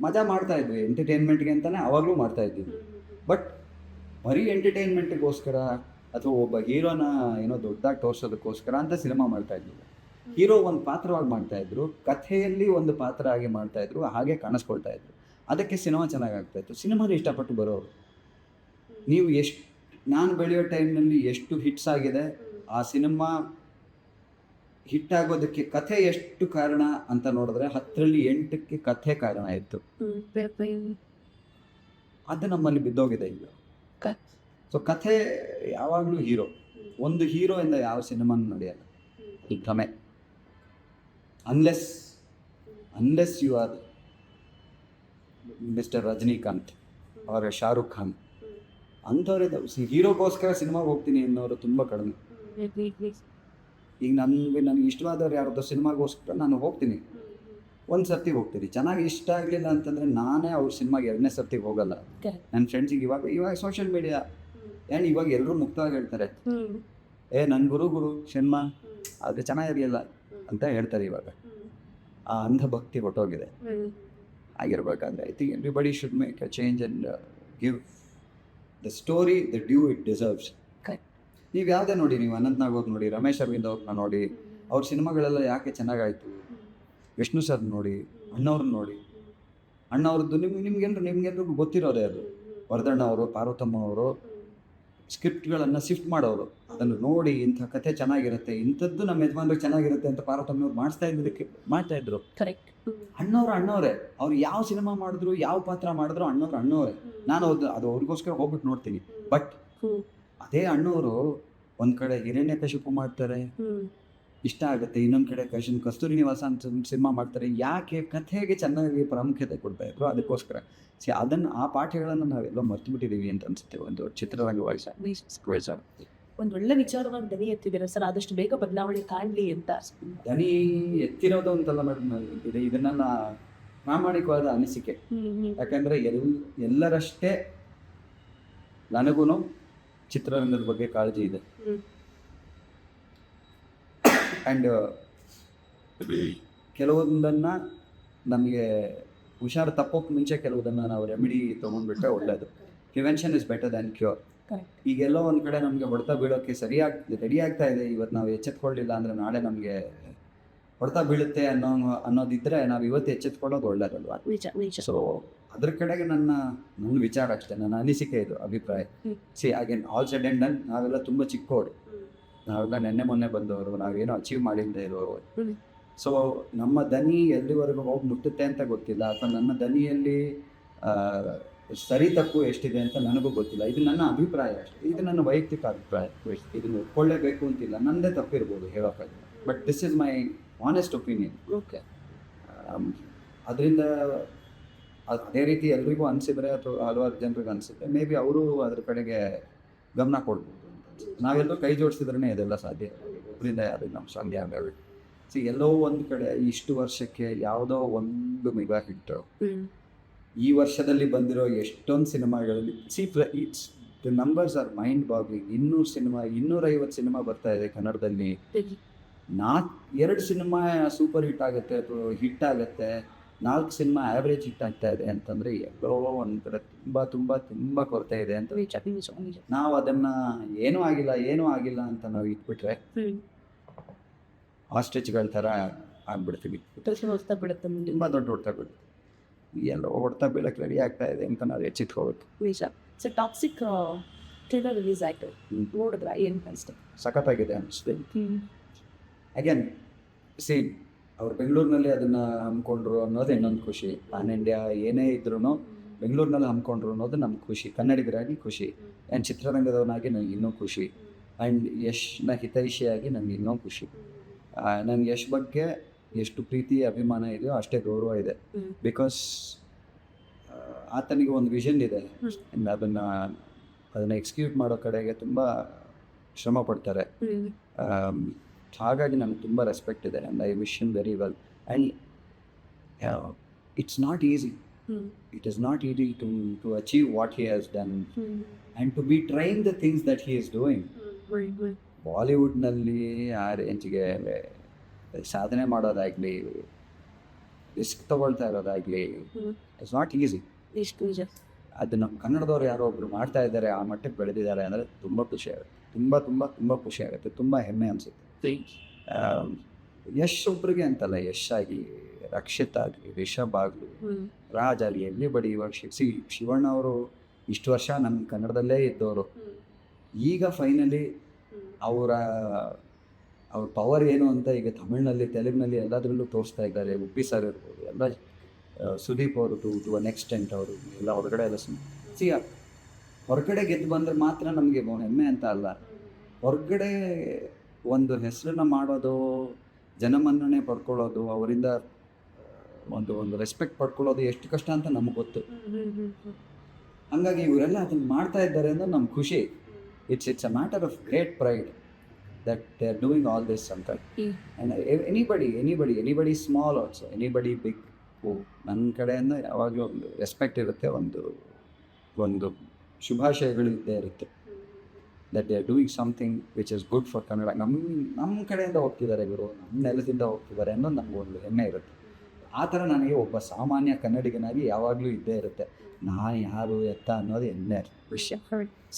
ಮಜಾ ಮಾಡ್ತಾಯಿದ್ವಿ, ಎಂಟರ್ಟೈನ್ಮೆಂಟ್ಗೆ ಅಂತಲೇ ಅವಾಗಲೂ ಮಾಡ್ತಾಯಿದ್ವಿ. ಬಟ್ ಬರೀ ಎಂಟರ್ಟೈನ್ಮೆಂಟಿಗೋಸ್ಕರ ಅಥವಾ ಒಬ್ಬ ಹೀರೋನ ಏನೋ ದೊಡ್ಡದಾಗಿ ತೋರಿಸೋದಕ್ಕೋಸ್ಕರ ಅಂತ ಸಿನಿಮಾ ಮಾಡ್ತಾಯಿದ್ವಿ. ಹೀರೋ ಒಂದು ಪಾತ್ರವಾಗಿ ಮಾಡ್ತಾಯಿದ್ರು, ಕಥೆಯಲ್ಲಿ ಒಂದು ಪಾತ್ರ ಆಗಿ ಮಾಡ್ತಾಯಿದ್ರು, ಹಾಗೆ ಕಾಣಿಸ್ಕೊಳ್ತಾಯಿದ್ರು. ಅದಕ್ಕೆ ಸಿನಿಮಾ ಚೆನ್ನಾಗಾಗ್ತಾಯಿತ್ತು, ಸಿನಿಮಾನ ಇಷ್ಟಪಟ್ಟು ಬರೋರು. ನೀವು ಎಷ್ಟು, ನಾನು ಬೆಳೆಯೋ ಟೈಮ್ನಲ್ಲಿ ಎಷ್ಟು ಹಿಟ್ಸ್ ಆಗಿದೆ, ಆ ಸಿನಿಮಾ ಹಿಟ್ ಆಗೋದಕ್ಕೆ ಕಥೆ ಎಷ್ಟು ಕಾರಣ ಅಂತ ನೋಡಿದ್ರೆ 10ರಲ್ಲಿ 8ಕ್ಕೆ ಕಥೆ ಕಾರಣ ಇತ್ತು. ಅದು ನಮ್ಮಲ್ಲಿ ಬಿದ್ದೋಗಿದೆ ಈಗ. ಸೊ ಕಥೆ ಯಾವಾಗಲೂ ಹೀರೋ, ಒಂದು ಹೀರೋಯಿಂದ ಯಾವ ಸಿನಿಮಾನು ನಡೆಯಲ್ಲ ಈ ಭ್ರಮೆ. Unless you are mister Rajinikanth ಅವರ ಶಾರುಖ್ ಖಾನ್ ಅಂಥವ್ರೆ ಹೀರೋಗೋಸ್ಕರ ಸಿನಿಮಾಗೆ ಹೋಗ್ತೀನಿ ಅನ್ನೋರು ತುಂಬ ಕಡಿಮೆ. ಈಗ ನನಗೆ ಇಷ್ಟವಾದವ್ರು ಯಾರ್ದೋ ಸಿನಿಮಾಗೋಸ್ಕರ ನಾನು ಹೋಗ್ತೀನಿ, ಒಂದು ಸರ್ತಿ ಹೋಗ್ತೀನಿ. ಚೆನ್ನಾಗಿ ಇಷ್ಟ ಆಗಲಿಲ್ಲ ಅಂತಂದರೆ ನಾನೇ ಅವ್ರ ಸಿನಿಮಾಗೆ 2ನೇ ಸರ್ತಿಗೆ ಹೋಗಲ್ಲ. ನನ್ನ ಫ್ರೆಂಡ್ಸಿಗೆ ಇವಾಗ ಸೋಷಿಯಲ್ ಮೀಡಿಯಾ ಆ್ಯಂಡ್ ಇವಾಗ ಎಲ್ಲರೂ ಮುಕ್ತವಾಗಿ ಹೇಳ್ತಾರೆ, ನನ್ನ ಗುರು ಸಿನಿಮಾ ಅದು ಚೆನ್ನಾಗಿರಲಿಲ್ಲ ಅಂತ ಹೇಳ್ತಾರೆ. ಇವಾಗ ಆ ಅಂಧ ಭಕ್ತಿ ಹೊಟ್ಟೋಗಿದೆ. ಆಗಿರ್ಬೇಕಾದ್ರೆ I think everybody should make a change and give the story the due it deserves. ನೀವು ಯಾವುದೇ ನೋಡಿ, ನೀವು ಅನಂತ್ ನಾಗ್ ಅವ್ರು ನೋಡಿ, ರಮೇಶ್ ಅರವಿಂದ್ ಅವ್ರನ್ನ ನೋಡಿ, ಅವ್ರ ಸಿನಿಮಾಗಳೆಲ್ಲ ಯಾಕೆ ಚೆನ್ನಾಗಾಯಿತು, ವಿಷ್ಣು ಸರ್ ನೋಡಿ, ಅಣ್ಣವ್ರನ್ನ ನೋಡಿ, ಅಣ್ಣವ್ರದ್ದು ನಿಮ್ಗೆಲ್ರಿಗೂ ಗೊತ್ತಿರೋದೇ ಅದು. ವರ್ಧಣ್ಣ ಅವರು, ಪಾರ್ವತಮ್ಮ ಅವರು ಸ್ಕ್ರಿಪ್ಟ್ಗಳನ್ನು ಶಿಫ್ಟ್ ಮಾಡೋರು, ಅದನ್ನು ನೋಡಿ ಇಂಥ ಕಥೆ ಚೆನ್ನಾಗಿರುತ್ತೆ, ಇಂಥದ್ದು ನಮ್ಮ ಯಜಮಾನ್ರಿಗೆ ಚೆನ್ನಾಗಿರುತ್ತೆ ಅಂತ ಪಾರ್ವತಮ್ಮವ್ರು ಮಾಡ್ತಾಯಿದ್ರು. ಕರೆಕ್ಟ್. ಅಣ್ಣವರೇ ಅವ್ರು ಯಾವ ಸಿನಿಮಾ ಮಾಡಿದ್ರು, ಯಾವ ಪಾತ್ರ ಮಾಡಿದ್ರು ಅಣ್ಣವರೇ. ನಾನು ಅದು ಅವ್ರಿಗೋಸ್ಕರ ಹೋಗ್ಬಿಟ್ಟು ನೋಡ್ತೀನಿ. ಬಟ್ ಅದೇ ಅಣ್ಣವರು ಒಂದು ಕಡೆ ಹಿರಣ್ಯಕಶಿಪು ಮಾಡ್ತಾರೆ, ಇಷ್ಟ ಆಗುತ್ತೆ, ಇನ್ನೊಂದು ಕಡೆ ಕಸ್ತೂರಿ ನಿವಾಸ ಅಂತ ಸಿನಿಮಾ ಮಾಡ್ತಾರೆ. ಯಾಕೆ? ಕಥೆಗೆ ಚೆನ್ನಾಗಿ ಪ್ರಾಮುಖ್ಯತೆ ಕೊಡ್ತಾಯಿದ್ರು, ಅದಕ್ಕೋಸ್ಕರ. ಅದನ್ನು ಆ ಪಾಠಗಳನ್ನು ನಾವೆಲ್ಲೋ ಮರ್ತು ಬಿಟ್ಟಿದ್ದೀವಿ ಅಂತ ಅನಿಸುತ್ತೆ ಒಂದು ಚಿತ್ರರಂಗವಾಗಿ. ಒಂದು ಒಳ್ಳೆ ವಿಚಾರವಾಗಿ ದನಿ ಎತ್ತಿದ್ದೀರಾ ಸರ್, ಆದಷ್ಟು ಬೇಗ ಬದಲಾವಣೆ ಕಾಣಲಿ ಅಂತ. ದನಿ ಎತ್ತಿರೋದು ಅಂತಲ್ಲ ಮೇಡಮ್, ಇದು ನನ್ನ ಪ್ರಾಮಾಣಿಕವಾದ ಅನಿಸಿಕೆ. ಯಾಕಂದರೆ ಎಲ್ಲರಷ್ಟೇ ನನಗೂ ಚಿತ್ರರಂಗದ ಬಗ್ಗೆ ಕಾಳಜಿ ಇದೆ. ಆ್ಯಂಡ್ ಕೆಲವೊಂದನ್ನು ನಮಗೆ ಹುಷಾರು ತಪ್ಪೋಕ್ಕೆ ಮುಂಚೆ ಕೆಲವುದನ್ನು ನಾವು ರೆಮಿಡಿ ತೊಗೊಂಡ್ಬಿಟ್ರೆ ಒಳ್ಳೆಯದು. Prevention is better than cure. ಈಗೆಲ್ಲೋ ಒಂದು ಕಡೆ ನಮಗೆ ಹೊಡೆತ ಬೀಳೋಕ್ಕೆ ರೆಡಿ ಆಗ್ತಾ ಇದೆ. ಇವತ್ತು ನಾವು ಎಚ್ಚೆತ್ಕೊಳ್ಳಿಲ್ಲ ಅಂದರೆ ನಾಳೆ ನಮಗೆ ಹೊಡೆತ ಬೀಳುತ್ತೆ ಅನ್ನೋದಿದ್ದರೆ ನಾವು ಇವತ್ತು ಎಚ್ಚೆತ್ಕೊಳ್ಳೋದು ಒಳ್ಳೆಯದಲ್ವಾ. ಸೊ ಅದ್ರ ಕಡೆಗೆ ನನ್ನ ವಿಚಾರ ಅಷ್ಟೇ, ನನ್ನ ಅನಿಸಿಕೆ, ಇದು ಅಭಿಪ್ರಾಯ. Again all said and done, ನಾವೆಲ್ಲ ತುಂಬ ಚಿಕ್ಕವರು, ನಾವೆಲ್ಲ ಮೊನ್ನೆ ಬಂದವರು, ನಾವೇನೋ ಅಚೀವ್ ಮಾಡಿಲ್ಲದೆ ಇರೋರು. ಸೊ ನಮ್ಮ ದನಿ ಎಲ್ಲಿವರೆಗೂ ಹೋಗಿ ಮುಟ್ಟುತ್ತೆ ಅಂತ ಗೊತ್ತಿಲ್ಲ, ಅಥವಾ ನನ್ನ ದನಿಯಲ್ಲಿ ಸರಿ ತಪ್ಪು ಎಷ್ಟಿದೆ ಅಂತ ನನಗೂ ಗೊತ್ತಿಲ್ಲ. ಇದು ನನ್ನ ಅಭಿಪ್ರಾಯ ಅಷ್ಟೇ, ಇದು ನನ್ನ ವೈಯಕ್ತಿಕ ಅಭಿಪ್ರಾಯ. ಇದನ್ನು ಒಳ್ಳೆಯಬೇಕು ಅಂತಿಲ್ಲ, ನನ್ನದೇ ತಪ್ಪಿರ್ಬೋದು ಹೇಳೋಕ್ಕಾಗಲ್ಲ. But this is my honest opinion. Okay. ಅದರಿಂದ ಅದೇ ರೀತಿ ಎಲ್ರಿಗೂ ಅನಿಸಿದ್ರೆ ಅಥವಾ ಹಲವಾರು ಜನರಿಗೆ ಅನಿಸಿದ್ರೆ ಮೇ ಬಿ ಅವರು ಅದ್ರ ಕಡೆಗೆ ಗಮನ ಕೊಡ್ಬೋದು. ನಾವೆಲ್ಲರೂ ಕೈ ಜೋಡಿಸಿದ್ರೇ ಇದೆಲ್ಲ ಸಾಧ್ಯ. ಒಬ್ಬರಿಂದ ಯಾರು ನಮ್ಮ ಸಾಧ್ಯ ಆಗಬೇಕು. ಎಲ್ಲೋ ಒಂದು ಕಡೆ ಇಷ್ಟು ವರ್ಷಕ್ಕೆ ಯಾವುದೋ ಒಂದು ಮೆಗಾ ಹಿಟ್ಟು ಈ ವರ್ಷದಲ್ಲಿ ಬಂದಿರೋ ಎಷ್ಟೊಂದು ಸಿನಿಮಾಗಳಲ್ಲಿ it's the numbers are mind boggling. 250 cinema ಬರ್ತಾ ಇದೆ ಕನ್ನಡದಲ್ಲಿ. 2 ಸಿನಿಮಾ ಸೂಪರ್ ಹಿಟ್ ಆಗುತ್ತೆ ಅಥವಾ ಹಿಟ್ ಆಗುತ್ತೆ, 4 ಸಿನಿಮಾ ಆ್ಯಾವ್ರೇಜ್ ಹಿಟ್ ಆಗ್ತಾ ಇದೆ ಅಂತಂದರೆ ಎಲ್ಲೋ ಒಂದು ಕಡೆ ತುಂಬ ತುಂಬ ತುಂಬ ಕೊರತೆ ಇದೆ ಅಂತ. ನಾವು ಅದನ್ನು ಏನೂ ಆಗಿಲ್ಲ ಅಂತ ನಾವು ಇಟ್ಬಿಟ್ರೆ ಆಸ್ಟ್ರಿಚ್ಗಳ ಥರ ಆಗ್ಬಿಡ್ತೀವಿ. ತುಂಬ ದೊಡ್ಡ ಹೊಡ್ತಾ ಬೀಳುತ್ತೆ. ಎಲ್ಲೋ ಹೊಡ್ತಾ ಬೀಳಕ್ಕೆ ರೆಡಿ ಆಗ್ತಾ ಇದೆ ಅಂತ ನಾವು ಎಚ್ಚೆತ್ಕೋಬೇಕು. ಸೊ ಟಾಕ್ಸಿಕ್ ಟ್ರೇಲರ್ ರಿಲೀಸ್ ಆಯಿತು, ನೋಡಿದ್ರ ಏನು ಅನಿಸ್ತು? ಸಖತ್ತಾಗಿದೆ ಅನಿಸ್ತು. ಅಗೇನ್ ಅವ್ರು ಬೆಂಗಳೂರಿನಲ್ಲಿ ಅದನ್ನು ಹಮ್ಮಿಕೊಂಡ್ರು ಅನ್ನೋದು ಇನ್ನೊಂದು ಖುಷಿ. ಪ್ಯಾನ್ ಇಂಡಿಯಾ ಏನೇ ಇದ್ರೂ ಬೆಂಗಳೂರಿನಲ್ಲಿ ಹಮ್ಮಿಕೊಂಡ್ರು ಅನ್ನೋದು ನಮ್ಗೆ ಖುಷಿ, ಕನ್ನಡಿಗರಾಗಿ ಖುಷಿ. ಆ್ಯಂಡ್ ಚಿತ್ರರಂಗದವನಾಗಿ ನನಗೆ ಇನ್ನೂ ಖುಷಿ. ಆ್ಯಂಡ್ ಯಶ್ನ ಹಿತೈಷಿಯಾಗಿ ನನಗೆ ಇನ್ನೂ ಖುಷಿ. ನನಗೆ ಯಶ್ ಬಗ್ಗೆ ಎಷ್ಟು ಪ್ರೀತಿ ಅಭಿಮಾನ ಇದೆಯೋ ಅಷ್ಟೇ ಗೌರವ ಇದೆ. ಬಿಕಾಸ್ ಆತನಿಗೆ ಒಂದು ವಿಷನ್ ಇದೆ, ಅದನ್ನು ಎಕ್ಸಿಕ್ಯೂಟ್ ಮಾಡೋ ಕಡೆಗೆ ತುಂಬ ಶ್ರಮ ಪಡ್ತಾರೆ. ಹಾಗಾಗಿ ನನಗೆ ತುಂಬ ರೆಸ್ಪೆಕ್ಟ್ ಇದೆ. And I wish him very well. And it's not easy. It is not easy to achieve what he has done and to be trying the things that he is doing. ಬಾಲಿವುಡ್ನಲ್ಲಿ ಆ ರೇಂಜ್ಗೆ ಸಾಧನೆ ಮಾಡೋದಾಗಲಿ, risk ತಗೊಳ್ತಾ ಇರೋದಾಗಲಿ, it's not easy. ಅದು ನಮ್ಮ ಕನ್ನಡದವ್ರು ಯಾರೋ ಒಬ್ರು ಮಾಡ್ತಾ ಇದ್ದಾರೆ, ಆ ಮಟ್ಟಕ್ಕೆ ಬೆಳೆದಿದ್ದಾರೆ ಅಂದರೆ ತುಂಬ ಖುಷಿ ಆಗುತ್ತೆ. ತುಂಬ ತುಂಬ ತುಂಬ ಖುಷಿ ಆಗುತ್ತೆ, ತುಂಬ ಹೆಮ್ಮೆ ಅನಿಸುತ್ತೆ. ಯಶ್ ಒಬ್ರಿಗೆ ಅಂತಲ್ಲ, ಯಶ್ ಆಗಿ, ರಕ್ಷಿತ್ ಆಗಲಿ, ರಿಷಬ್ ಆಗಲಿ, ರಾಜ್ ಆಗಲಿ, ಎವ್ರಿಬಡಿ. ಇವಾಗ ಶಿವಣ್ಣ ಅವರು ಇಷ್ಟು ವರ್ಷ ನಮ್ಮ ಕನ್ನಡದಲ್ಲೇ ಇದ್ದವರು, ಈಗ ಫೈನಲಿ ಅವರ ಪವರ್ ಏನು ಅಂತ ಈಗ ತಮಿಳ್ನಲ್ಲಿ, ತೆಲುಗಿನಲ್ಲಿ ಎಲ್ಲದರಲ್ಲೂ ತೋರಿಸ್ತಾ ಇದ್ದಾರೆ. ಉಪ್ಪಿ ಸರ್ ಇರ್ಬೋದು, ಎಲ್ಲ ಸುದೀಪ್ ಅವರು ಟು ಅನ್ ಎಕ್ಸ್ಟೆಂಟ್ ಅವರು ಎಲ್ಲ ಹೊರಗಡೆ ಎಲ್ಲ ಹೊರಗಡೆ ಗೆದ್ದು ಬಂದರೆ ಮಾತ್ರ ನಮಗೆ ಹೆಮ್ಮೆ ಅಂತ ಅಲ್ಲ, ಹೊರಗಡೆ ಒಂದು ಹೆಸರನ್ನ ಮಾಡೋದು, ಜನಮನ್ನಣೆ ಪಡ್ಕೊಳ್ಳೋದು, ಅವರಿಂದ ಒಂದು ರೆಸ್ಪೆಕ್ಟ್ ಪಡ್ಕೊಳ್ಳೋದು ಎಷ್ಟು ಕಷ್ಟ ಅಂತ ನಮಗೆ ಗೊತ್ತು. ಹಾಗಾಗಿ ಇವರೆಲ್ಲ ಅದನ್ನು ಮಾಡ್ತಾ ಇದ್ದಾರೆ ಅಂದರೆ ನಮ್ಗೆ ಖುಷಿ. It's a matter of great pride that they are doing all this sometimes. And anybody small also, anybody big, ನನ್ನ ಕಡೆಯಿಂದ ಯಾವಾಗಲೂ ಒಂದು ರೆಸ್ಪೆಕ್ಟ್ ಇರುತ್ತೆ, ಒಂದು ಶುಭಾಶಯಗಳು ಇದ್ದೇ ಇರುತ್ತೆ. that they are doing something which is good for Kannada. ನಮ್ಮ ಕಡೆಯಿಂದ ಹೋಗ್ತಿದ್ದಾರೆ ಇವರು, ನಮ್ಮ ನೆಲದಿಂದ ಹೋಗ್ತಿದ್ದಾರೆ ಅನ್ನೋದು ನಮಗೊಂದು ಹೆಮ್ಮೆ ಇರುತ್ತೆ. ಆ ಥರ ನನಗೆ ಒಬ್ಬ ಸಾಮಾನ್ಯ ಕನ್ನಡಿಗನಾಗಿ ಯಾವಾಗಲೂ ಇದ್ದೇ ಇರುತ್ತೆ. ನಾನು ಯಾರು ಎತ್ತ ಅನ್ನೋದು ಹೆಮ್ಮೆ ವಿಷಯ.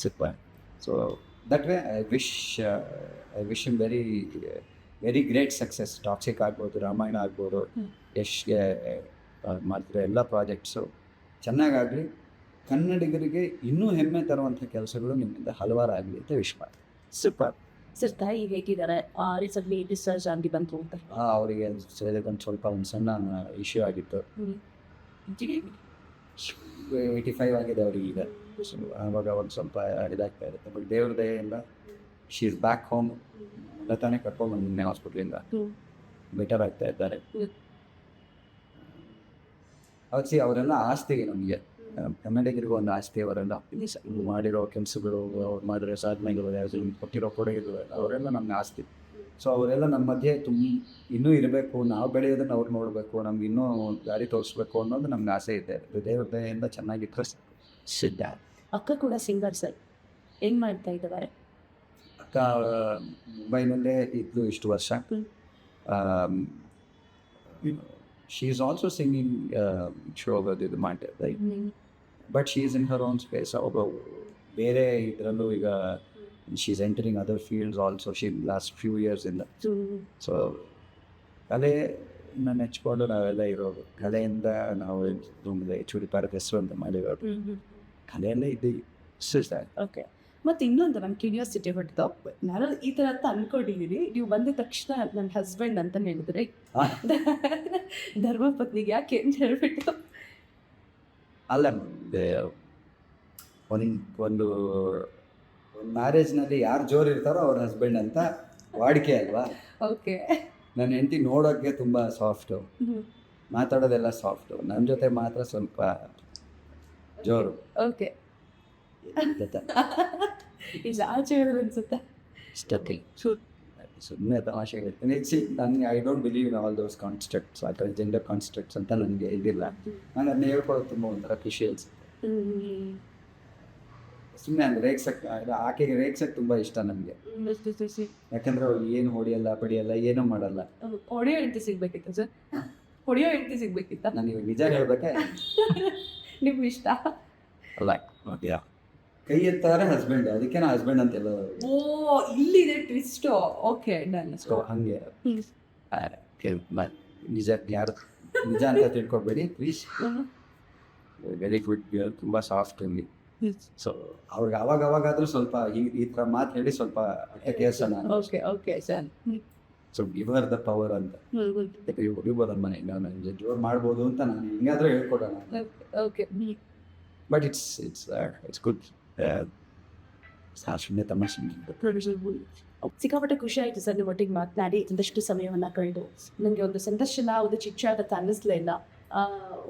Super. So that way I wish him very great success. Toxic ಆಗ್ಬೋದು, ರಾಮಾಯಣ ಆಗ್ಬೋದು, ಯಶ್ಗೆ ಮಾಡ್ತಿರೋ ಎಲ್ಲ ಪ್ರಾಜೆಕ್ಟ್ಸು ಚೆನ್ನಾಗಾಗಲಿ. ಕನ್ನಡಿಗರಿಗೆ ಇನ್ನೂ ಹೆಮ್ಮೆ ತರುವಂಥ ಕೆಲಸಗಳು ನಿಮ್ಮಿಂದ ಹಲವಾರು ಆಗಲಿ ಅಂತ ವಿಶ್ ಮಾಡಿ. ಸೂಪರ್. ಸರ್, ತಾಯಿ ಹೇಗಿದ್ದಾರೆ? ರೀಸೆಂಟ್ಲಿ ಡಿಸ್ಚಾರ್ಜ್ ಆಗಿ ಬಂತು ಅಂತ ಅವರಿಗೆ ಸ್ವಲ್ಪ ಒಂದು ಸಣ್ಣ ಇಶ್ಯೂ ಆಗಿತ್ತು. 85 ಆಗಿದೆ ಅವರಿಗೆ ಈಗ. ಸೊ ಆವಾಗ ಒಂದು ಸ್ವಲ್ಪ ಇದಾಗ್ತಾ ಇರುತ್ತೆ. ಬಟ್ ದೇವ್ರ ದಯೆಯಿಂದ ಶಿ ಇಸ್ ಬ್ಯಾಕ್ ಹೋಮ್. ತಾನೇ ಕರ್ಕೊಂಡು ಬಂದಿದ್ದೆ ಹಾಸ್ಪಿಟ್ಲಿಂದ, ಬೆಟರ್ ಆಗ್ತಾ ಇದ್ದಾರೆ. ಅವರೆಲ್ಲ ಆಸ್ತಿ ನಮಗೆ, ಕನ್ನಡಿಗರಿಗೂ ಒಂದು ಆಸ್ತಿ. ಅವರೆಲ್ಲ ಮಾಡಿರೋ ಕೆಲಸಗಳು, ಅವ್ರು ಮಾಡಿರೋ ಸಾಧನೆಗಳು, ಕೊಟ್ಟಿರೋ ಕೊಡುಗೆಗಳು, ಅವರೆಲ್ಲ ನಮ್ಗೆ ಆಸ್ತಿ. ಸೊ ಅವರೆಲ್ಲ ನಮ್ಮ ಮಧ್ಯೆ ಇನ್ನೂ ಇರಬೇಕು, ನಾವು ಬೆಳೆಯೋದನ್ನು ಅವ್ರು ನೋಡಬೇಕು, ನಮ್ಗೆ ಇನ್ನೂ ದಾರಿ ತೋರಿಸ್ಬೇಕು ಅನ್ನೋದು ನಮ್ಗೆ ಆಸೆ ಇದೆ. ದೇವ್ರ ದಯೆಯಿಂದ ಚೆನ್ನಾಗಿತ್ತು. ಸಿದ್ಧ. ಅಕ್ಕ ಕೂಡ ಸಿಂಗರ್ ಸರ್, ಏನು ಮಾಡ್ತಾ ಇದ್ದಾರೆ? ಅಕ್ಕ ಮುಂಬೈನಲ್ಲೇ ಇದ್ದು ಇಷ್ಟು ವರ್ಷ. ಶಿ ಈಸ್ ಆಲ್ಸೋ ಸಿಂಗಿಂಗ್ ಶೋಗದು ಇದು ಮಾಡ್ತಾರೆ. But she is in her own space. ಅವರು ಬೇರೆ ಇದರಲ್ಲೂ ಈಗ she is entering other fields also. She last few ಇಯರ್ಸಿಂದ. ಸೊ ಕಲೆ ನೆಚ್ಕೊಂಡು ನಾವೆಲ್ಲ ಇರೋದು, ಕಲೆಯಿಂದ ನಾವು ಚೂಡಿ ಪಾರ್ಕ್ ಹೆಸರು ಅಂತ ಮಾಡಿರೋದು, ಕಲೆಯಲ್ಲೇ ಇದ್ದೀವಿ. ಓಕೆ. ಮತ್ತು ಇನ್ನೊಂದು ನನ್ನ ಕ್ಯೂರಿಯಾಸಿಟಿ ಹೊಡ್ತು, ನಾನು ಈ ಥರ ಅಂತ ಅಂದ್ಕೊಂಡಿದ್ದೀನಿ. ನೀವು ಬಂದ ತಕ್ಷಣ ನನ್ನ ಹಸ್ಬೆಂಡ್ ಅಂತ ಹೇಳಿದ್ರೆ ಧರ್ಮಪತ್ನಿಗೆ ಯಾಕೆ ಅಂತ ಹೇಳ್ಬಿಟ್ಟು? ಅಲ್ಲ, ಒಂದು ಮ್ಯಾರೇಜ್ನಲ್ಲಿ ಯಾರು ಜೋರು ಇರ್ತಾರೋ ಅವ್ರ ಹಸ್ಬೆಂಡ್ ಅಂತ ವಾಡಿಕೆ ಅಲ್ವಾ? ಓಕೆ. ನನ್ನ ಹೆಂಡತಿ ನೋಡೋಕ್ಕೆ ತುಂಬ ಸಾಫ್ಟು, ಮಾತಾಡೋದೆಲ್ಲ ಸಾಫ್ಟು, ನನ್ನ ಜೊತೆ ಮಾತ್ರ ಸ್ವಲ್ಪ ಜೋರು. ಓಕೆ. ಇಲ್ಲ, ಆಚೆ ಹೇಳೋದು ಅನ್ಸುತ್ತೆ. ಸುಮ್ಮನೆ ತಮಾಷೆ ಹೇಳ್ತೀನಿ. ನನಗೆ I don't believe in all those constructs, ಆ ಥರ ಜೆಂಡರ್ ಕಾನ್ಸ್ಟ್ರಕ್ಟ್ಸ್ ಅಂತ ನನಗೆ ಇದಿಲ್ಲ. ನಾನು ಅದನ್ನ ಹೇಳ್ಕೊಳ್ಳೋದು ತುಂಬ ಒಂಥರ ಖುಷಿ ಅನ್ಸುತ್ತೆ. ಸುಮ್ಮನೆ ಅಂದರೆ ಆಕೆಗೆ ರೇಗ್ಸಕ್ಕೆ ತುಂಬ ಇಷ್ಟ ನನಗೆ. ಯಾಕಂದರೆ ಅವ್ರು ಏನು ಹೊಡಿಯಲ್ಲ ಪಡಿಯಲ್ಲ ಏನೂ ಮಾಡಲ್ಲ. ಹೊಡೆಯೋ ಹೆಂಡತಿ ಸಿಗ್ಬೇಕಿತ್ತ ಸರ್? ಹೊಡೆಯೋ ಹೆಂಡತಿ ಸಿಗ್ಬೇಕಿತ್ತ? ನನಗೆ ನಿಜ ಹೇಳ್ಬೇಕೆ ನಿಮ್ಗೆ ಇಷ್ಟ? ಅಲ್ಲ ಕೈ ಎತ್ತಾರೆ ಹಸ್ಬೆಂಡ್, ಅದಕ್ಕೆ ನಾ ಹಸ್ಬೆಂಡ್ ಅಂತೆಲ್ಲ. ಓ, ಇಲ್ಲಿದೆ ಟ್ವಿಸ್ಟ್. Okay, done. ಸೊ ಹಾಗೆ ನಿಜ ಯಾರು ನಿಜ ಅಂತ ತಿಳ್ಕೊಬೇಡಿ ಪ್ಲೀಸ್. ವೆರಿ ಗುಡ್ ಗರ್ಲ್, ತುಂಬ ಸಾಫ್ಟ್ ಇಲ್ಲಿ. ಸೊ ಅವ್ರಿಗೆ ಅವಾಗಾದ್ರೂ ಸ್ವಲ್ಪ ಈ ಥರ ಮಾತು ಹೇಳಿ ಸ್ವಲ್ಪ ಹೊಟ್ಟೆ ಕೇಳ್ಸೋಣ. Okay okay sir. So give her the power ಅಂತ ಹೊಡಿಬೋದ ಮನೆ ನಾನು ಜೋರು ಮಾಡ್ಬೋದು ಅಂತ ನಾನು ಹಿಂಗಾದ್ರೂ ಹೇಳ್ಕೊಡೋಣ. Okay, but it's good. ಸುಮ್ಮನೆ ತಮಾಷೆ. ಸಿಕ್ಕಾಪಟ್ಟೆ ಖುಷಿ ಆಯಿತು ಸರ್ ನಿಮ್ಮ ಒಟ್ಟಿಗೆ ಮಾತನಾಡಿ, ಒಂದಷ್ಟು ಸಮಯವನ್ನು ಕಳೆದು. ನನಗೆ ಒಂದು ಸಂದರ್ಶನ, ಒಂದು ಚಿಟ್ಚಾಟ ಅನ್ನಿಸ್ಲೇ ಇಲ್ಲ.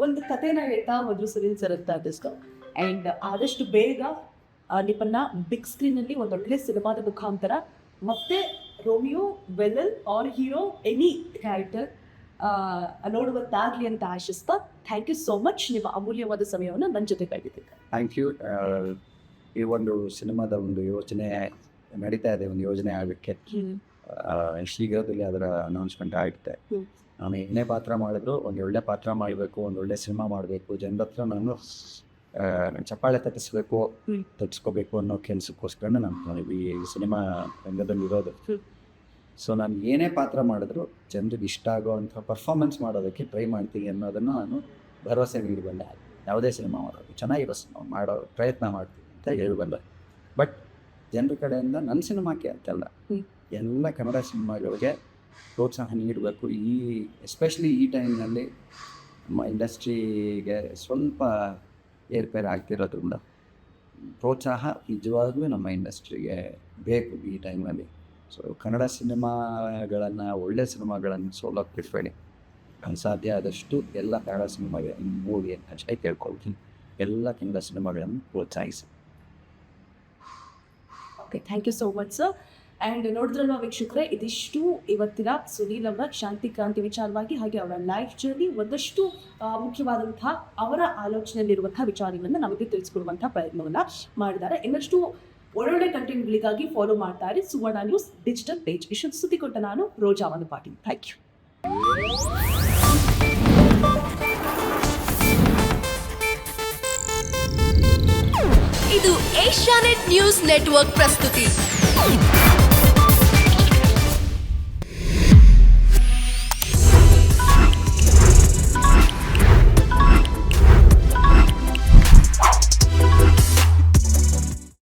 ಒಂದು ಕಥೆನ ಹೇಳ್ತಾ ಹೋದ್ರು ಸುನಿಲ್ ಸರ್ ಅಂತ ಅನ್ನಿಸ್ತು. ಆ್ಯಂಡ್ ಆದಷ್ಟು ಬೇಗ ನಿಮ್ಮನ್ನ ಬಿಗ್ ಸ್ಕ್ರೀನಲ್ಲಿ ಒಂದು ಒಳ್ಳೆ ಸಿನಿಮಾದ ಮುಖಾಂತರ ಮತ್ತೆ Romeo, we all are hero any character ನೋಡುವಂತಾಗಲಿ ಅಂತ ಆಶಿಸ್ತಾ, ಥ್ಯಾಂಕ್ ಯು ಸೋ ಮಚ್ ನಿಮ್ಮ ಅಮೂಲ್ಯವಾದ ಸಮಯವನ್ನು ನನ್ನ ಜೊತೆ ಕಳೆದಿದ್ದೀರಿ. Thank you. ಈ ಒಂದು ಸಿನಿಮಾದ ಒಂದು ಯೋಚನೆ ನಡೀತಾ ಇದೆ, ಒಂದು ಯೋಜನೆ ಆಗಕ್ಕೆ. ಶೀಘ್ರದಲ್ಲಿ ಅದರ ಅನೌನ್ಸ್ಮೆಂಟ್ ಆಗುತ್ತೆ. ನಾನು ಏನೇ ಪಾತ್ರ ಮಾಡಿದ್ರು ಒಂದು ಒಳ್ಳೆ ಪಾತ್ರ ಮಾಡಬೇಕು, ಒಂದು ಒಳ್ಳೆ ಸಿನಿಮಾ ಮಾಡಬೇಕು, ಜನರ ಹತ್ರ ನಾನು ಚಪ್ಪಾಳೆ ತಟ್ಟಿಸ್ಕೋಬೇಕು ಅನ್ನೋ ಕೆಲಸಕ್ಕೋಸ್ಕರ ನಾನು ಈ ಸಿನಿಮಾ ರಂಗದಲ್ಲಿ ಇರೋದು. ಸೊ ನಾನು ಏನೇ ಪಾತ್ರ ಮಾಡಿದ್ರು ಜನರಿಗೆ ಇಷ್ಟ ಆಗೋ ಅಂಥ ಪರ್ಫಾರ್ಮೆನ್ಸ್ ಮಾಡೋದಕ್ಕೆ ಟ್ರೈ ಮಾಡ್ತೀನಿ ಅನ್ನೋದನ್ನು ನಾನು ಭರವಸೆ ನೀಡಬಲ್ಲೆ. ಯಾವುದೇ ಸಿನಿಮಾ ಮಾಡೋದು ಚೆನ್ನಾಗಿರೋ ಸಿನಿಮಾ ಮಾಡೋ ಪ್ರಯತ್ನ ಮಾಡ್ತೀನಿ ಅಂತ ಹೇಳಬಲ್ಲೆ. ಬಟ್ ಜನರ ಕಡೆಯಿಂದ ನನ್ನ ಸಿನಿಮಾಕ್ಕೆ ಅಂತಲ್ಲ, ಎಲ್ಲ ಕನ್ನಡ ಸಿನಿಮಾಗಳಿಗೆ ಪ್ರೋತ್ಸಾಹ ನೀಡಬೇಕು. ಎಸ್ಪೆಷಲಿ ಈ ಟೈಮ್ನಲ್ಲಿ ನಮ್ಮ ಇಂಡಸ್ಟ್ರಿಗೆ ಸ್ವಲ್ಪ ಏರ್ಪೇರ್ ಆಗ್ತಿರೋದ್ರಿಂದ ಪ್ರೋತ್ಸಾಹ ನಿಜವಾಗ್ಲೂ ನಮ್ಮ ಇಂಡಸ್ಟ್ರಿಗೆ ಬೇಕು ಈ ಟೈಮಲ್ಲಿ. ಸೊ ಕನ್ನಡ ಸಿನಿಮಾಗಳನ್ನು, ಒಳ್ಳೆ ಸಿನಿಮಾಗಳನ್ನು ಸೋಲೋಕ್ಕೆ ಬಿಡಬೇಡಿ. ಸಾಧ್ಯ ಆದಷ್ಟು ಎಲ್ಲ ಕನ್ನಡ ಸಿನಿಮಾಗೆ ಮೂವಿ ಅಂತ ಅಷ್ಟೇ ಕೇಳ್ಕೊಳ್ತೀನಿ. ಎಲ್ಲ ಕನ್ನಡ ಸಿನಿಮಾಗಳನ್ನು ಪ್ರೋತ್ಸಾಹಿಸಿ. Okay, thank you so much sir. And ನೋಡಿದ್ರಲ್ವ ವೀಕ್ಷಕರೇ, ಇದಿಷ್ಟು ಇವತ್ತಿನ ಸುನೀಲ್ ಅವರ ಶಾಂತಿ ಕ್ರಾಂತಿ ವಿಚಾರವಾಗಿ, ಹಾಗೆ ಅವರ ಲೈಫ್ ಜರ್ನಿ, ಒಂದಷ್ಟು ಮುಖ್ಯವಾದಂತಹ ಅವರ ಆಲೋಚನೆಯಲ್ಲಿರುವಂತಹ ವಿಚಾರಗಳನ್ನು ನಮಗೆ ತಿಳಿಸ್ಕೊಡುವಂಥ ಪ್ರಯತ್ನವನ್ನು ಮಾಡಿದ್ದಾರೆ. ಇನ್ನಷ್ಟು ಒಳ್ಳೊಳ್ಳೆ ಕಂಟೆಂಟ್ಗಳಿಗಾಗಿ ಫಾಲೋ ಮಾಡ್ತಾ ಇರಿ ಸುವರ್ಣ ನ್ಯೂಸ್ ಡಿಜಿಟಲ್ ಪೇಜ್. ಇಷ್ಟು ಸುದ್ದಿ ಕೊಟ್ಟ ನಾನು ರೋಜಾ ಮನುಪಾಟಿ. Thank you. ಇದು ಏಷ್ಯಾನೆಟ್ ನ್ಯೂಸ್ ನೆಟ್ವರ್ಕ್ ಪ್ರಸ್ತುತಿ.